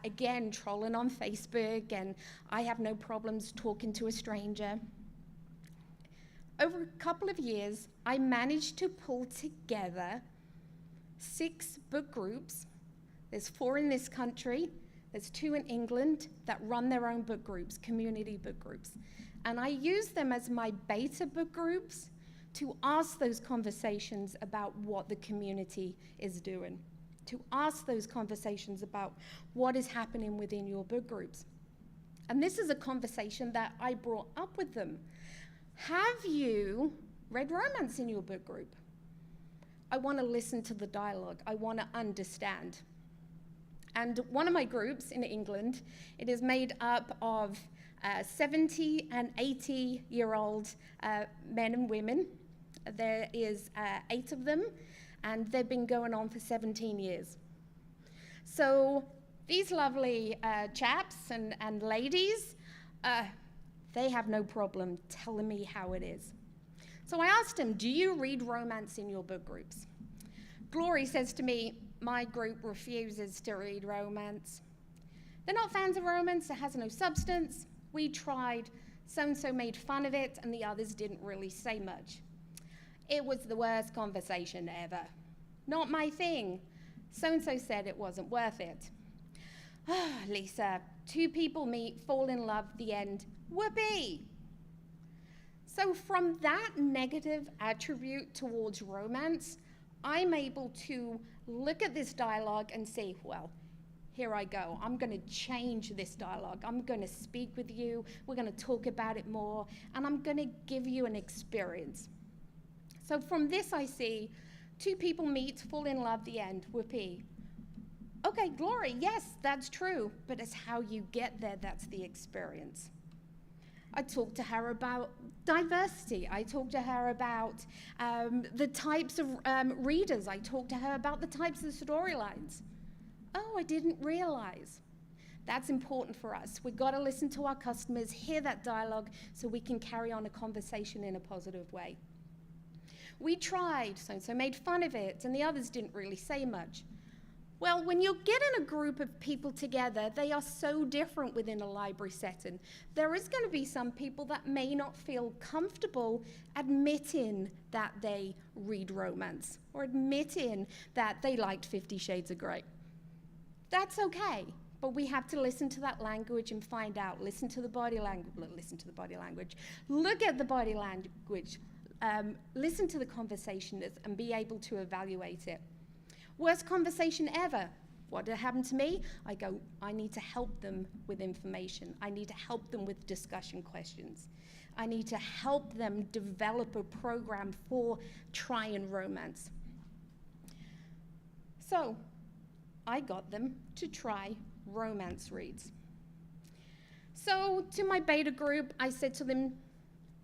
again, trolling on Facebook, and I have no problems talking to a stranger. Over a couple of years, I managed to pull together 6 book groups. There's 4 in this country. There's 2 in England that run their own book groups, community book groups. And I use them as my beta book groups to ask those conversations about what the community is doing, to ask those conversations about what is happening within your book groups. And this is a conversation that I brought up with them. Have you read romance in your book group? I want to listen to the dialogue. I want to understand. And one of my groups in England, it is made up of 70 and 80-year-old men and women. There is 8 of them, and they've been going on for 17 years. So these lovely chaps and ladies, they have no problem telling me how it is. So I asked them, do you read romance in your book groups? Glory says to me, my group refuses to read romance. They're not fans of romance, it has no substance. We tried, so-and-so made fun of it, and the others didn't really say much. It was the worst conversation ever. Not my thing. So-and-so said it wasn't worth it. Lisa, 2 people meet, fall in love, the end, whoopee. So from that negative attribute towards romance, I'm able to look at this dialogue and say, well, here I go. I'm going to change this dialogue. I'm going to speak with you. We're going to talk about it more. And I'm going to give you an experience. So from this, I see 2 people meet, fall in love, the end, whoopee. Okay, Glory, yes, that's true. But it's how you get there that's the experience. I talked to her about diversity. I talked to her about the types of readers. I talked to her about the types of storylines. Oh, I didn't realize. That's important for us. We've got to listen to our customers, hear that dialogue, so we can carry on a conversation in a positive way. We tried, so-and-so made fun of it, and the others didn't really say much. Well, when you're getting a group of people together, they are so different within a library setting. There is going to be some people that may not feel comfortable admitting that they read romance or admitting that they liked 50 Shades of Grey. That's okay, but we have to listen to that language and find out. Listen to the body language, look at the body language, listen to the conversation and be able to evaluate it. Worst conversation ever. What did happen to me? I go, I need to help them with information. I need to help them with discussion questions. I need to help them develop a program for trying romance. So I got them to try romance reads. So to my beta group, I said to them,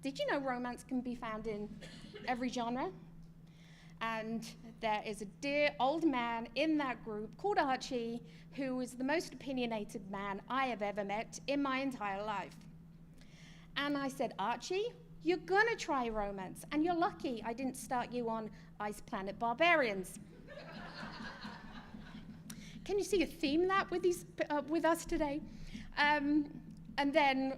did you know romance can be found in every genre? And there is a dear old man in that group called Archie, who is the most opinionated man I have ever met in my entire life. And I said, Archie, you're gonna try romance, and you're lucky I didn't start you on Ice Planet Barbarians. Can you see a theme that with us today? And then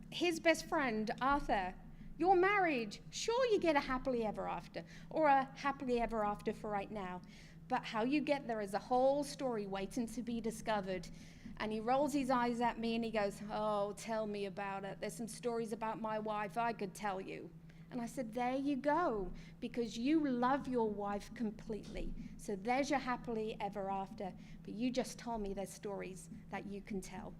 his best friend, Arthur, your marriage, sure you get a happily ever after, or a happily ever after for right now, but how you get there is a whole story waiting to be discovered. And he rolls his eyes at me and he goes, oh, tell me about it. There's some stories about my wife I could tell you. And I said, there you go, because you love your wife completely. So there's your happily ever after, but you just told me there's stories that you can tell.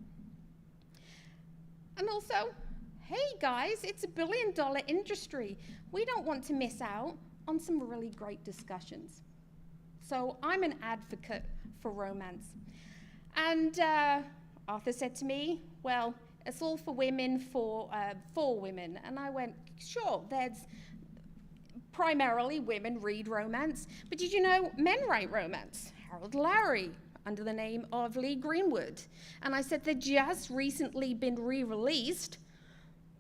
And also, hey guys, it's $1 billion industry. We don't want to miss out on some really great discussions. So I'm an advocate for romance. And Arthur said to me, well, it's all for women, for women. And I went, sure, there's primarily women read romance, but did you know men write romance? Harold Larry, under the name of Lee Greenwood. And I said, they've just recently been re-released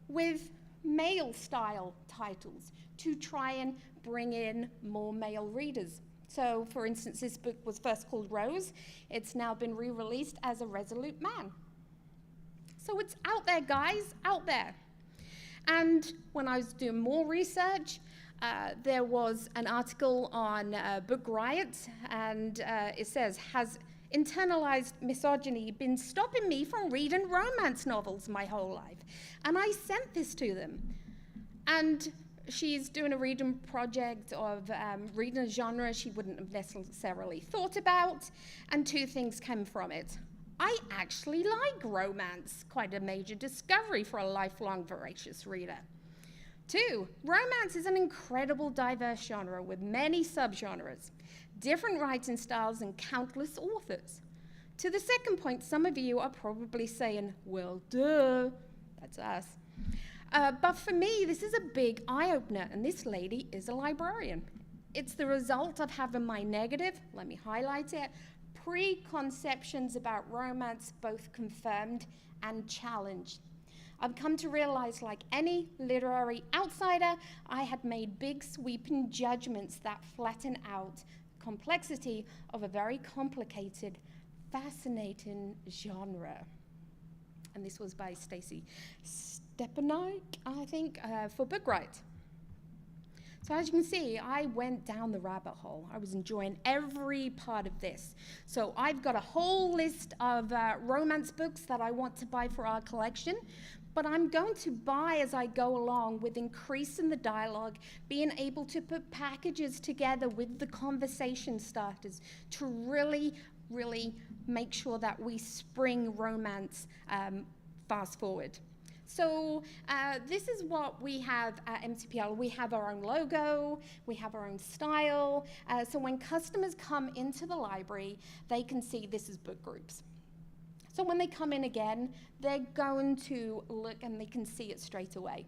with male-style titles to try and bring in more male readers. So, for instance, this book was first called Rose. It's now been re-released as A Resolute Man. So it's out there, guys, out there. And when I was doing more research, there was an article on Book Riot, and it says, has internalized misogyny been stopping me from reading romance novels my whole life? And I sent this to them. And she's doing a reading project of reading a genre she wouldn't have necessarily thought about, and 2 things came from it. I actually like romance, quite a major discovery for a lifelong voracious reader. 2, romance is an incredible diverse genre with many subgenres, different writing styles, and countless authors. To the second point, some of you are probably saying, well, duh, that's us. But for me, this is a big eye-opener, and this lady is a librarian. It's the result of having my negative, let me highlight it, preconceptions about romance both confirmed and challenged. I've come to realize, like any literary outsider, I had made big sweeping judgments that flatten out the complexity of a very complicated, fascinating genre. And this was by Stacy Stepanek, I think, for Book Riot. So as you can see, I went down the rabbit hole. I was enjoying every part of this. So I've got a whole list of romance books that I want to buy for our collection, but I'm going to buy as I go along with increasing the dialogue, being able to put packages together with the conversation starters to really, really make sure that we spring romance fast forward. So this is what we have at MCPL. We have our own logo, we have our own style. So when customers come into the library, they can see this is book groups. So when they come in again, they're going to look and they can see it straight away.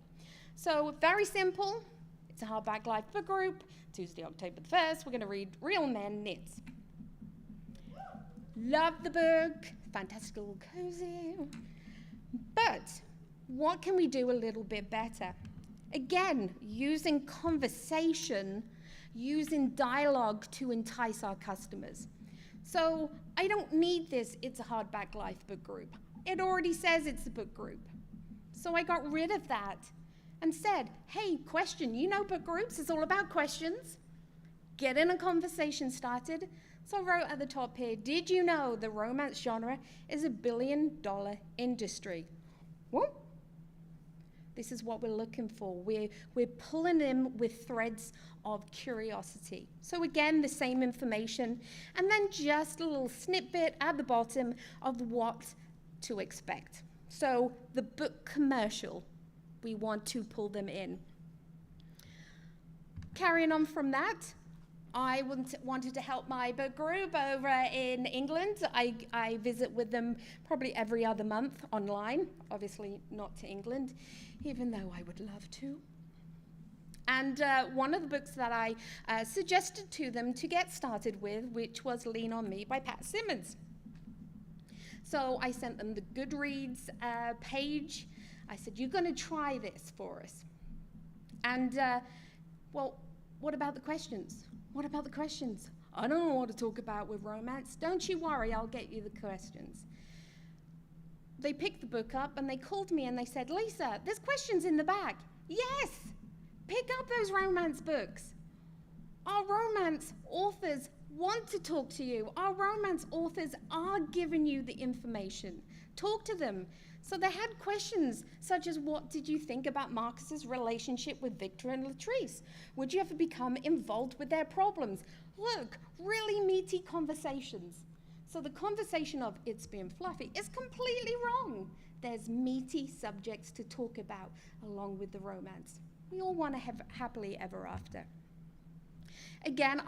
So very simple. It's a hardback life book group. Tuesday, October the 1st, we're going to read Real Men Knits. Love the book. Fantastical, cozy. But what can we do a little bit better? Again, using conversation, using dialogue to entice our customers. So I don't need this, it's a hardback life book group. It already says it's a book group. So I got rid of that and said, hey, question, you know book groups, it's all about questions. Getting a conversation started. So I wrote at the top here, did you know the romance genre is $1 billion industry? What? This is what we're looking for. We're pulling in with threads of curiosity. So again, the same information, and then just a little snippet at the bottom of what to expect. So the book commercial, we want to pull them in. Carrying on from that, I wanted to help my book group over in England. I visit with them probably every other month online, obviously not to England, even though I would love to. And one of the books that I suggested to them to get started with, which was Lean on Me by Pat Simmons. So I sent them the Goodreads page. I said, you're going to try this for us. And, well, what about the questions? What about the questions? I don't know what to talk about with romance. Don't you worry, I'll get you the questions. They picked the book up and they called me and they said, Lisa, there's questions in the back. Yes, pick up those romance books. Our romance authors want to talk to you. Our romance authors are giving you the information. Talk to them. So they had questions such as, what did you think about Marcus's relationship with Victor and Latrice? Would you ever become involved with their problems? Look, really meaty conversations. So the conversation of it's being fluffy is completely wrong. There's meaty subjects to talk about along with the romance. We all want to have happily ever after. Again,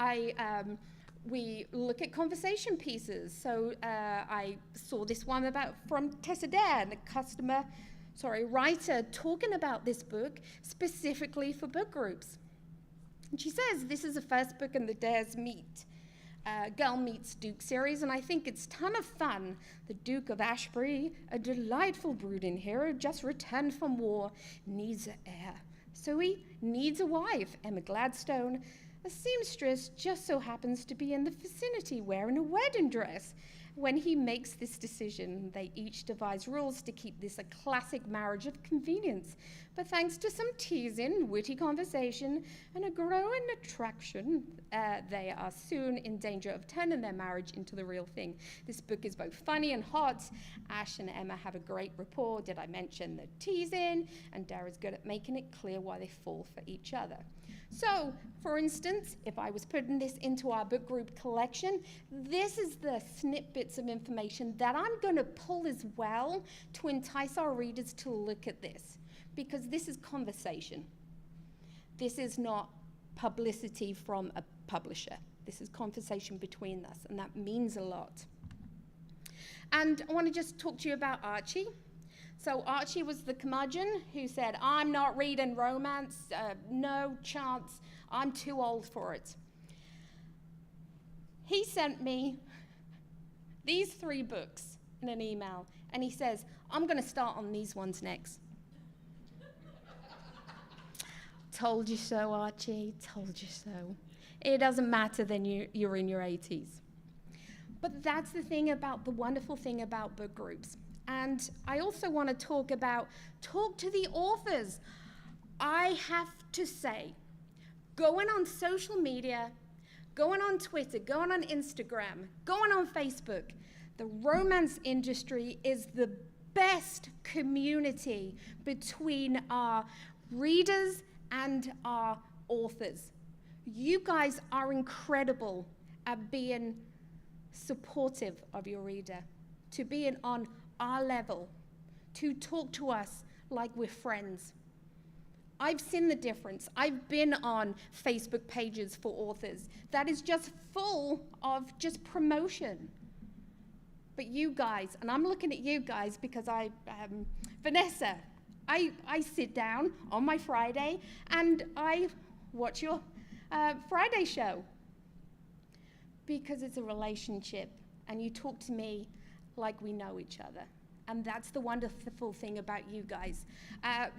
we look at conversation pieces. So I saw this one from Tessa Bailey, the writer, talking about this book specifically for book groups. And she says this is the first book in the Dares Meet, Girl Meets Duke series, and I think it's a ton of fun. The Duke of Ashbury, a delightful brooding hero just returned from war, needs an heir. So he needs a wife, Emma Gladstone, A seamstress just so happens to be in the vicinity wearing a wedding dress. When he makes this decision, they each devise rules to keep this a classic marriage of convenience. But thanks to some teasing, witty conversation, and a growing attraction, they are soon in danger of turning their marriage into the real thing. This book is both funny and hot. Ash and Emma have a great rapport. Did I mention the teasing? And Dara's good at making it clear why they fall for each other. So, for instance, if I was putting this into our book group collection, this is the snippets of information that I'm going to pull as well to entice our readers to look at this, because this is conversation. This is not publicity from a publisher. This is conversation between us, and that means a lot. And I want to just talk to you about Archie. So Archie was the curmudgeon who said, I'm not reading romance, no chance, I'm too old for it. He sent me these 3 books in an email, and he says, I'm going to start on these ones next. Told you so, Archie, told you so. It doesn't matter then you're in your 80s. But that's the thing about, the wonderful thing about book groups. And I also want to talk to the authors. I have to say, going on social media, going on Twitter, going on Instagram, going on Facebook, the romance industry is the best community between our readers and our authors. You guys are incredible at being supportive of your reader, to being on our level, to talk to us like we're friends. I've seen the difference. I've been on Facebook pages for authors that is just full of just promotion. But you guys, and I'm looking at you guys because Vanessa, I sit down on my Friday and I watch your Friday show because it's a relationship and you talk to me like we know each other. And that's the wonderful thing about you guys.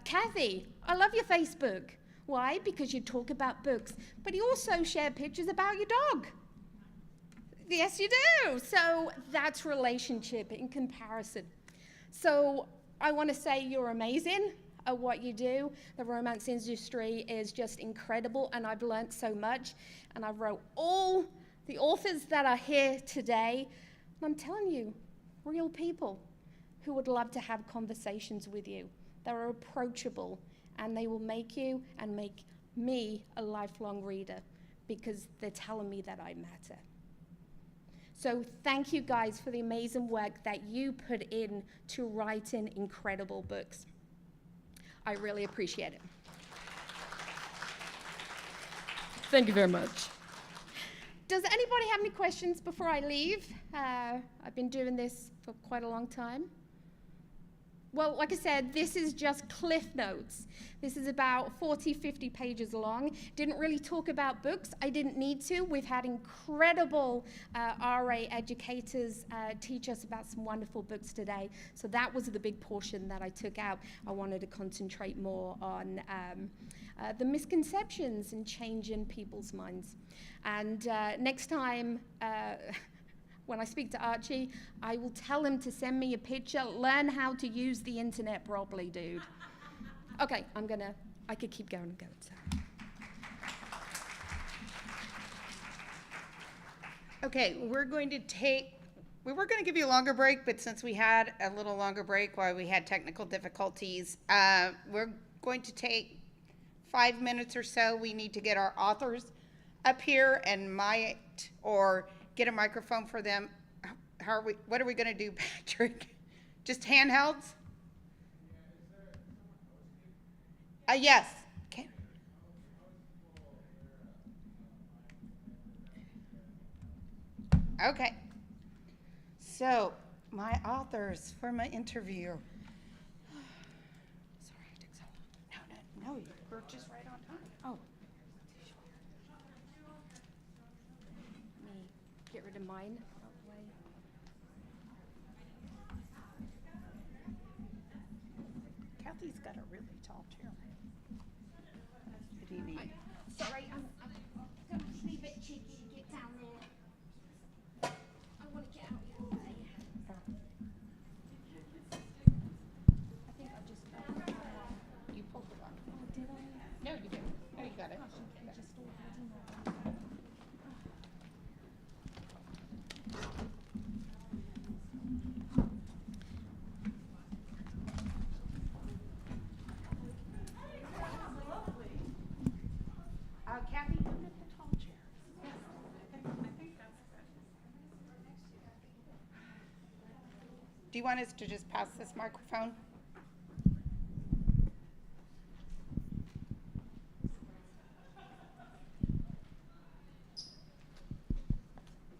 Kathy, I love your Facebook. Why? Because you talk about books, but you also share pictures about your dog. Yes, you do. So that's relationship in comparison. So I want to say you're amazing at what you do. The romance industry is just incredible, and I've learned so much. And I wrote all the authors that are here today, and I'm telling you, real people who would love to have conversations with you. They're approachable, and they will make you and make me a lifelong reader because they're telling me that I matter. So thank you guys for the amazing work that you put in to writing incredible books. I really appreciate it. Thank you very much. Does anybody have any questions before I leave? I've been doing this for quite a long time. Well, like I said, this is just Cliff Notes. This is about 40, 50 pages long. Didn't really talk about books. I didn't need to. We've had incredible RA educators teach us about some wonderful books today. So that was the big portion that I took out. I wanted to concentrate more on the misconceptions and changing people's minds. And next time, when I speak to Archie, I will tell him to send me a picture. Learn how to use the internet properly, dude. Okay, I could keep going and going. So. Okay, we were going to give you a longer break, but since we had a little longer break while we had technical difficulties, we're going to take 5 minutes or so. We need to get our authors up here and or get a microphone for them. What are we going to do, Patrick? Just handhelds? Yes. Okay. Okay. So, my authors for my interview. Sorry, it took so long. No, you were just right on time. Oh. Let me get rid of mine. Kathy's got a really tall chair. What do you need? Sorry, I'm Do you want us to just pass this microphone?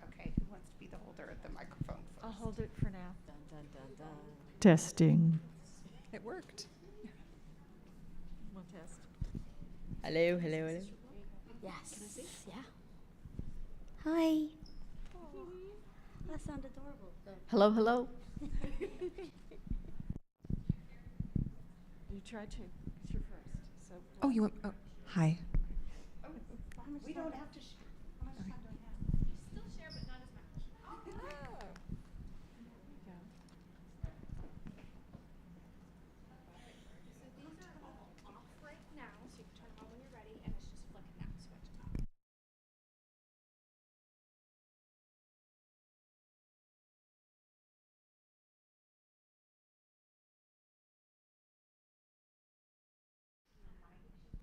Okay, who wants to be the holder of the microphone first? I'll hold it for now. Dun, dun, dun, dun. Testing. It worked. We'll test. Hello, hello, hello. Yes. Yeah. Hi. That sounded adorable. Hello, hello. You try to. It's your first. So. Oh, you want, oh, hi. We don't have to share. How much time do I have? Still share, but not as much. So these are all off right now, so you can turn them on when you're ready, and it's just flicking that switch off.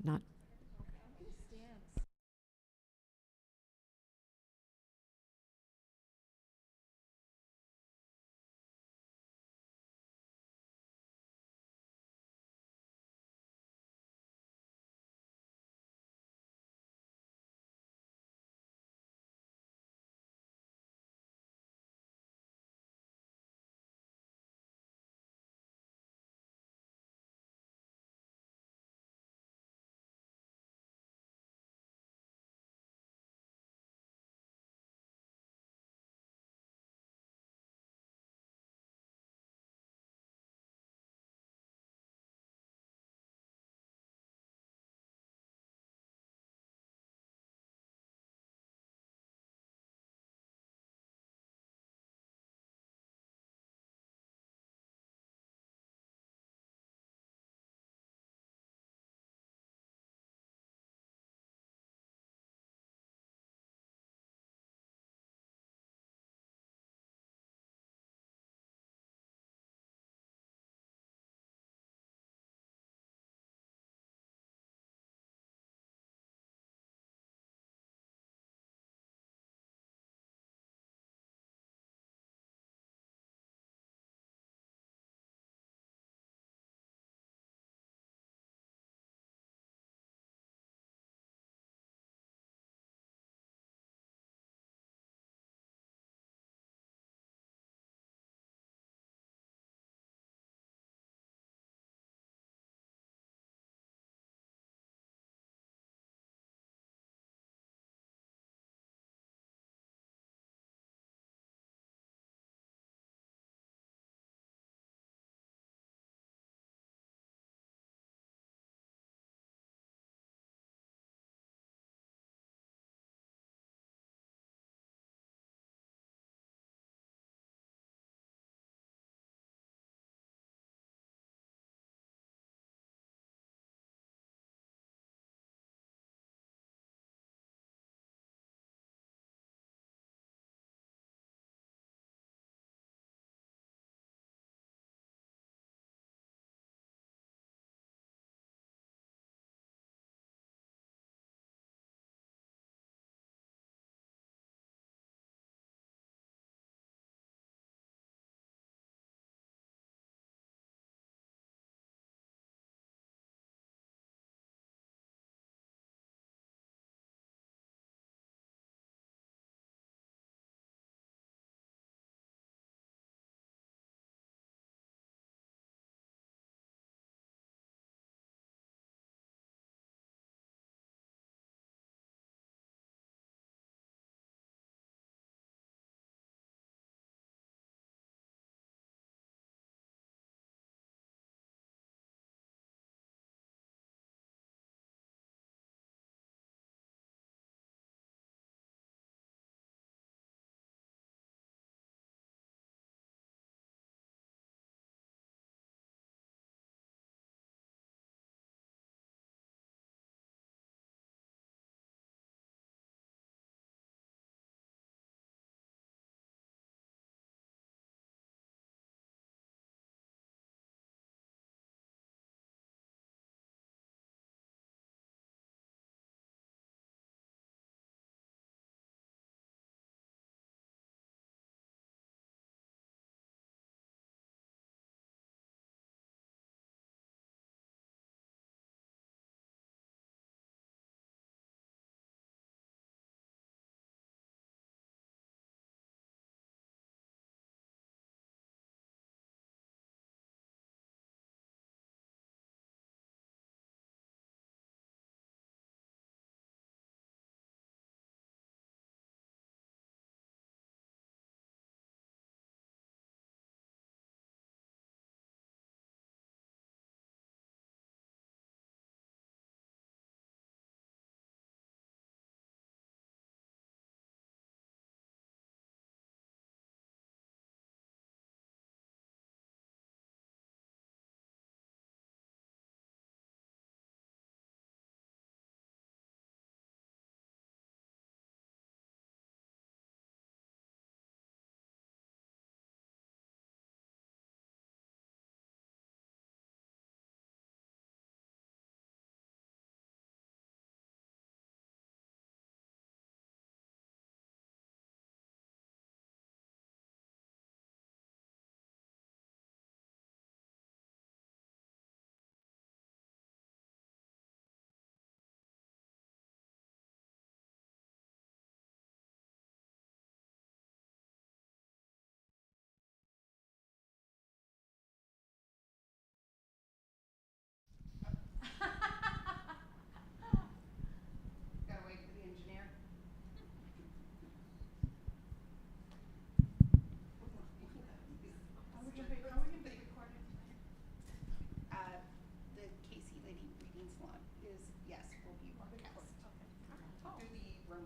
Not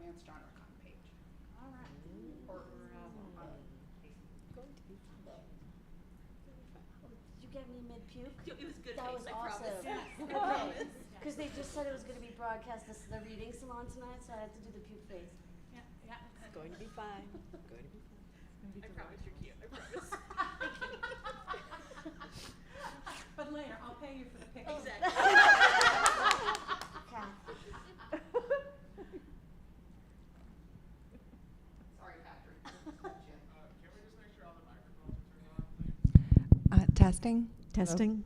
Romance Genrecon page. All right. Or Did you get me mid-puke? It was good That face, was I awesome. promise. Because they just said it was going to be broadcast as the reading salon tonight, so I had to do the puke face. It's going to be fine. Going to be fine. I promise you're cute. I promise. But later, I'll pay you for the picture. Exactly. sorry, Patrick. Can we just make sure all the microphones are turned on, please? Testing. Testing.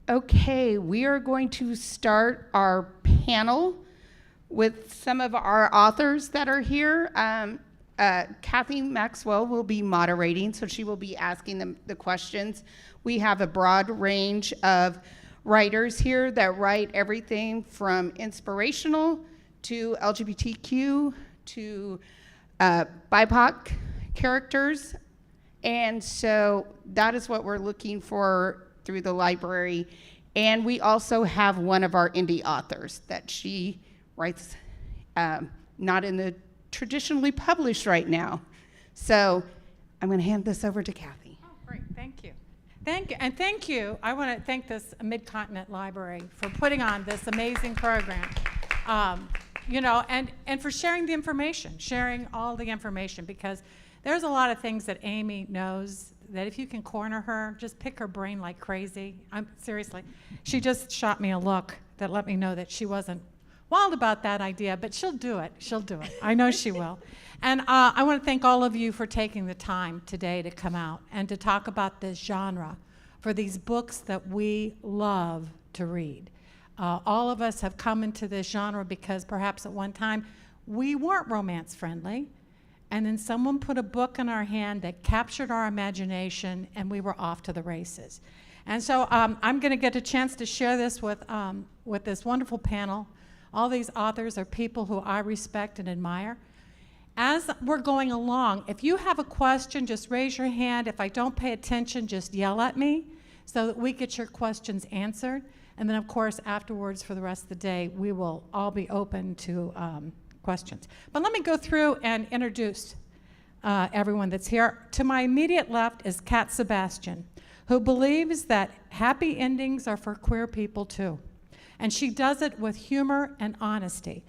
Okay, we are going to start our panel with some of our authors that are here. Kathy Maxwell will be moderating, so she will be asking them the questions. We have a broad range of writers here that write everything from inspirational to LGBTQ to BIPOC characters. And so that is what we're looking for through the library. And we also have one of our indie authors that she writes, not in the traditionally published right now. So I'm going to hand this over to Kathy. Oh, great. Thank you. Thank you. And thank you. I want to thank this Mid-Continent Library for putting on this amazing program. And for sharing the information, sharing all the information, because there's a lot of things that Amy knows that if you can corner her, just pick her brain like crazy. Seriously. She just shot me a look that let me know that she wasn't wild about that idea, but she'll do it. She'll do it. I know she will. And I want to thank all of you for taking the time today to come out and to talk about this genre for these books that we love to read. All of us have come into this genre because perhaps at one time we weren't romance friendly, and then someone put a book in our hand that captured our imagination, and we were off to the races. And so I'm going to get a chance to share this with this wonderful panel. All these authors are people who I respect and admire. As we're going along, if you have a question, just raise your hand. If I don't pay attention, just yell at me so that we get your questions answered. And then, of course, afterwards for the rest of the day, we will all be open to questions. But let me go through and introduce everyone that's here. To my immediate left is Kat Sebastian, who believes that happy endings are for queer people too. And she does it with humor and honesty.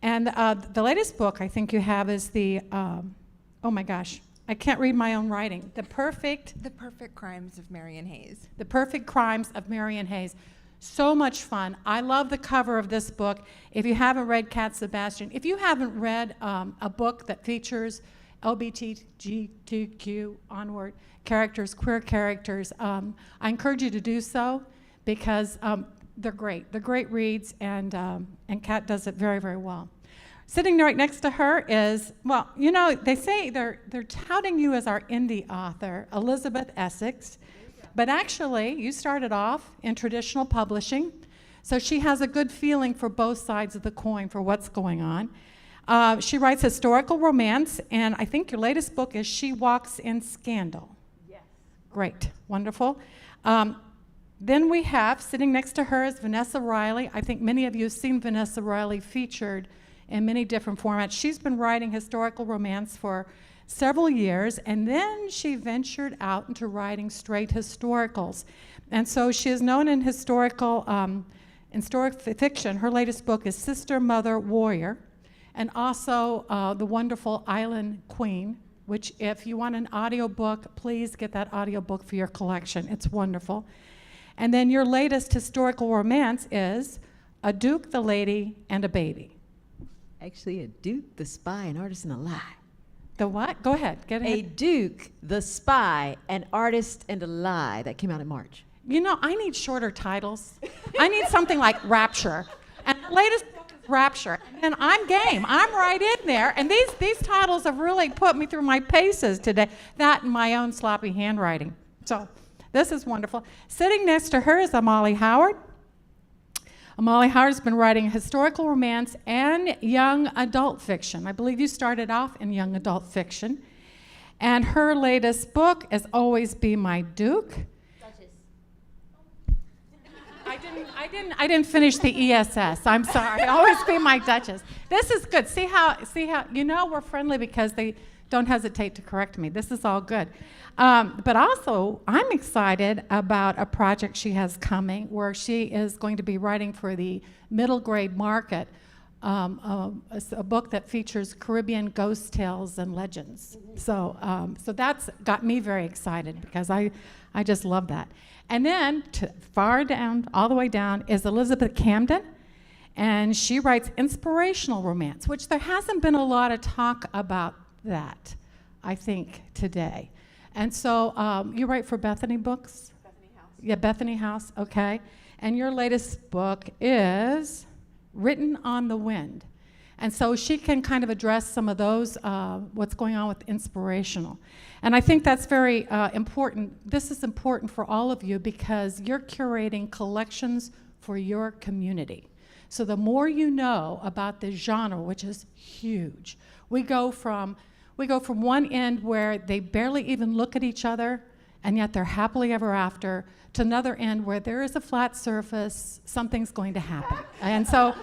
And the latest book I think you have is the, oh my gosh, I can't read my own writing. The Perfect Crimes of Marion Hayes. The Perfect Crimes of Marion Hayes. So much fun. I love the cover of this book. If you haven't read Kat Sebastian, if you haven't read a book that features LGBTQ onward characters, queer characters, I encourage you to do so because they're great. They're great reads, and Kat does it very, very well. Sitting right next to her is, well, you know, they say they're touting you as our indie author, Elizabeth Essex. But actually, you started off in traditional publishing, so she has a good feeling for both sides of the coin for what's going on. She writes historical romance, and I think your latest book is She Walks in Scandal. Yes. Great, wonderful. Then we have, sitting next to her is Vanessa Riley. I think many of you have seen Vanessa Riley featured in many different formats. She's been writing historical romance for several years, and then she ventured out into writing straight historicals. And so she is known in historic fiction. Her latest book is Sister, Mother, Warrior, and also the wonderful Island Queen, which if you want an audiobook, please get that audiobook for your collection. It's wonderful. And then your latest historical romance is A Duke, the Lady, and a Baby. Actually, A Duke, the Spy, an Artist, and a Lie. The what? Go ahead. Get ahead. A Duke, the Spy, an Artist, and a Lie. That came out in March. You know, I need shorter titles. I need something like Rapture. And the latest book is Rapture. And I'm game. I'm right in there. And these titles have really put me through my paces today. That and my own sloppy handwriting. So this is wonderful. Sitting next to her is Amali Howard. Amali Howard's been writing historical romance and young adult fiction. I believe you started off in young adult fiction. And her latest book is Always Be My Duke. Duchess. I I didn't finish the ESS. I'm sorry. Always be my Duchess. This is good. See how we're friendly because they don't hesitate to correct me. This is all good. But also, I'm excited about a project she has coming where she is going to be writing for the middle grade market a book that features Caribbean ghost tales and legends. So that's got me very excited because I just love that. And then far down, all the way down, is Elizabeth Camden. And she writes inspirational romance, which there hasn't been a lot of talk about that, I think, today. And so you write for Bethany Books? Bethany House. Yeah, Bethany House, okay. And your latest book is Written on the Wind. And so she can kind of address some of those, what's going on with inspirational. And I think that's very important. This is important for all of you because you're curating collections for your community. So the more you know about this genre, which is huge, we go from one end where they barely even look at each other, and yet they're happily ever after, to another end where there is a flat surface, something's going to happen. And so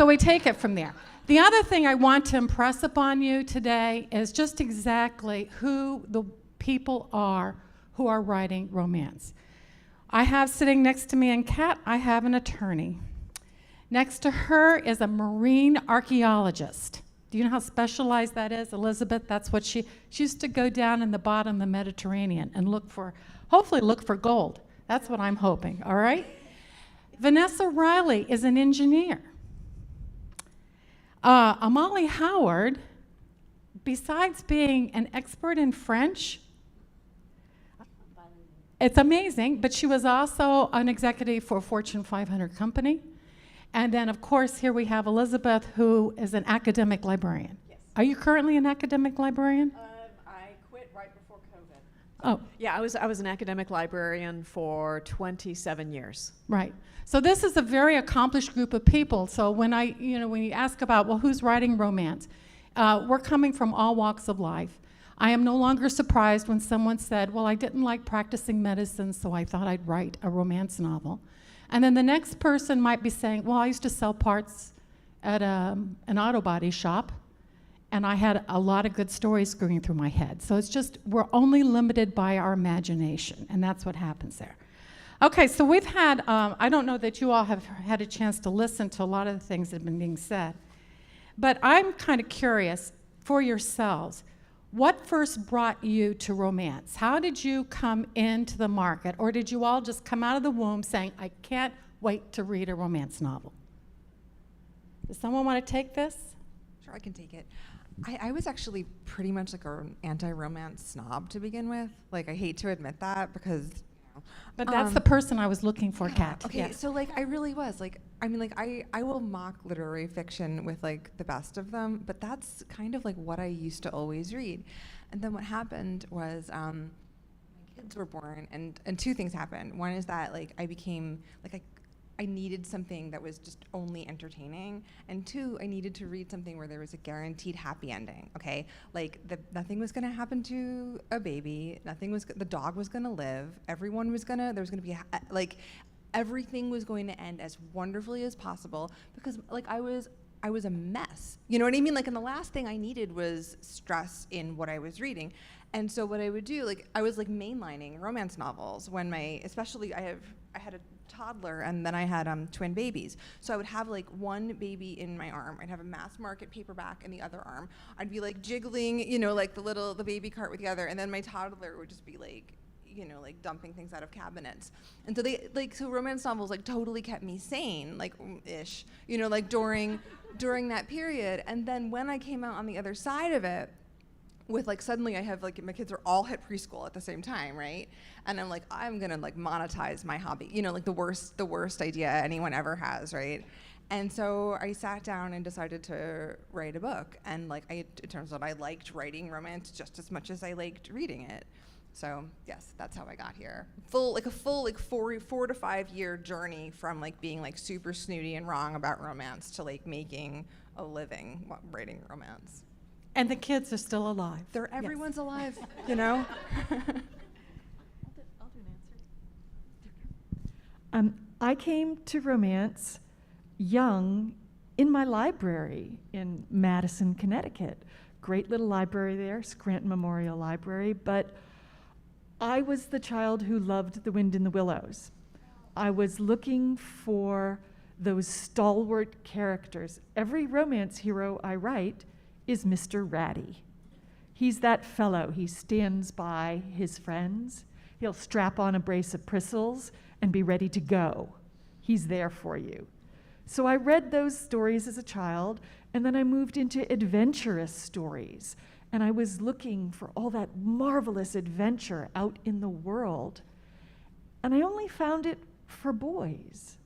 we take it from there. The other thing I want to impress upon you today is just exactly who the people are who are writing romance. I have sitting next to me in Kat, I have an attorney. Next to her is a marine archaeologist. Do you know how specialized that is, Elizabeth? That's what she used to go down in the bottom of the Mediterranean and hopefully look for gold. That's what I'm hoping, all right? Vanessa Riley is an engineer. Amali Howard, besides being an expert in French, it's amazing, but she was also an executive for a Fortune 500 company. And then, of course, here we have Elizabeth, who is an academic librarian. Yes. Are you currently an academic librarian? I quit right before COVID. Oh. Yeah, I was an academic librarian for 27 years. Right. So this is a very accomplished group of people. So when you ask about, well, who's writing romance, we're coming from all walks of life. I am no longer surprised when someone said, well, I didn't like practicing medicine, so I thought I'd write a romance novel. And then the next person might be saying, well, I used to sell parts at an auto body shop, and I had a lot of good stories going through my head. So it's just, we're only limited by our imagination, and that's what happens there. Okay, so we've had, I don't know that you all have had a chance to listen to a lot of the things that have been being said, but I'm kind of curious for yourselves, what first brought you to romance? How did you come into the market, or did you all just come out of the womb saying, I can't wait to read a romance novel? Does someone want to take this? Sure, I can take it. I was actually pretty much like an anti-romance snob to begin with. Like, I hate to admit that because, But that's the person I was looking for, yeah, Kat. Okay, Yes. so like I really was like, I mean, like I will mock literary fiction with like the best of them, but that's kind of like what I used to always read. And then what happened was my kids were born, and two things happened. One is that like I became like I needed something that was just only entertaining, and two, I needed to read something where there was a guaranteed happy ending. Okay, like nothing was gonna happen to a baby, the dog was gonna live, there was gonna be everything was going to end as wonderfully as possible, because like I was a mess. You know what I mean? Like, and the last thing I needed was stress in what I was reading. And so what I would do, like, I was like mainlining romance novels when I had a toddler, and then I had twin babies. So I would have like one baby in my arm. I'd have a mass market paperback in the other arm. I'd be like jiggling, like the baby cart with the other, and then my toddler would just be like, like dumping things out of cabinets. And so so romance novels like totally kept me sane, like ish, like during that period. And then when I came out on the other side of it, with like suddenly I have like my kids are all hit preschool at the same time, right? And I'm like, I'm gonna like monetize my hobby, like the worst idea anyone ever has, right? And so I sat down and decided to write a book, and like it turns out I liked writing romance just as much as I liked reading it. So yes, that's how I got here. A full 4 to 5 year journey from like being like super snooty and wrong about romance to like making a living writing romance. And the kids are still alive. Everyone's alive, I'll do an answer. I came to romance young in my library in Madison, Connecticut. Great little library there, Scranton Memorial Library, but I was the child who loved The Wind in the Willows. I was looking for those stalwart characters. Every romance hero I write is Mr. Ratty. He's that fellow. He stands by his friends. He'll strap on a brace of bristles and be ready to go. He's there for you. So I read those stories as a child, and then I moved into adventurous stories. And I was looking for all that marvelous adventure out in the world. And I only found it for boys.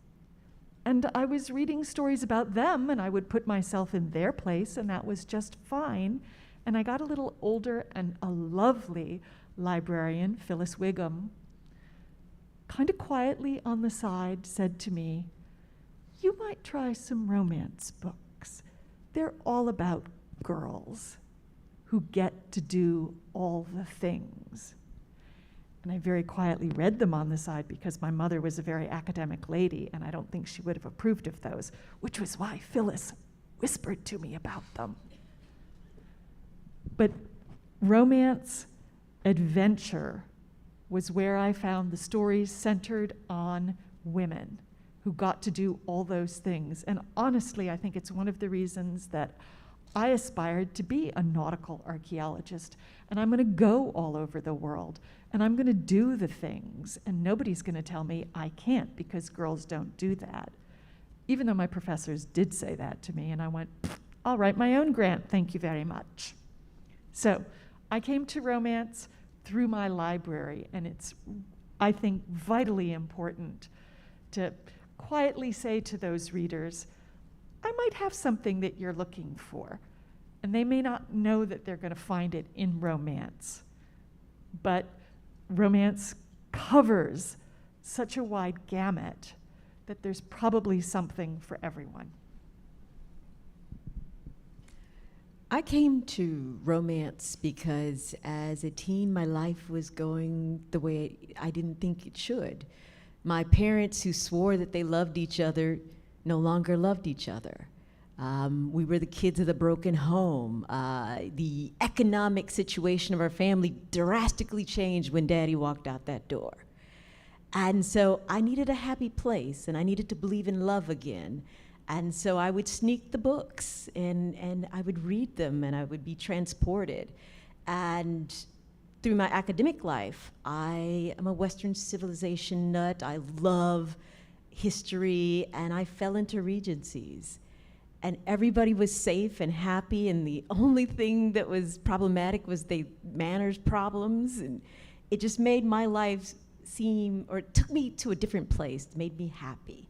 And I was reading stories about them, and I would put myself in their place, and that was just fine. And I got a little older, and a lovely librarian, Phyllis Wiggum, kind of quietly on the side said to me, "You might try some romance books. They're all about girls who get to do all the things." And I very quietly read them on the side because my mother was a very academic lady, and I don't think she would have approved of those, which was why Phyllis whispered to me about them. But romance, adventure, was where I found the stories centered on women who got to do all those things. And honestly, I think it's one of the reasons that I aspired to be a nautical archaeologist, and I'm gonna go all over the world, and I'm gonna do the things, and nobody's gonna tell me I can't, because girls don't do that. Even though my professors did say that to me, and I went, I'll write my own grant, thank you very much. So I came to romance through my library, and it's, I think, vitally important to quietly say to those readers, I might have something that you're looking for. And they may not know that they're going to find it in romance. But romance covers such a wide gamut that there's probably something for everyone. I came to romance because as a teen, my life was going the way I didn't think it should. My parents, who swore that they loved each other, no longer loved each other. We were the kids of the broken home. The economic situation of our family drastically changed when Daddy walked out that door. And so I needed a happy place, and I needed to believe in love again. And so I would sneak the books, and I would read them, and I would be transported. And through my academic life, I am a Western civilization nut. I love history, and I fell into Regencies. And everybody was safe and happy, and the only thing that was problematic was the manners problems, and it just made my life seem, or it took me to a different place, made me happy.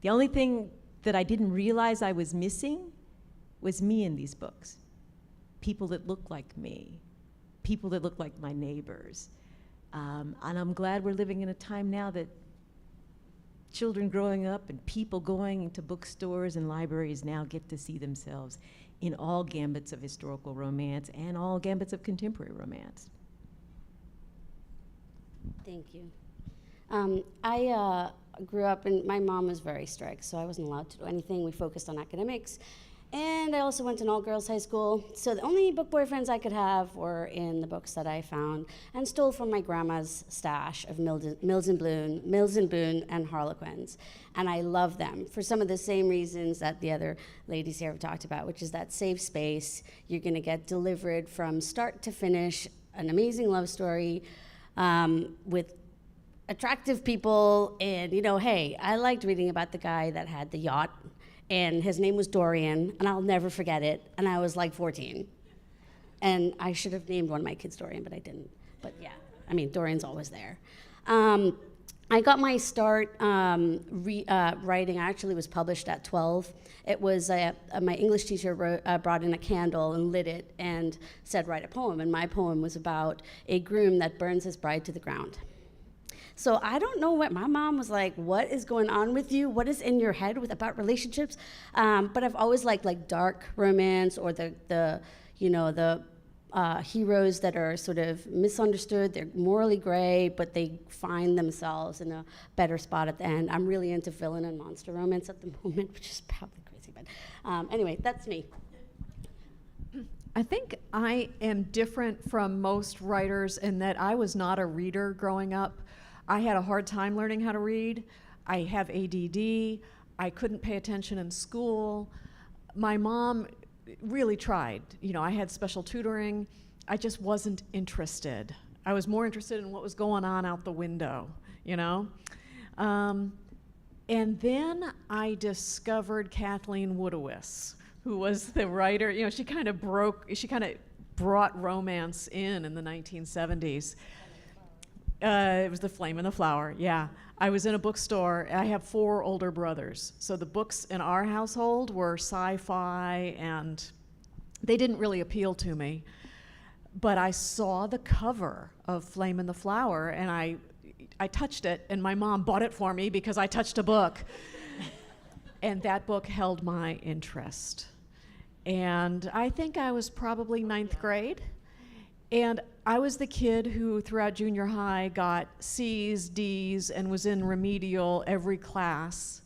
The only thing that I didn't realize I was missing was me in these books. People that look like me, people that look like my neighbors. And I'm glad we're living in a time now that children growing up and people going into bookstores and libraries now get to see themselves in all gambits of historical romance and all gambits of contemporary romance. Thank you. I grew up, and my mom was very strict, so I wasn't allowed to do anything. We focused on academics. And I also went to an all-girls high school, so the only book boyfriends I could have were in the books that I found and stole from my grandma's stash of Mills and Boone, and Harlequins. And I love them for some of the same reasons that the other ladies here have talked about, which is that safe space. You're gonna get delivered from start to finish, an amazing love story with attractive people, and hey, I liked reading about the guy that had the yacht, and his name was Dorian, and I'll never forget it, and I was like 14. And I should have named one of my kids Dorian, but I didn't. But yeah, I mean, Dorian's always there. I got my start writing. I actually was published at 12. It was my English teacher brought in a candle and lit it and said, write a poem, and my poem was about a groom that burns his bride to the ground. So I don't know what my mom was like, what is going on with you? What is in your head about relationships? But I've always liked like dark romance or the heroes that are sort of misunderstood. They're morally gray, but they find themselves in a better spot at the end. I'm really into villain and monster romance at the moment, which is probably crazy, but anyway, that's me. I think I am different from most writers in that I was not a reader growing up. I had a hard time learning how to read. I have ADD. I couldn't pay attention in school. My mom really tried. You know, I had special tutoring. I just wasn't interested. I was more interested in what was going on out the window, you know? And then I discovered Kathleen Woodiwiss, who was the writer. You know, she kind of brought romance in the 1970s. It was The Flame and the Flower, yeah. I was in a bookstore. I have 4 older brothers, so the books in our household were sci-fi, and they didn't really appeal to me. But I saw the cover of Flame and the Flower, and I touched it, and my mom bought it for me because I touched a book. And that book held my interest. And I think I was probably 9th grade. And I was the kid who throughout junior high got C's, D's, and was in remedial every class.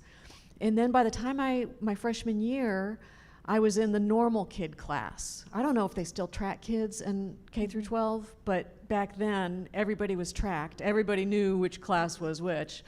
And then by the time my freshman year, I was in the normal kid class. I don't know if they still track kids in K through 12, but back then everybody was tracked. Everybody knew which class was which.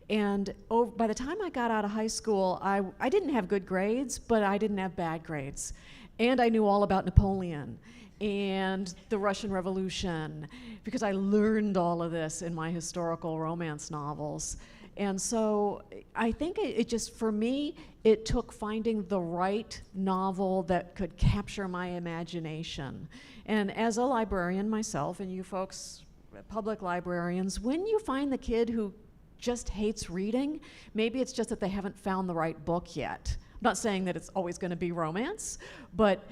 And by the time I got out of high school, I didn't have good grades, but I didn't have bad grades. And I knew all about Napoleon and the Russian Revolution, because I learned all of this in my historical romance novels. And so I think it just, for me, it took finding the right novel that could capture my imagination. And as a librarian myself, and you folks, public librarians, when you find the kid who just hates reading, maybe it's just that they haven't found the right book yet. I'm not saying that it's always going to be romance, but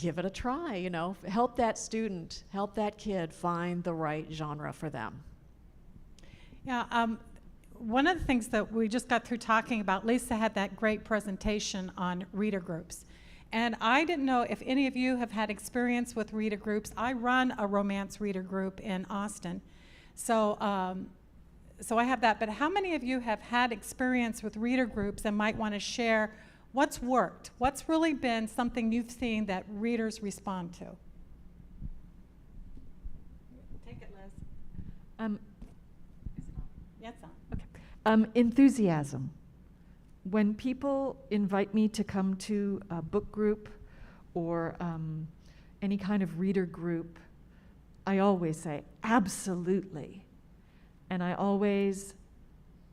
give it a try, you know. Help that student, help that kid find the right genre for them. Yeah, one of the things that we just got through talking about, Lisa had that great presentation on reader groups. And I didn't know if any of you have had experience with reader groups. I run a romance reader group in Austin. So I have that, but how many of you have had experience with reader groups and might want to share what's worked? What's really been something you've seen that readers respond to? Take it, Liz. Yeah, it's on. Okay. Enthusiasm. When people invite me to come to a book group or any kind of reader group, I always say, absolutely. And I always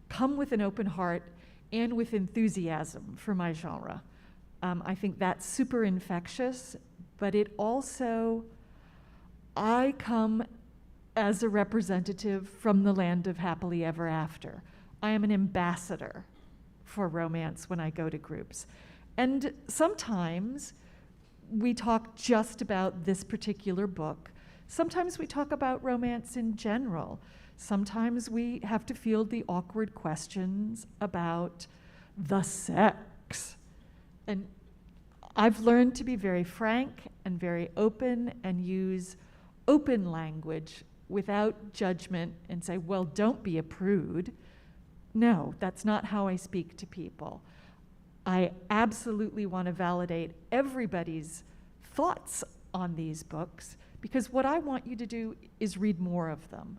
come with an open heart and with enthusiasm for my genre. I think that's super infectious, but it also, I come as a representative from the land of happily ever after. I am an ambassador for romance when I go to groups. And sometimes we talk just about this particular book. Sometimes we talk about romance in general. Sometimes we have to field the awkward questions about the sex. And I've learned to be very frank and very open and use open language without judgment and say, well, don't be a prude. No, that's not how I speak to people. I absolutely want to validate everybody's thoughts on these books, because what I want you to do is read more of them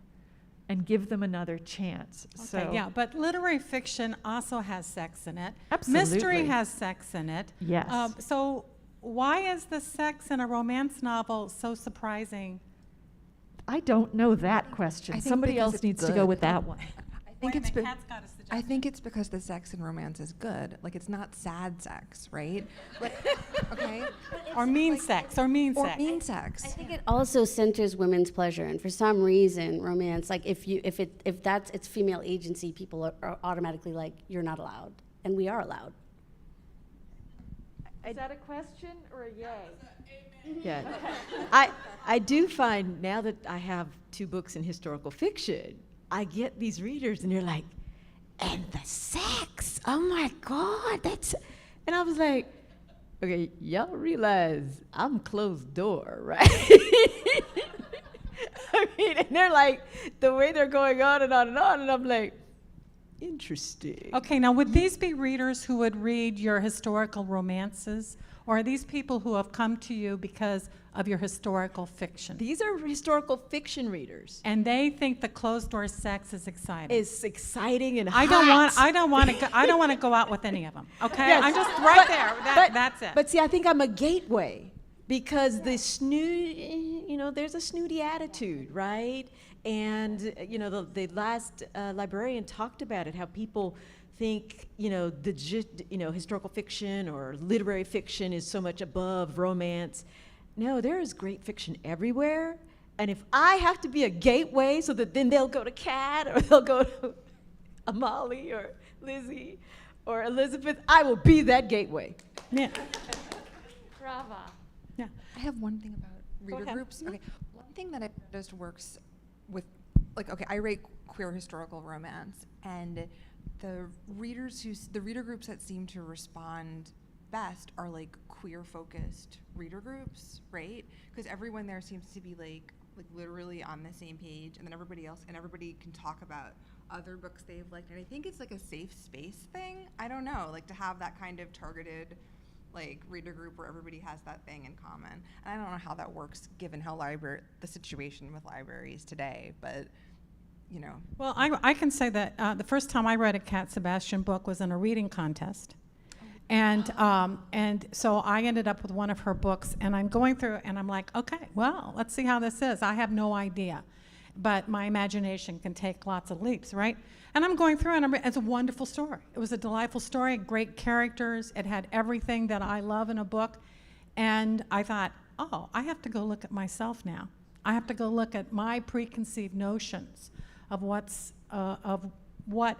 and give them another chance. Okay, So yeah, but literary fiction also has sex in it. Absolutely. Mystery has sex in it. Yes. So why is the sex in a romance novel so surprising? I don't know that question. Somebody else needs to go with that one. I think it's because the sex in romance is good. Like, it's not sad sex, right? Like, okay. Or mean sex, or mean Or sex. mean sex. I think it also centers women's pleasure, and for some reason, romance, like if that's its female agency, people are automatically like, you're not allowed, and we are allowed. Is that a question or a yay? Yeah. I do find now that I have 2 books in historical fiction, I get these readers and they're like, and the sex, oh my God, that's, and I was like, Okay, y'all realize I'm closed door, right? I mean, and they're like, the way they're going on and on and on, and I'm like, interesting. Okay, now would these be readers who would read your historical romances? Or are these people who have come to you because of your historical fiction? These are historical fiction readers. And they think the closed door sex is exciting. It's exciting and I don't want to go out with any of them. Okay, Yes, I'm just right there. That's it. But see, I think I'm a gateway because the there's a snooty attitude, right? And the last librarian talked about it, how people think historical fiction or literary fiction is so much above romance. No, there is great fiction everywhere. And if I have to be a gateway so that then they'll go to Kat or they'll go to Amali or Lizzie or Elizabeth, I will be that gateway. Yeah. Brava. Yeah. I have one thing about reader groups. Okay. One thing that I've noticed works with, I write queer historical romance, and the reader groups that seem to respond best are queer focused reader groups, right? Because everyone there seems to be literally on the same page, and then everybody can talk about other books they've liked, and I think it's a safe space thing. I don't know, to have that kind of targeted reader group where everybody has that thing in common. And I don't know how that works given how the situation with libraries today, but Well, I can say that the first time I read a Cat Sebastian book was in a reading contest. And so I ended up with one of her books, and I'm going through and I'm like, okay, well, let's see how this is. I have no idea, but my imagination can take lots of leaps, right? And I'm going through and it's a wonderful story. It was a delightful story, great characters. It had everything that I love in a book. And I thought, oh, I have to go look at myself now. I have to go look at my preconceived notions of what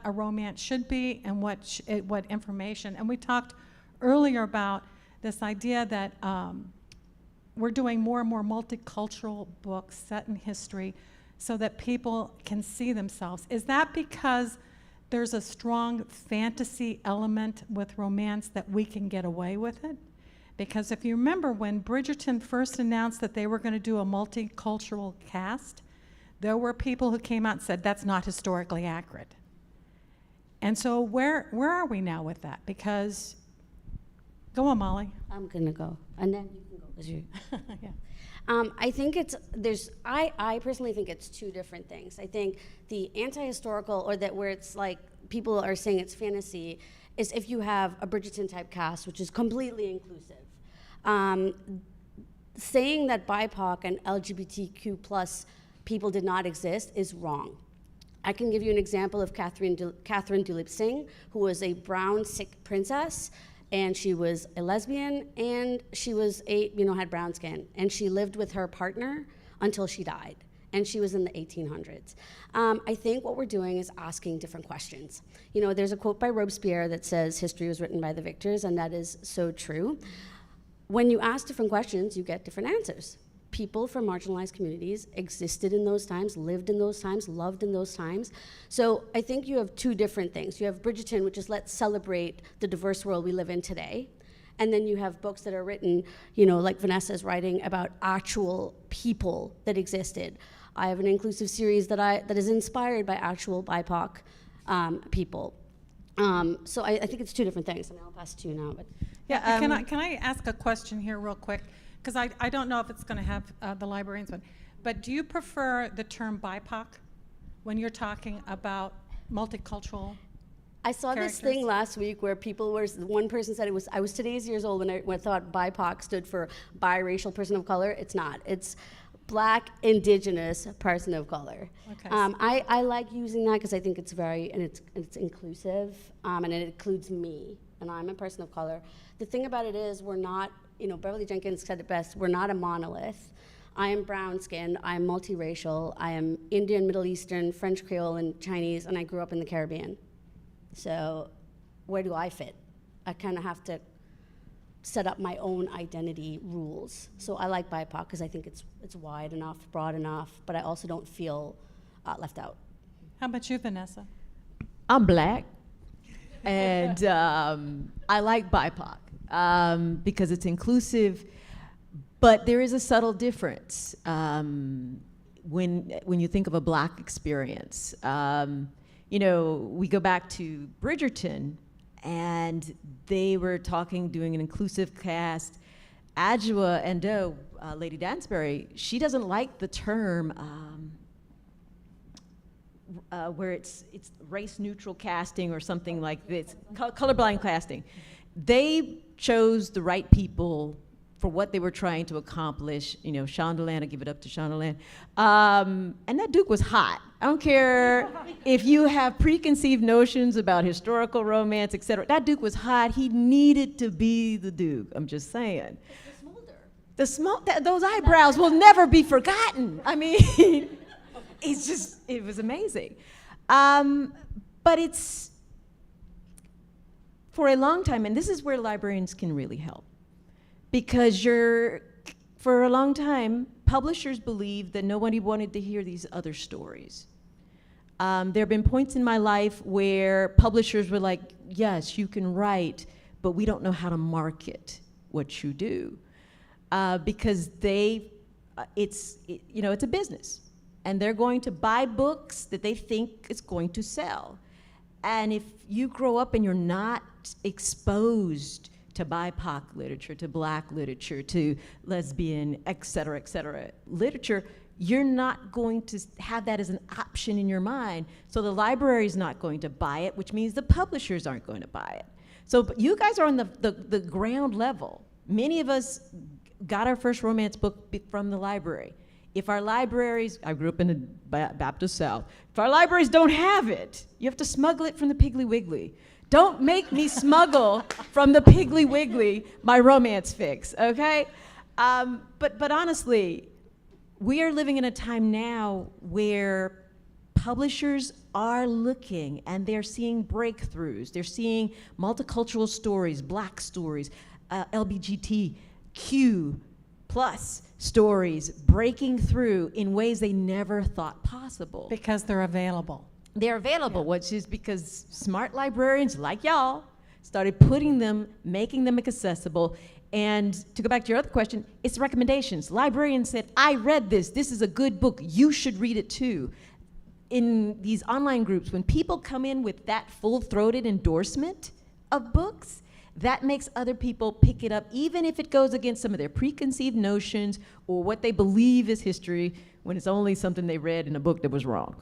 a romance should be and what information. And we talked earlier about this idea that we're doing more and more multicultural books set in history so that people can see themselves. Is that because there's a strong fantasy element with romance that we can get away with it? Because if you remember when Bridgerton first announced that they were going to do a multicultural cast, there were people who came out and said that's not historically accurate. And so where are we now with that? Because, go on, Molly. I'm gonna go, and then you can go because you. Yeah. I think I personally think it's two different things. I think the anti-historical, or that where it's people are saying it's fantasy, is if you have a Bridgerton type cast, which is completely inclusive. Saying that BIPOC and LGBTQ plus people did not exist is wrong. I can give you an example of Catherine Dulip Singh, who was a brown Sikh princess, and she was a lesbian, and she was had brown skin, and she lived with her partner until she died, and she was in the 1800s. I think what we're doing is asking different questions. There's a quote by Robespierre that says, history was written by the victors, and that is so true. When you ask different questions, you get different answers. People from marginalized communities existed in those times, lived in those times, loved in those times. So I think you have two different things. You have Bridgerton, which is let's celebrate the diverse world we live in today. And then you have books that are written, like Vanessa's writing about actual people that existed. I have an inclusive series that is inspired by actual BIPOC people. So I think it's two different things. I mean, I'll pass it to you now. But yeah, can I ask a question here real quick? Because I don't know if it's going to have the librarians one, but do you prefer the term BIPOC when you're talking about multicultural? I saw this thing last week where one person said I was today's years old when I thought BIPOC stood for biracial person of color. It's not. It's Black Indigenous person of color. Okay. I like using that because I think it's it's inclusive, and it includes me, and I'm a person of color. The thing about it is we're not, Beverly Jenkins said it best, we're not a monolith. I am brown-skinned, I am multiracial, I am Indian, Middle Eastern, French Creole, and Chinese, and I grew up in the Caribbean. So where do I fit? I kind of have to set up my own identity rules. So I like BIPOC because I think it's wide enough, broad enough, but I also don't feel left out. How about you, Vanessa? I'm Black, and I like BIPOC. because it's inclusive, but there is a subtle difference when you think of a Black experience. You know, we go back to Bridgerton, and they were doing an inclusive cast. Adjoa Endo, Lady Dansbury, she doesn't like the term where it's race neutral casting or something like this, colorblind casting. They chose the right people for what they were trying to accomplish. You know, Shondaland, I give it up to Shondaland. And that Duke was hot. I don't care if you have preconceived notions about historical romance, et cetera. That Duke was hot. He needed to be the Duke. I'm just saying. Those eyebrows will never be forgotten. I mean, it was amazing. But it's, for a long time, and this is where librarians can really help, because for a long time, publishers believed that nobody wanted to hear these other stories. There have been points in my life where publishers were like, yes, you can write, but we don't know how to market what you do. Because it's a business, and they're going to buy books that they think is going to sell. And if you grow up and you're not exposed to BIPOC literature, to Black literature, to lesbian, et cetera, literature, you're not going to have that as an option in your mind. So the library's not going to buy it, which means the publishers aren't going to buy it. So you guys are on the ground level. Many of us got our first romance book from the library. If our libraries, I grew up in the Baptist South, if our libraries don't have it, you have to smuggle it from the Piggly Wiggly. Don't make me smuggle from the Piggly Wiggly my romance fix, okay? But honestly, we are living in a time now where publishers are looking and they're seeing breakthroughs. They're seeing multicultural stories, Black stories, LGBTQ plus stories breaking through in ways they never thought possible. Because they're available. They're available, which is because smart librarians like y'all started putting them, making them accessible. And to go back to your other question, it's recommendations. Librarians said, I read this is a good book, you should read it too. In these online groups, when people come in with that full-throated endorsement of books, that makes other people pick it up, even if it goes against some of their preconceived notions or what they believe is history, when it's only something they read in a book that was wrong.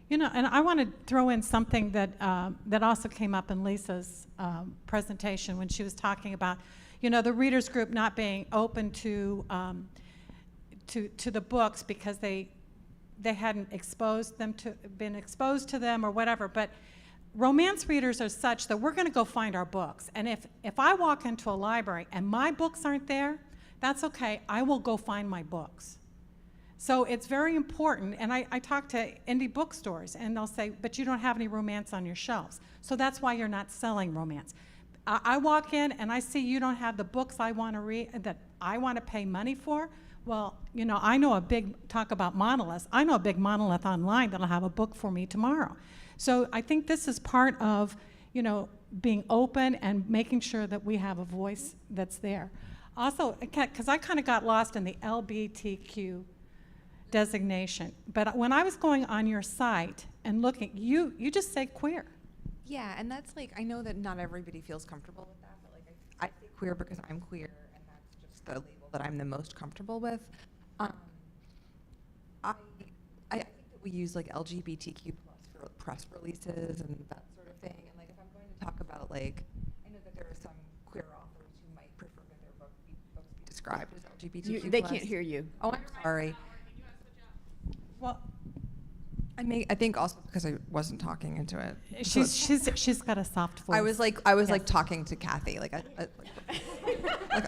You know, and I want to throw in something that that also came up in Lisa's presentation when she was talking about, you know, the readers group not being open to the books because they hadn't been exposed to them or whatever. But romance readers are such that we're going to go find our books. And if I walk into a library and my books aren't there, that's okay. I will go find my books. So it's very important, and I talk to indie bookstores, and they'll say, but you don't have any romance on your shelves. So that's why you're not selling romance. I walk in, and I see you don't have the books I want to read, that I want to pay money for. Well, you know, talk about monoliths. I know a big monolith online that'll have a book for me tomorrow. So I think this is part of, you know, being open and making sure that we have a voice that's there. Also, because I kind of got lost in the LGBTQ designation, but when I was going on your site and looking, you just say queer. Yeah, and that's like, I know that not everybody feels comfortable with that, but like I say queer because I'm queer, and that's just the label that I'm the most comfortable with. I think that we use like LGBTQ plus for press releases and that sort of thing, and like if I'm going to talk about, like, I know that there are some queer authors who might prefer that their books be described as LGBTQ+. They can't hear you. Oh, I'm sorry. Well, I think also because I wasn't talking into it. She's got a soft voice. I was like talking to Kathy, like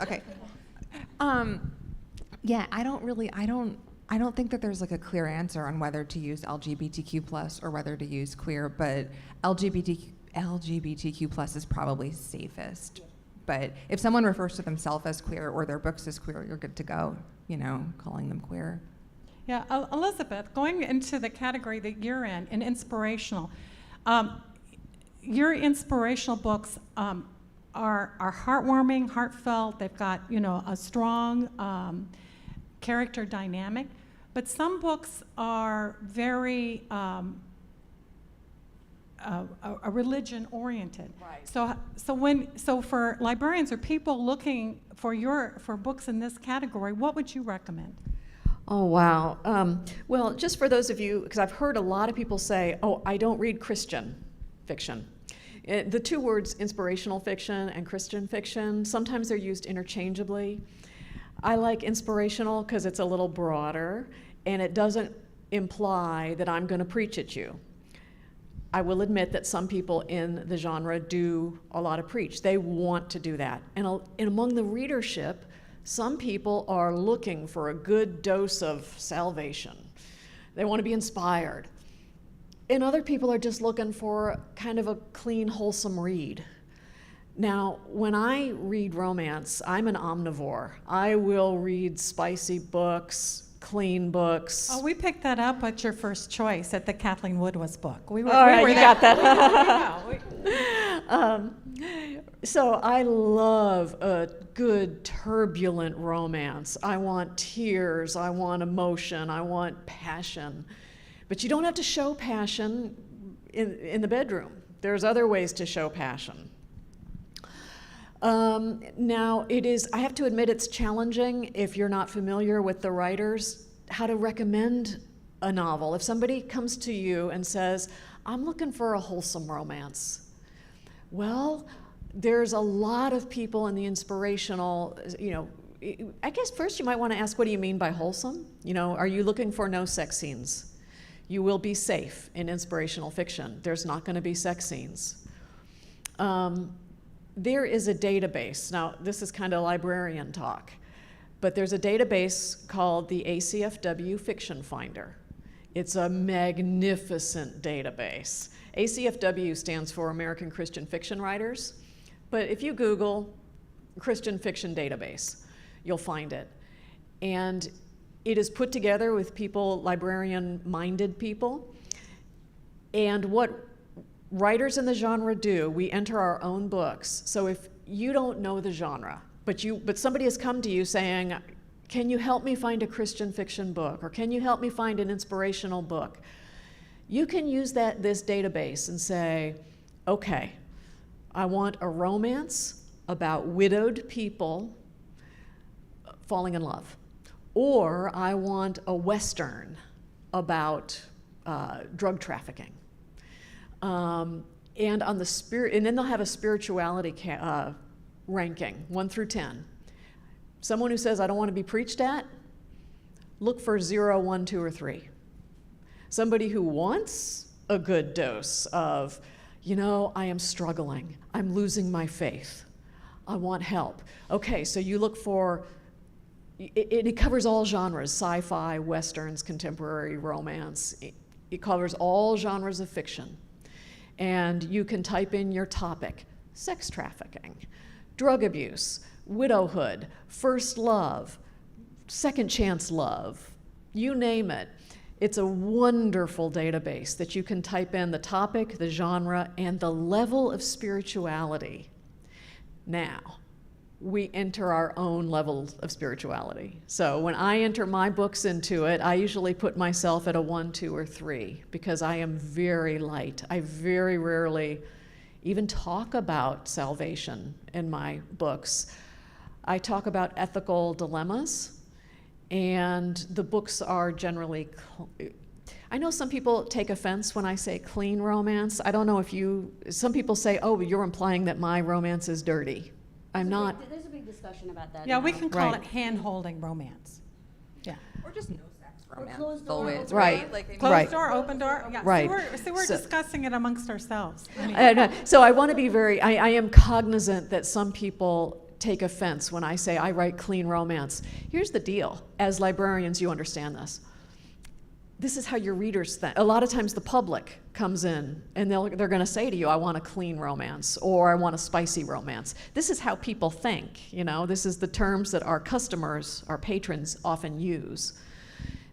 okay. Yeah, I don't think that there's like a clear answer on whether to use LGBTQ plus or whether to use queer, but LGBTQ plus is probably safest. But if someone refers to themselves as queer or their books as queer, you're good to go, you know, calling them queer. Yeah, Elizabeth, going into the category that you're in inspirational, your inspirational books are heartwarming, heartfelt. They've got, you know, a strong character dynamic. But some books are very a religion oriented. Right. So for librarians or people looking for books in this category, what would you recommend? Oh, wow. Well, just for those of you, because I've heard a lot of people say, oh, I don't read Christian fiction. The two words inspirational fiction and Christian fiction, sometimes they're used interchangeably. I like inspirational because it's a little broader and it doesn't imply that I'm going to preach at you. I will admit that some people in the genre do a lot of preach. They want to do that. And among the readership, some people are looking for a good dose of salvation. They want to be inspired. And other people are just looking for kind of a clean, wholesome read. Now, when I read romance, I'm an omnivore. I will read spicy books, clean books. Oh, we picked that up at your first choice at the Kathleen Woodwas book. We were you got that. Yeah, So I love a good turbulent romance. I want tears, I want emotion, I want passion. But you don't have to show passion in the bedroom. There's other ways to show passion. Now, I have to admit it's challenging if you're not familiar with the writers, how to recommend a novel. If somebody comes to you and says, I'm looking for a wholesome romance, well, there's a lot of people in the inspirational, I guess first you might want to ask, what do you mean by wholesome? Are you looking for no sex scenes? You will be safe in inspirational fiction. There's not going to be sex scenes. There is a database. Now, this is kind of librarian talk, but there's a database called the ACFW Fiction Finder. It's a magnificent database. ACFW stands for American Christian Fiction Writers, but if you Google Christian Fiction Database, you'll find it. And it is put together with people, librarian-minded people, and what writers in the genre do, we enter our own books. So if you don't know the genre, but somebody has come to you saying, can you help me find a Christian fiction book, or can you help me find an inspirational book? You can use this database and say, okay, I want a romance about widowed people falling in love, or I want a Western about drug trafficking. And on the spirit, and then they'll have a spirituality ranking, 1 through 10. Someone who says, I don't want to be preached at, look for 0, 1, 2, or 3. Somebody who wants a good dose of, I am struggling, I'm losing my faith, I want help. Okay, so you look for, it covers all genres, sci-fi, westerns, contemporary romance. It covers all genres of fiction. And you can type in your topic: sex trafficking, drug abuse, widowhood, first love, second chance love, you name it. It's a wonderful database that you can type in the topic, the genre, and the level of spirituality. Now, we enter our own level of spirituality. So when I enter my books into it, I usually put myself at a 1, 2, or 3 because I am very light. I very rarely even talk about salvation in my books. I talk about ethical dilemmas, and the books are generally, I know some people take offense when I say clean romance. I don't know if some people say, oh, you're implying that my romance is dirty. I'm not. There's a big discussion about that. Yeah, now. we can call it hand-holding romance. Yeah. Or just no sex romance. Closed door, always, right. Like, Closed door, open door. Yeah. Right. So we're discussing it amongst ourselves. So I want to be I am cognizant that some people take offense when I say I write clean romance. Here's the deal. As librarians, you understand this. This is how your readers think. A lot of times the public comes in and they're going to say to you, I want a clean romance, or I want a spicy romance. This is how people think, This is the terms that our customers, our patrons often use.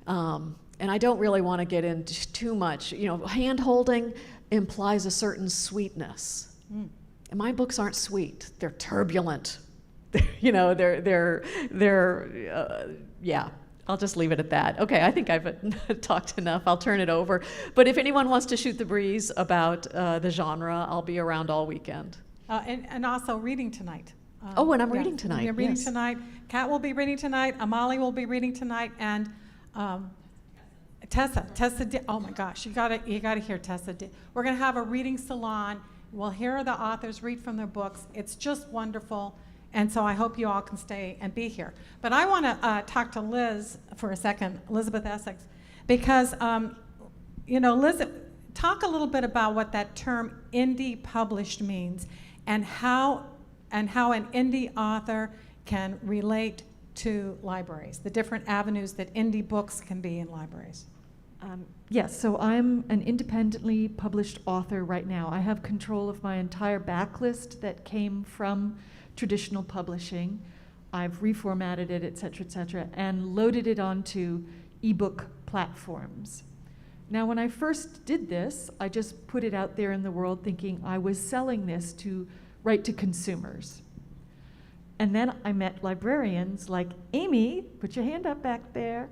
And I don't really want to get into too much. Hand-holding implies a certain sweetness. And my books aren't sweet, they're turbulent. Yeah, I'll just leave it at that. Okay, I think I've talked enough. I'll turn it over. But if anyone wants to shoot the breeze about the genre, I'll be around all weekend. And also reading tonight. And I'm reading tonight. You're reading yes. tonight. Kat will be reading tonight. Amali will be reading tonight, and Tessa. Oh my gosh, you gotta hear Tessa. We're gonna have a reading salon. We'll hear the authors read from their books. It's just wonderful, and so I hope you all can stay and be here. But I want to talk to Liz for a second, Elizabeth Essex, because Liz, talk a little bit about what that term indie published means, and how an indie author can relate to libraries, the different avenues that indie books can be in libraries. Yes, so I'm an independently published author right now. I have control of my entire backlist that came from traditional publishing. I've reformatted it, et cetera, and loaded it onto ebook platforms. Now, when I first did this, I just put it out there in the world thinking I was selling this right to consumers. And then I met librarians like Amy, put your hand up back there,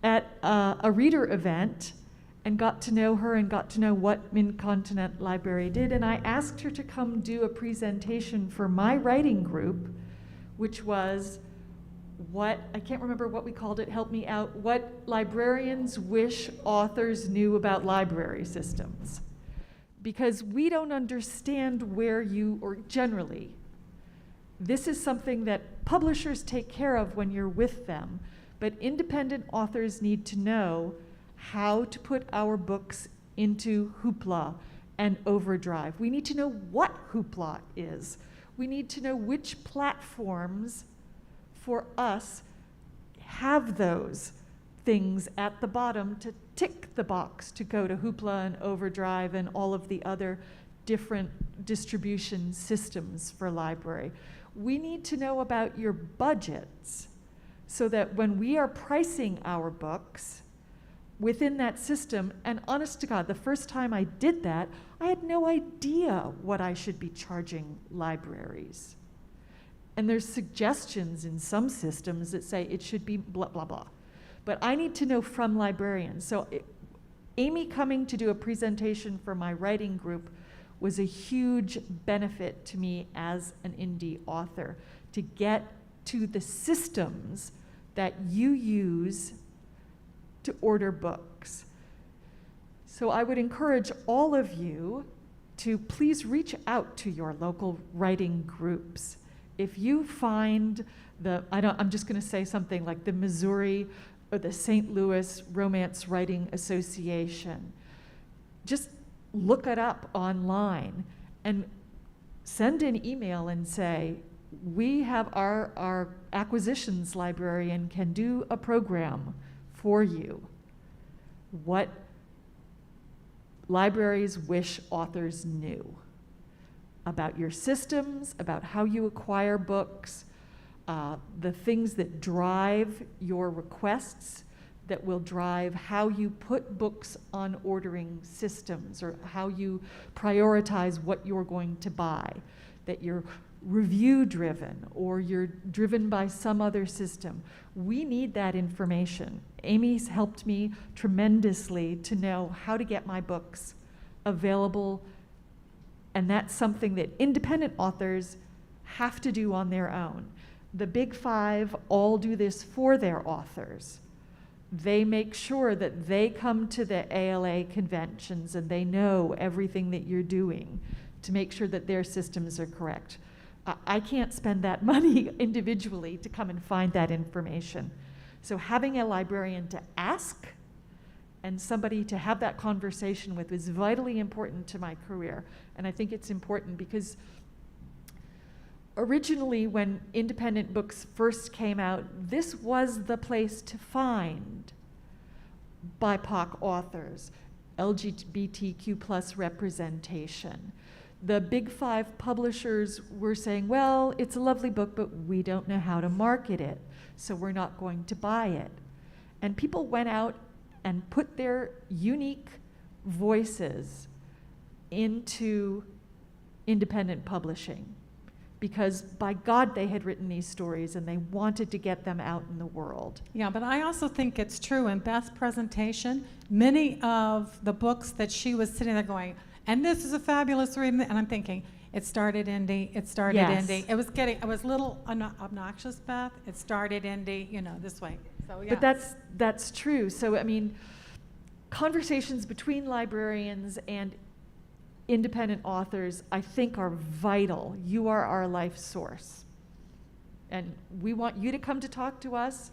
at a reader event, and got to know her and got to know what Mid-Continent Library did. And I asked her to come do a presentation for my writing group, which was I can't remember what we called it, help me out, what librarians wish authors knew about library systems. Because we don't understand generally, this is something that publishers take care of when you're with them, but independent authors need to know how to put our books into Hoopla and Overdrive. We need to know what Hoopla is. We need to know which platforms for us have those things at the bottom to tick the box to go to Hoopla and Overdrive and all of the other different distribution systems for library. We need to know about your budgets so that when we are pricing our books within that system, and honest to God, the first time I did that, I had no idea what I should be charging libraries. And there's suggestions in some systems that say it should be blah, blah, blah. But I need to know from librarians. So Amy coming to do a presentation for my writing group was a huge benefit to me as an indie author, to get to the systems that you use to order books. So I would encourage all of you to please reach out to your local writing groups. If you find I'm just gonna say something like the Missouri or the St. Louis Romance Writing Association, just look it up online and send an email and say, we have our acquisitions librarian can do a program for you. What libraries wish authors knew about your systems, about how you acquire books, the things that drive your requests, that will drive how you put books on ordering systems or how you prioritize what you're going to buy, that you're review driven or you're driven by some other system. We need that information. Amy's helped me tremendously to know how to get my books available, and that's something that independent authors have to do on their own. The Big Five all do this for their authors. They make sure that they come to the ALA conventions and they know everything that you're doing to make sure that their systems are correct. I can't spend that money individually to come and find that information. So having a librarian to ask and somebody to have that conversation with is vitally important to my career. And I think it's important because originally when independent books first came out, this was the place to find BIPOC authors, LGBTQ plus representation. The Big Five publishers were saying, well, it's a lovely book, but we don't know how to market it, so we're not going to buy it. And people went out and put their unique voices into independent publishing, because by God, they had written these stories and they wanted to get them out in the world. Yeah, but I also think it's true in Beth's presentation, many of the books that she was sitting there going, and this is a fabulous read, and I'm thinking, it started indie, it started indie. It was a little obnoxious, Beth. It started indie, this way. So, yeah. But that's true. So, I mean, conversations between librarians and independent authors, I think, are vital. You are our life source. And we want you to come to talk to us,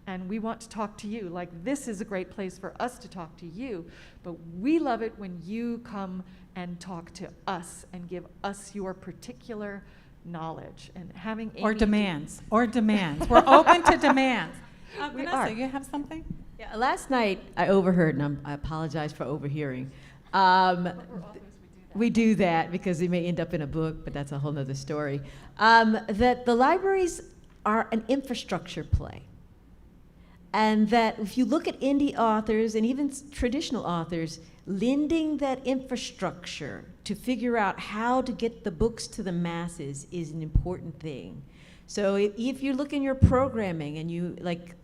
and we want to talk to you. Like, this is a great place for us to talk to you, but we love it when you come and talk to us and give us your particular knowledge. And having Amy Or demands. We're open to demands. Vanessa, you have something? Yeah, last night I overheard, and I apologize for overhearing. We do that because it may end up in a book, but that's a whole nother story. That the libraries are an infrastructure play. And that if you look at indie authors and even traditional authors, lending that infrastructure to figure out how to get the books to the masses is an important thing. So if you look in your programming and you, like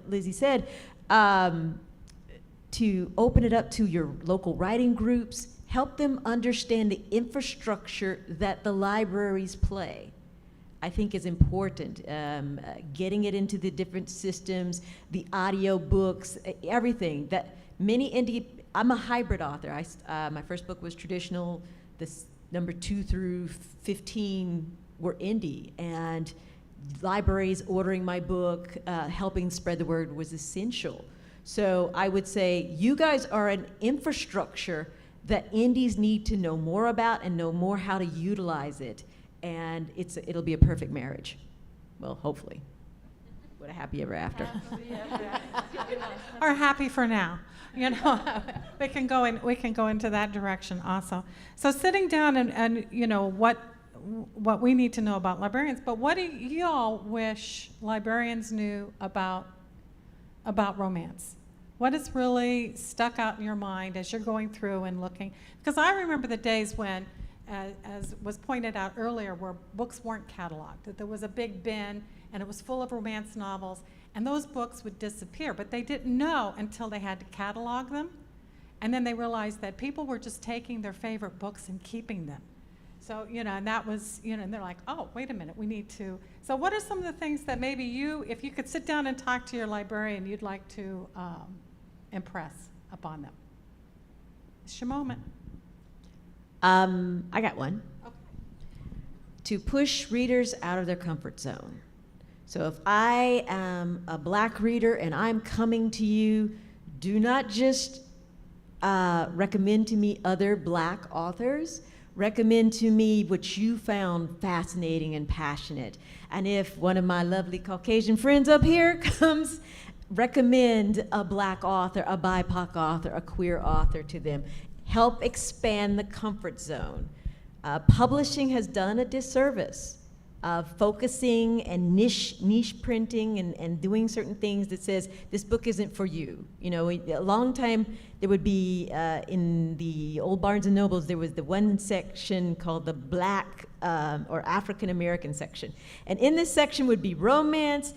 Lizzie said, to open it up to your local writing groups, help them understand the infrastructure that the libraries play, I think is important. Getting it into the different systems, the audio books, everything. That many indie, I'm a hybrid author. My first book was traditional. This number 2 through 15 were indie, and libraries ordering my book, helping spread the word was essential. So I would say you guys are an infrastructure that indies need to know more about and know more how to utilize it. And it'll be a perfect marriage. Well, hopefully. What a happy ever after. Or happy for now. We can go into that direction also. So sitting down and what we need to know about librarians, but what do y'all wish librarians knew about romance? What has really stuck out in your mind as you're going through and looking? Because I remember the days when, as was pointed out earlier, where books weren't cataloged, that there was a big bin and it was full of romance novels, and those books would disappear, but they didn't know until they had to catalog them, and then they realized that people were just taking their favorite books and keeping them. So, and that was, and they're like, oh, wait a minute, we need to. So what are some of the things that maybe if you could sit down and talk to your librarian, you'd like to impress upon them? It's your moment. I got one. Okay. To push readers out of their comfort zone. So if I am a Black reader and I'm coming to you, do not just recommend to me other Black authors. Recommend to me what you found fascinating and passionate. And if one of my lovely Caucasian friends up here comes, recommend a Black author, a BIPOC author, a queer author to them. Help expand the comfort zone. Publishing has done a disservice of focusing and niche printing and doing certain things that says this book isn't for you. A long time there would be in the old Barnes and Nobles, there was the one section called the Black or African American section, and in this section would be romance,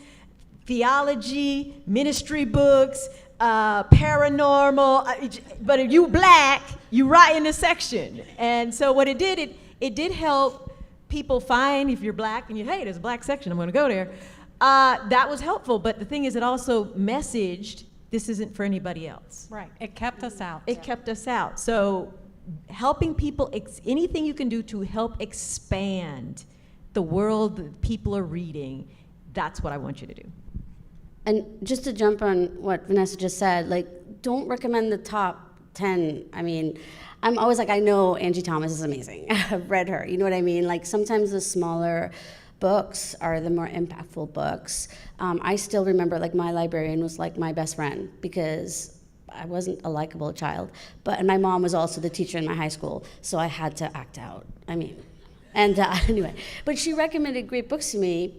theology, ministry books, paranormal, but if you Black, you right in the section. And so what it did help people find, if you're Black and hey, there's a Black section, I'm gonna go there. That was helpful, but the thing is it also messaged, this isn't for anybody else. Right, it kept us out. It kept us out. So helping people, anything you can do to help expand the world that people are reading, that's what I want you to do. And just to jump on what Vanessa just said, don't recommend the top 10. I mean, I'm always like, I know Angie Thomas is amazing. I've read her, you know what I mean? Sometimes the smaller books are the more impactful books. I still remember, my librarian was my best friend because I wasn't a likable child. And my mom was also the teacher in my high school, so I had to act out. Anyway. But she recommended great books to me.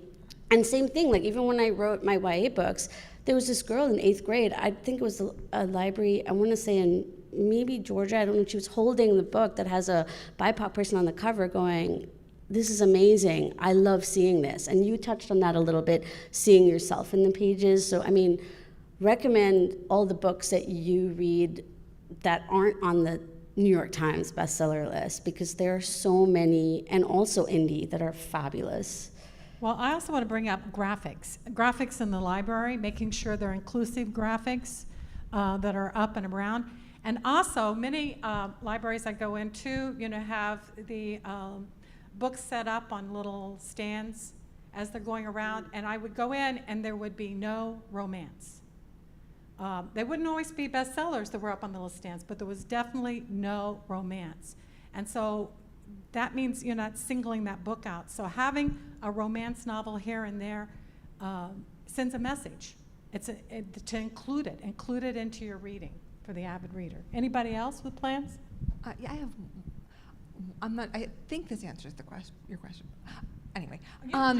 And same thing, even when I wrote my YA books, there was this girl in 8th grade, I think it was a library, I want to say in maybe Georgia, I don't know, she was holding the book that has a BIPOC person on the cover going, this is amazing, I love seeing this. And you touched on that a little bit, seeing yourself in the pages. So, I mean, recommend all the books that you read that aren't on the New York Times bestseller list, because there are so many, and also indie, that are fabulous. Well, I also want to bring up graphics. Graphics in the library, making sure they're inclusive graphics that are up and around. And also, many libraries I go into, have the books set up on little stands as they're going around. And I would go in, and there would be no romance. They wouldn't always be bestsellers that were up on the little stands, but there was definitely no romance. And so that means you're not singling that book out. So having a romance novel here and there sends a message. To include it into your reading for the avid reader. Anybody else with plans? Yeah, I think this answers your question. Anyway, I'm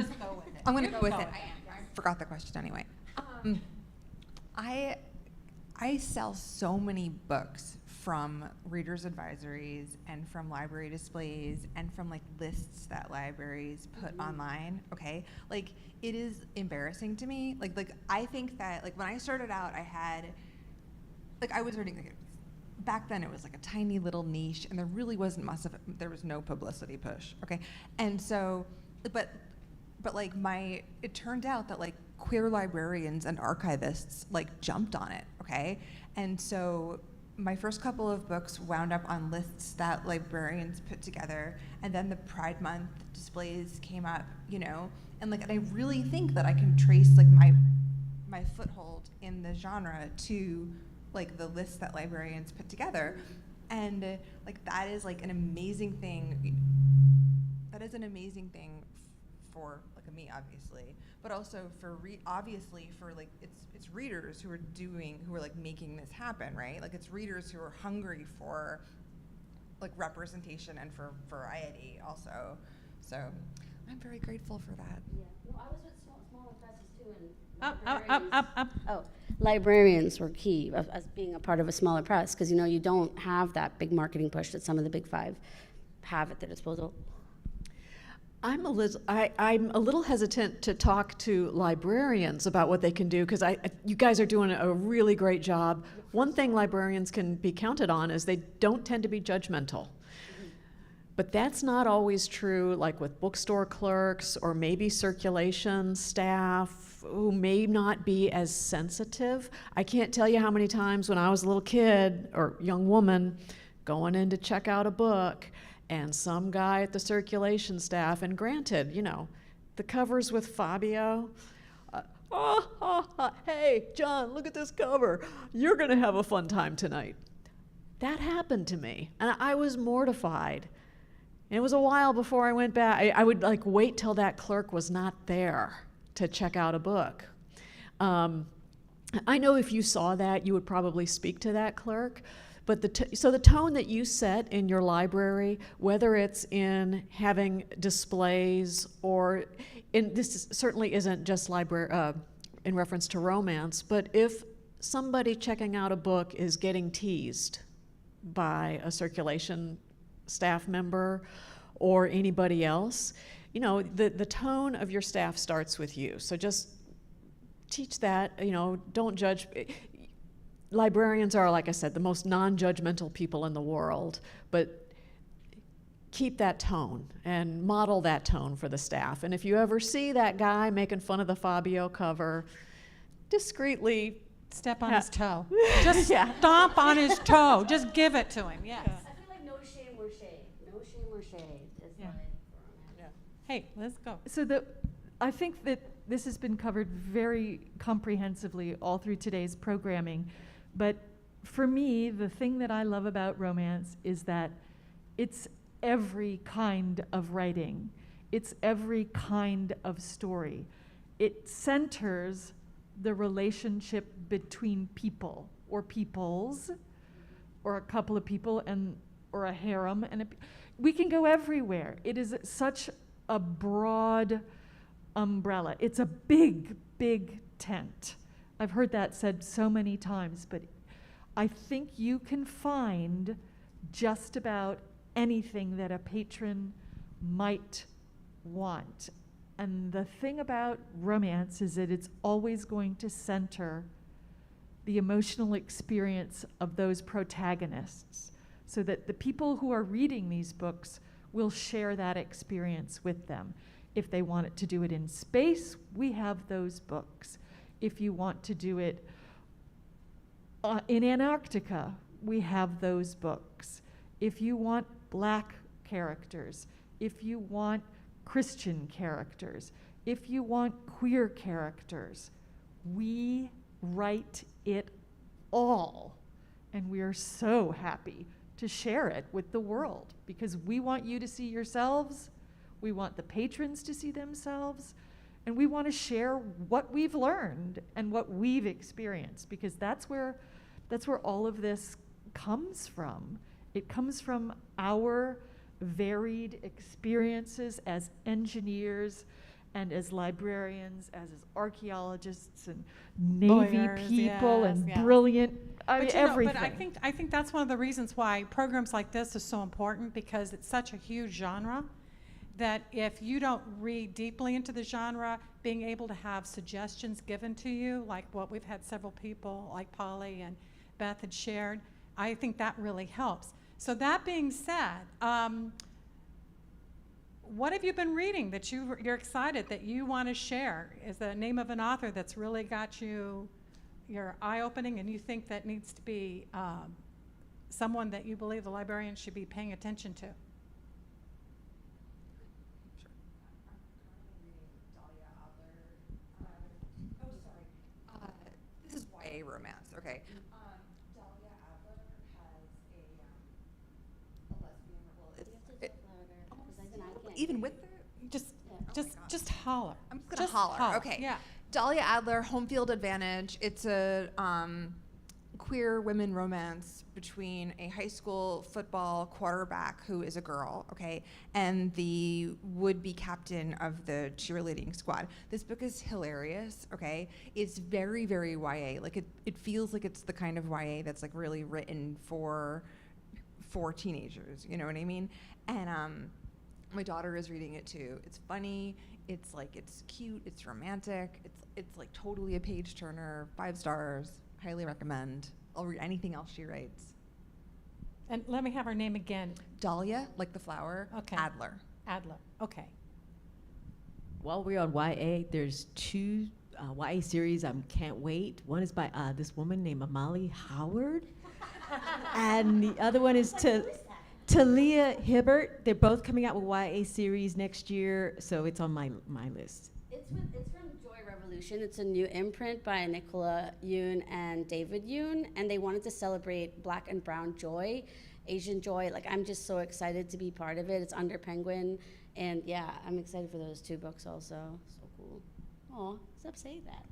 going to go with it. I forgot the question anyway. I sell so many books from readers' advisories and from library displays and from like lists that libraries put online. Okay, like it is embarrassing to me. Like I think that like when I started out, I was reading back then. It was like a tiny little niche, and there really wasn't much of it. There was no publicity push. Okay, and so, but like it turned out that like queer librarians and archivists like jumped on it. Okay, and so my first couple of books wound up on lists that librarians put together, and then the Pride Month displays came up, and I really think that I can trace like my foothold in the genre to like the lists that librarians put together, and like that is like an amazing thing. That is an amazing thing for like me, obviously, but also for obviously for like it's readers who are like making this happen, right? Like it's readers who are hungry for like representation and for variety also. So I'm very grateful for that. Yeah. Well, I was with smaller presses too, and librarians were key as being a part of a smaller press, because you don't have that big marketing push that some of the big five have at their disposal. I'm a little hesitant to talk to librarians about what they can do, because you guys are doing a really great job. One thing librarians can be counted on is they don't tend to be judgmental. But that's not always true, like with bookstore clerks or maybe circulation staff who may not be as sensitive. I can't tell you how many times when I was a little kid or young woman going in to check out a book, and some guy at the circulation staff, and granted, the covers with Fabio, hey, John, look at this cover. You're going to have a fun time tonight. That happened to me, and I was mortified. And it was a while before I went back. I would wait till that clerk was not there to check out a book. I know if you saw that, you would probably speak to that clerk. But so the tone that you set in your library, whether it's in having displays or this certainly isn't just in reference to romance, but if somebody checking out a book is getting teased by a circulation staff member or anybody else, the tone of your staff starts with you. So just teach that, don't judge. Librarians are, like I said, the most non-judgmental people in the world, but keep that tone and model that tone for the staff. And if you ever see that guy making fun of the Fabio cover, discreetly step on his toe. Just stomp on his toe. Just give it to him. Yes. I feel like no shame or shade. No shame or shade. Hey, let's go. So I think that this has been covered very comprehensively all through today's programming. But for me, the thing that I love about romance is that it's every kind of writing. It's every kind of story. It centers the relationship between people or peoples or a couple of people or a harem. We can go everywhere. It is such a broad umbrella. It's a big, big tent. I've heard that said so many times, but I think you can find just about anything that a patron might want. And the thing about romance is that it's always going to center the emotional experience of those protagonists, so that the people who are reading these books will share that experience with them. If they want it to do it in space, we have those books. If you want to do it in Antarctica, we have those books. If you want black characters, if you want Christian characters, if you want queer characters, we write it all. And we are so happy to share it with the world, because we want you to see yourselves, we want the patrons to see themselves, and we want to share what we've learned and what we've experienced, because that's where all of this comes from. It comes from our varied experiences as engineers and as librarians, as archaeologists and Navy Lawyers, people, yes, and yes. brilliant, But everything. But I think that's one of the reasons why programs like this is so important, because it's such a huge genre that if you don't read deeply into the genre, being able to have suggestions given to you, like what we've had several people like Polly and Beth had shared, I think that really helps. So that being said, what have you been reading that you're excited that you want to share? Is the name of an author that's really got your eye-opening, and you think that needs to be someone that you believe the librarian should be paying attention to? This is YA romance, okay. Dahlia Adler has a lesbian, even with the, Just holler. I'm just gonna holler. Okay. Yeah. Dahlia Adler, Home Field Advantage. It's a queer women romance between a high school football quarterback who is a girl, okay, and the would-be captain of the cheerleading squad. This book is hilarious, okay? It's very, very YA. Like it feels like it's the kind of YA that's like really written for teenagers, you know what I mean? And my daughter is reading it too. It's funny, it's cute, it's romantic, it's like totally a page turner, 5 stars, highly recommend. I'll read anything else she writes. And let me have her name again. Dahlia, like the flower, Okay. Adler. Adler, okay. While we're on YA, there's 2 YA series I can't wait. One is by this woman named Amali Howard, and the other one is Talia Hibbert. They're both coming out with YA series next year, so it's on my list. It's from Joy Revolution. It's a new imprint by Nicola Yoon and David Yoon, and they wanted to celebrate Black and Brown joy, Asian joy. Like, I'm just so excited to be part of it. It's under Penguin, and yeah, I'm excited for those 2 books also. So cool. Aw, stop saying that.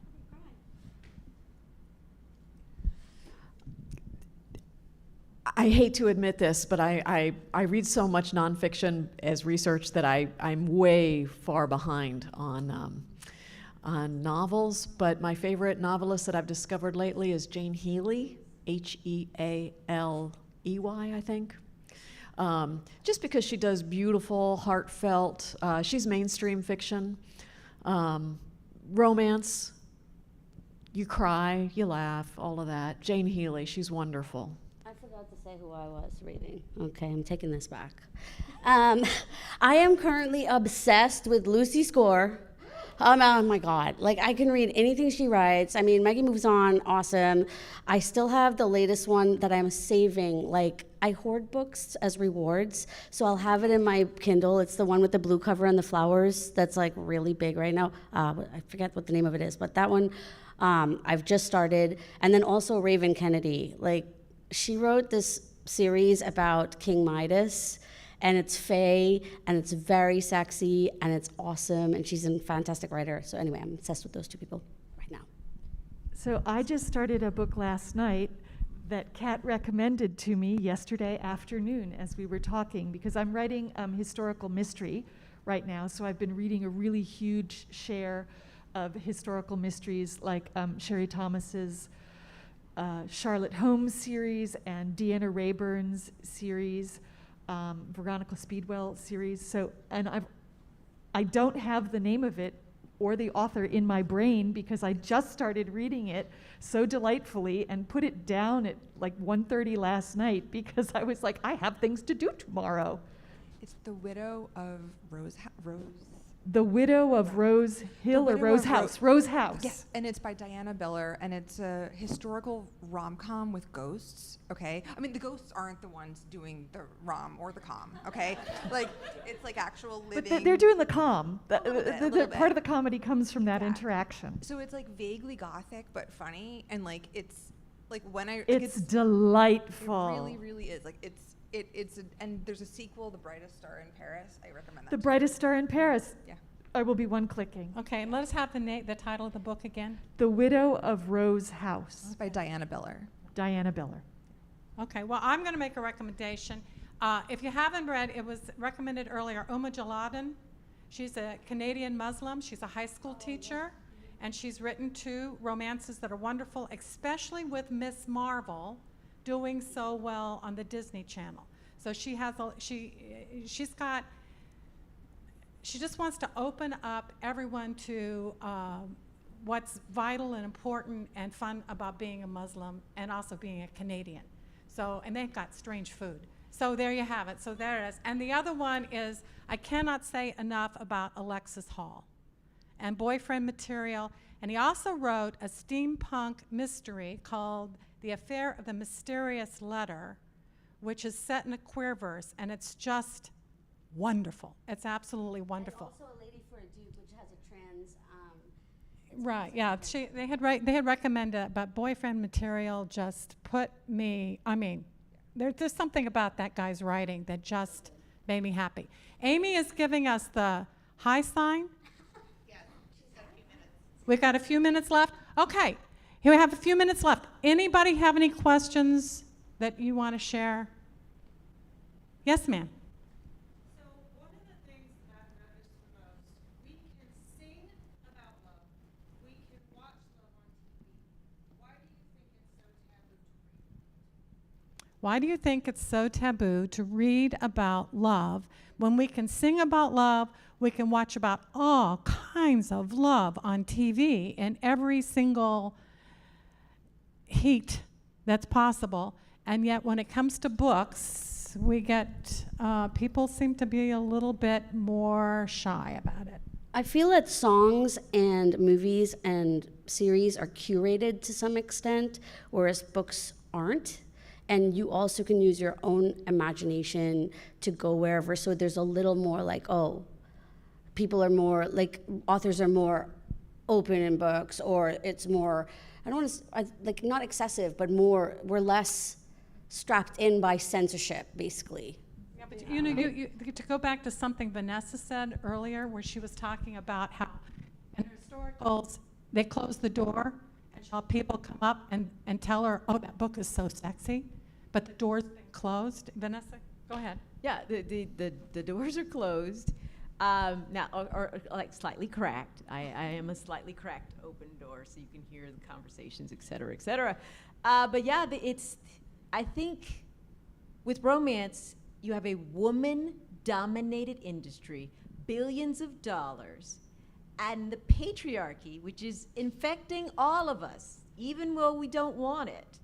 I hate to admit this, but I read so much nonfiction as research that I'm way far behind on novels. But my favorite novelist that I've discovered lately is Jane Healey, Healey, I think. Just because she does beautiful, heartfelt, she's mainstream fiction, romance, you cry, you laugh, all of that. Jane Healey, she's wonderful. I forgot to say who I was reading. Okay, I'm taking this back. I am currently obsessed with Lucy Score. Oh my God, like I can read anything she writes. I mean, Maggie Moves On, awesome. I still have the latest one that I'm saving. Like, I hoard books as rewards, so I'll have it in my Kindle. It's the one with the blue cover and the flowers that's like really big right now. I forget what the name of it is, but that one I've just started. And then also Raven Kennedy. Like, she wrote this series about King Midas, and it's fae, and it's very sexy, and it's awesome, and she's a fantastic writer. So anyway, I'm obsessed with those 2 people right now. So I just started a book last night that Kat recommended to me yesterday afternoon as we were talking, because I'm writing historical mystery right now, so I've been reading a really huge share of historical mysteries like Sherry Thomas's Charlotte Holmes series and Deanna Rayburn's series, Veronica Speedwell series. So, and I don't have the name of it or the author in my brain because I just started reading it so delightfully and put it down at like 1:30 last night because I was like, I have things to do tomorrow. It's The Widow of Rose. The Widow of Rose Hill or Rose House? Rose House. Yes, and it's by Diana Biller, and it's a historical rom-com with ghosts, okay? I mean, the ghosts aren't the ones doing the rom or the com, okay? Like, it's like actual living. But they're doing the com. A little bit. Part of the comedy comes from that interaction. So it's like vaguely gothic, but funny, and like it's like when I. It's delightful. It really, really is. Like and there's a sequel, The Brightest Star in Paris. I recommend that. The Brightest Star in Paris. Yeah. I will be one-clicking. Okay, and let us have the title of the book again. The Widow of Rose House. It's by Diana Biller. Diana Biller. Okay, well, I'm going to make a recommendation. If you haven't read, it was recommended earlier, Jaladen. She's a Canadian Muslim. She's a high school teacher, and she's written 2 romances that are wonderful, especially with Miss Marvel doing so well on the Disney Channel. So she has she just wants to open up everyone to what's vital and important and fun about being a Muslim and also being a Canadian. So, and they've got strange food. So there you have it. So there it is. And the other one is, I cannot say enough about Alexis Hall and Boyfriend Material. And he also wrote a steampunk mystery called The Affair of the Mysterious Letter, which is set in a queer verse, and it's just wonderful. It's absolutely wonderful. And also A Lady for a Duke, which has a trans. Right. Yeah. They had recommended it, but Boyfriend Material just put me. I mean, there's something about that guy's writing that just made me happy. Amy is giving us the high sign. Yes, she's got a few minutes. We've got a few minutes left. Okay. Here we have a few minutes left. Anybody have any questions that you want to share? Yes, ma'am. So one of the things that I've noticed the most, we can sing about love. We can watch love on TV. Why do you think it's so taboo to read? Why do you think it's so taboo to read about love when we can sing about love, we can watch about all kinds of love on TV in every single heat that's possible, and yet when it comes to books, we get, people seem to be a little bit more shy about it. I feel that songs and movies and series are curated to some extent, whereas books aren't. And you also can use your own imagination to go wherever. So there's a little more like, oh, people are more, like, authors are more open in books, or it's more, I don't want to, like, not excessive, but more, we're less strapped in by censorship, basically. Yeah, but you know, to go back to something Vanessa said earlier, where she was talking about how in historicals, they close the door, and she'll have people come up and tell her, oh, that book is so sexy, but the door's been closed. Vanessa, go ahead. Yeah, the doors are closed. Now, or like slightly cracked. I am a slightly cracked open door, so you can hear the conversations, et cetera, et cetera. But yeah, I think with romance, you have a woman-dominated industry, billions of dollars, and the patriarchy, which is infecting all of us, even though we don't want it.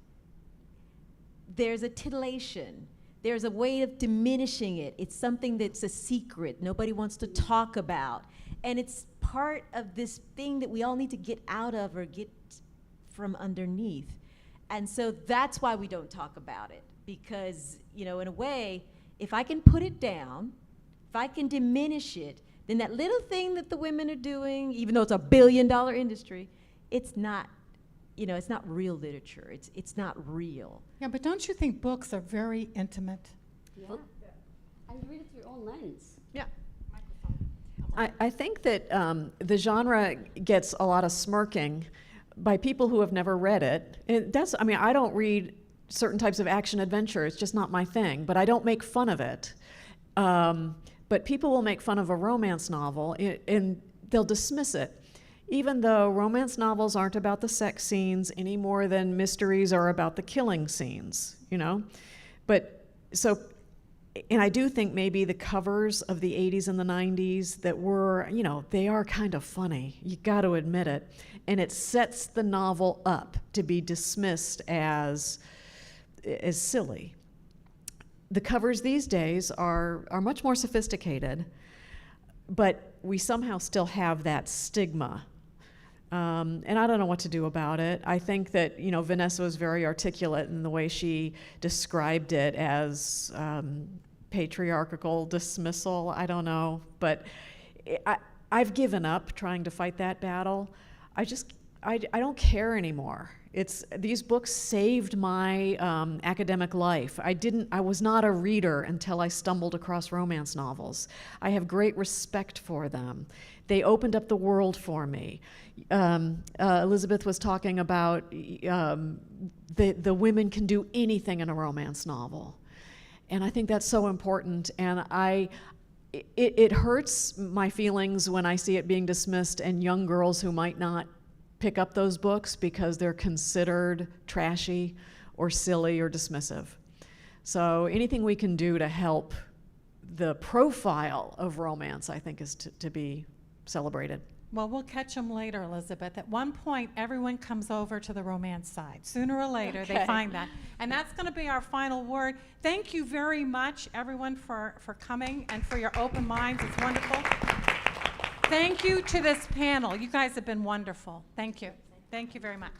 There's a titillation. There's a way of diminishing it. It's something that's a secret nobody wants to talk about. And it's part of this thing that we all need to get out of or get from underneath. And so that's why we don't talk about it. Because, you know, in a way, if I can put it down, if I can diminish it, then that little thing that the women are doing, even though it's a billion-dollar industry, it's not, you know, it's not real literature. It's not real. Yeah, but don't you think books are very intimate? Yeah. And you read it through your own lens. Yeah. I think that the genre gets a lot of smirking by people who have never read it. I mean, I don't read certain types of action adventure. It's just not my thing, but I don't make fun of it. But people will make fun of a romance novel, and they'll dismiss it. even though romance novels aren't about the sex scenes any more than mysteries are about the killing scenes, you know? But so, and I do think maybe the covers of the 80s and the 90s that were, you know, they are kind of funny. You got to admit it. And it sets the novel up to be dismissed as silly. The covers these days are much more sophisticated, but we somehow still have that stigma. And I don't know what to do about it. I think that, you know, Vanessa was very articulate in the way she described it as patriarchal dismissal. I don't know, but I've given up trying to fight that battle. I don't care anymore. These books saved my academic life. I was not a reader until I stumbled across romance novels. I have great respect for them. They opened up the world for me. Elizabeth was talking about the women can do anything in a romance novel. And I think that's so important. And it hurts my feelings when I see it being dismissed and young girls who might not pick up those books because they're considered trashy or silly or dismissive. So anything we can do to help the profile of romance, I think, is to be celebrated. Well, we'll catch them later, Elizabeth. At one point, everyone comes over to the romance side. Sooner or later, they find that. And that's going to be our final word. Thank you very much, everyone, for coming and for your open minds. It's wonderful. Thank you to this panel. You guys have been wonderful. Thank you. Thank you very much.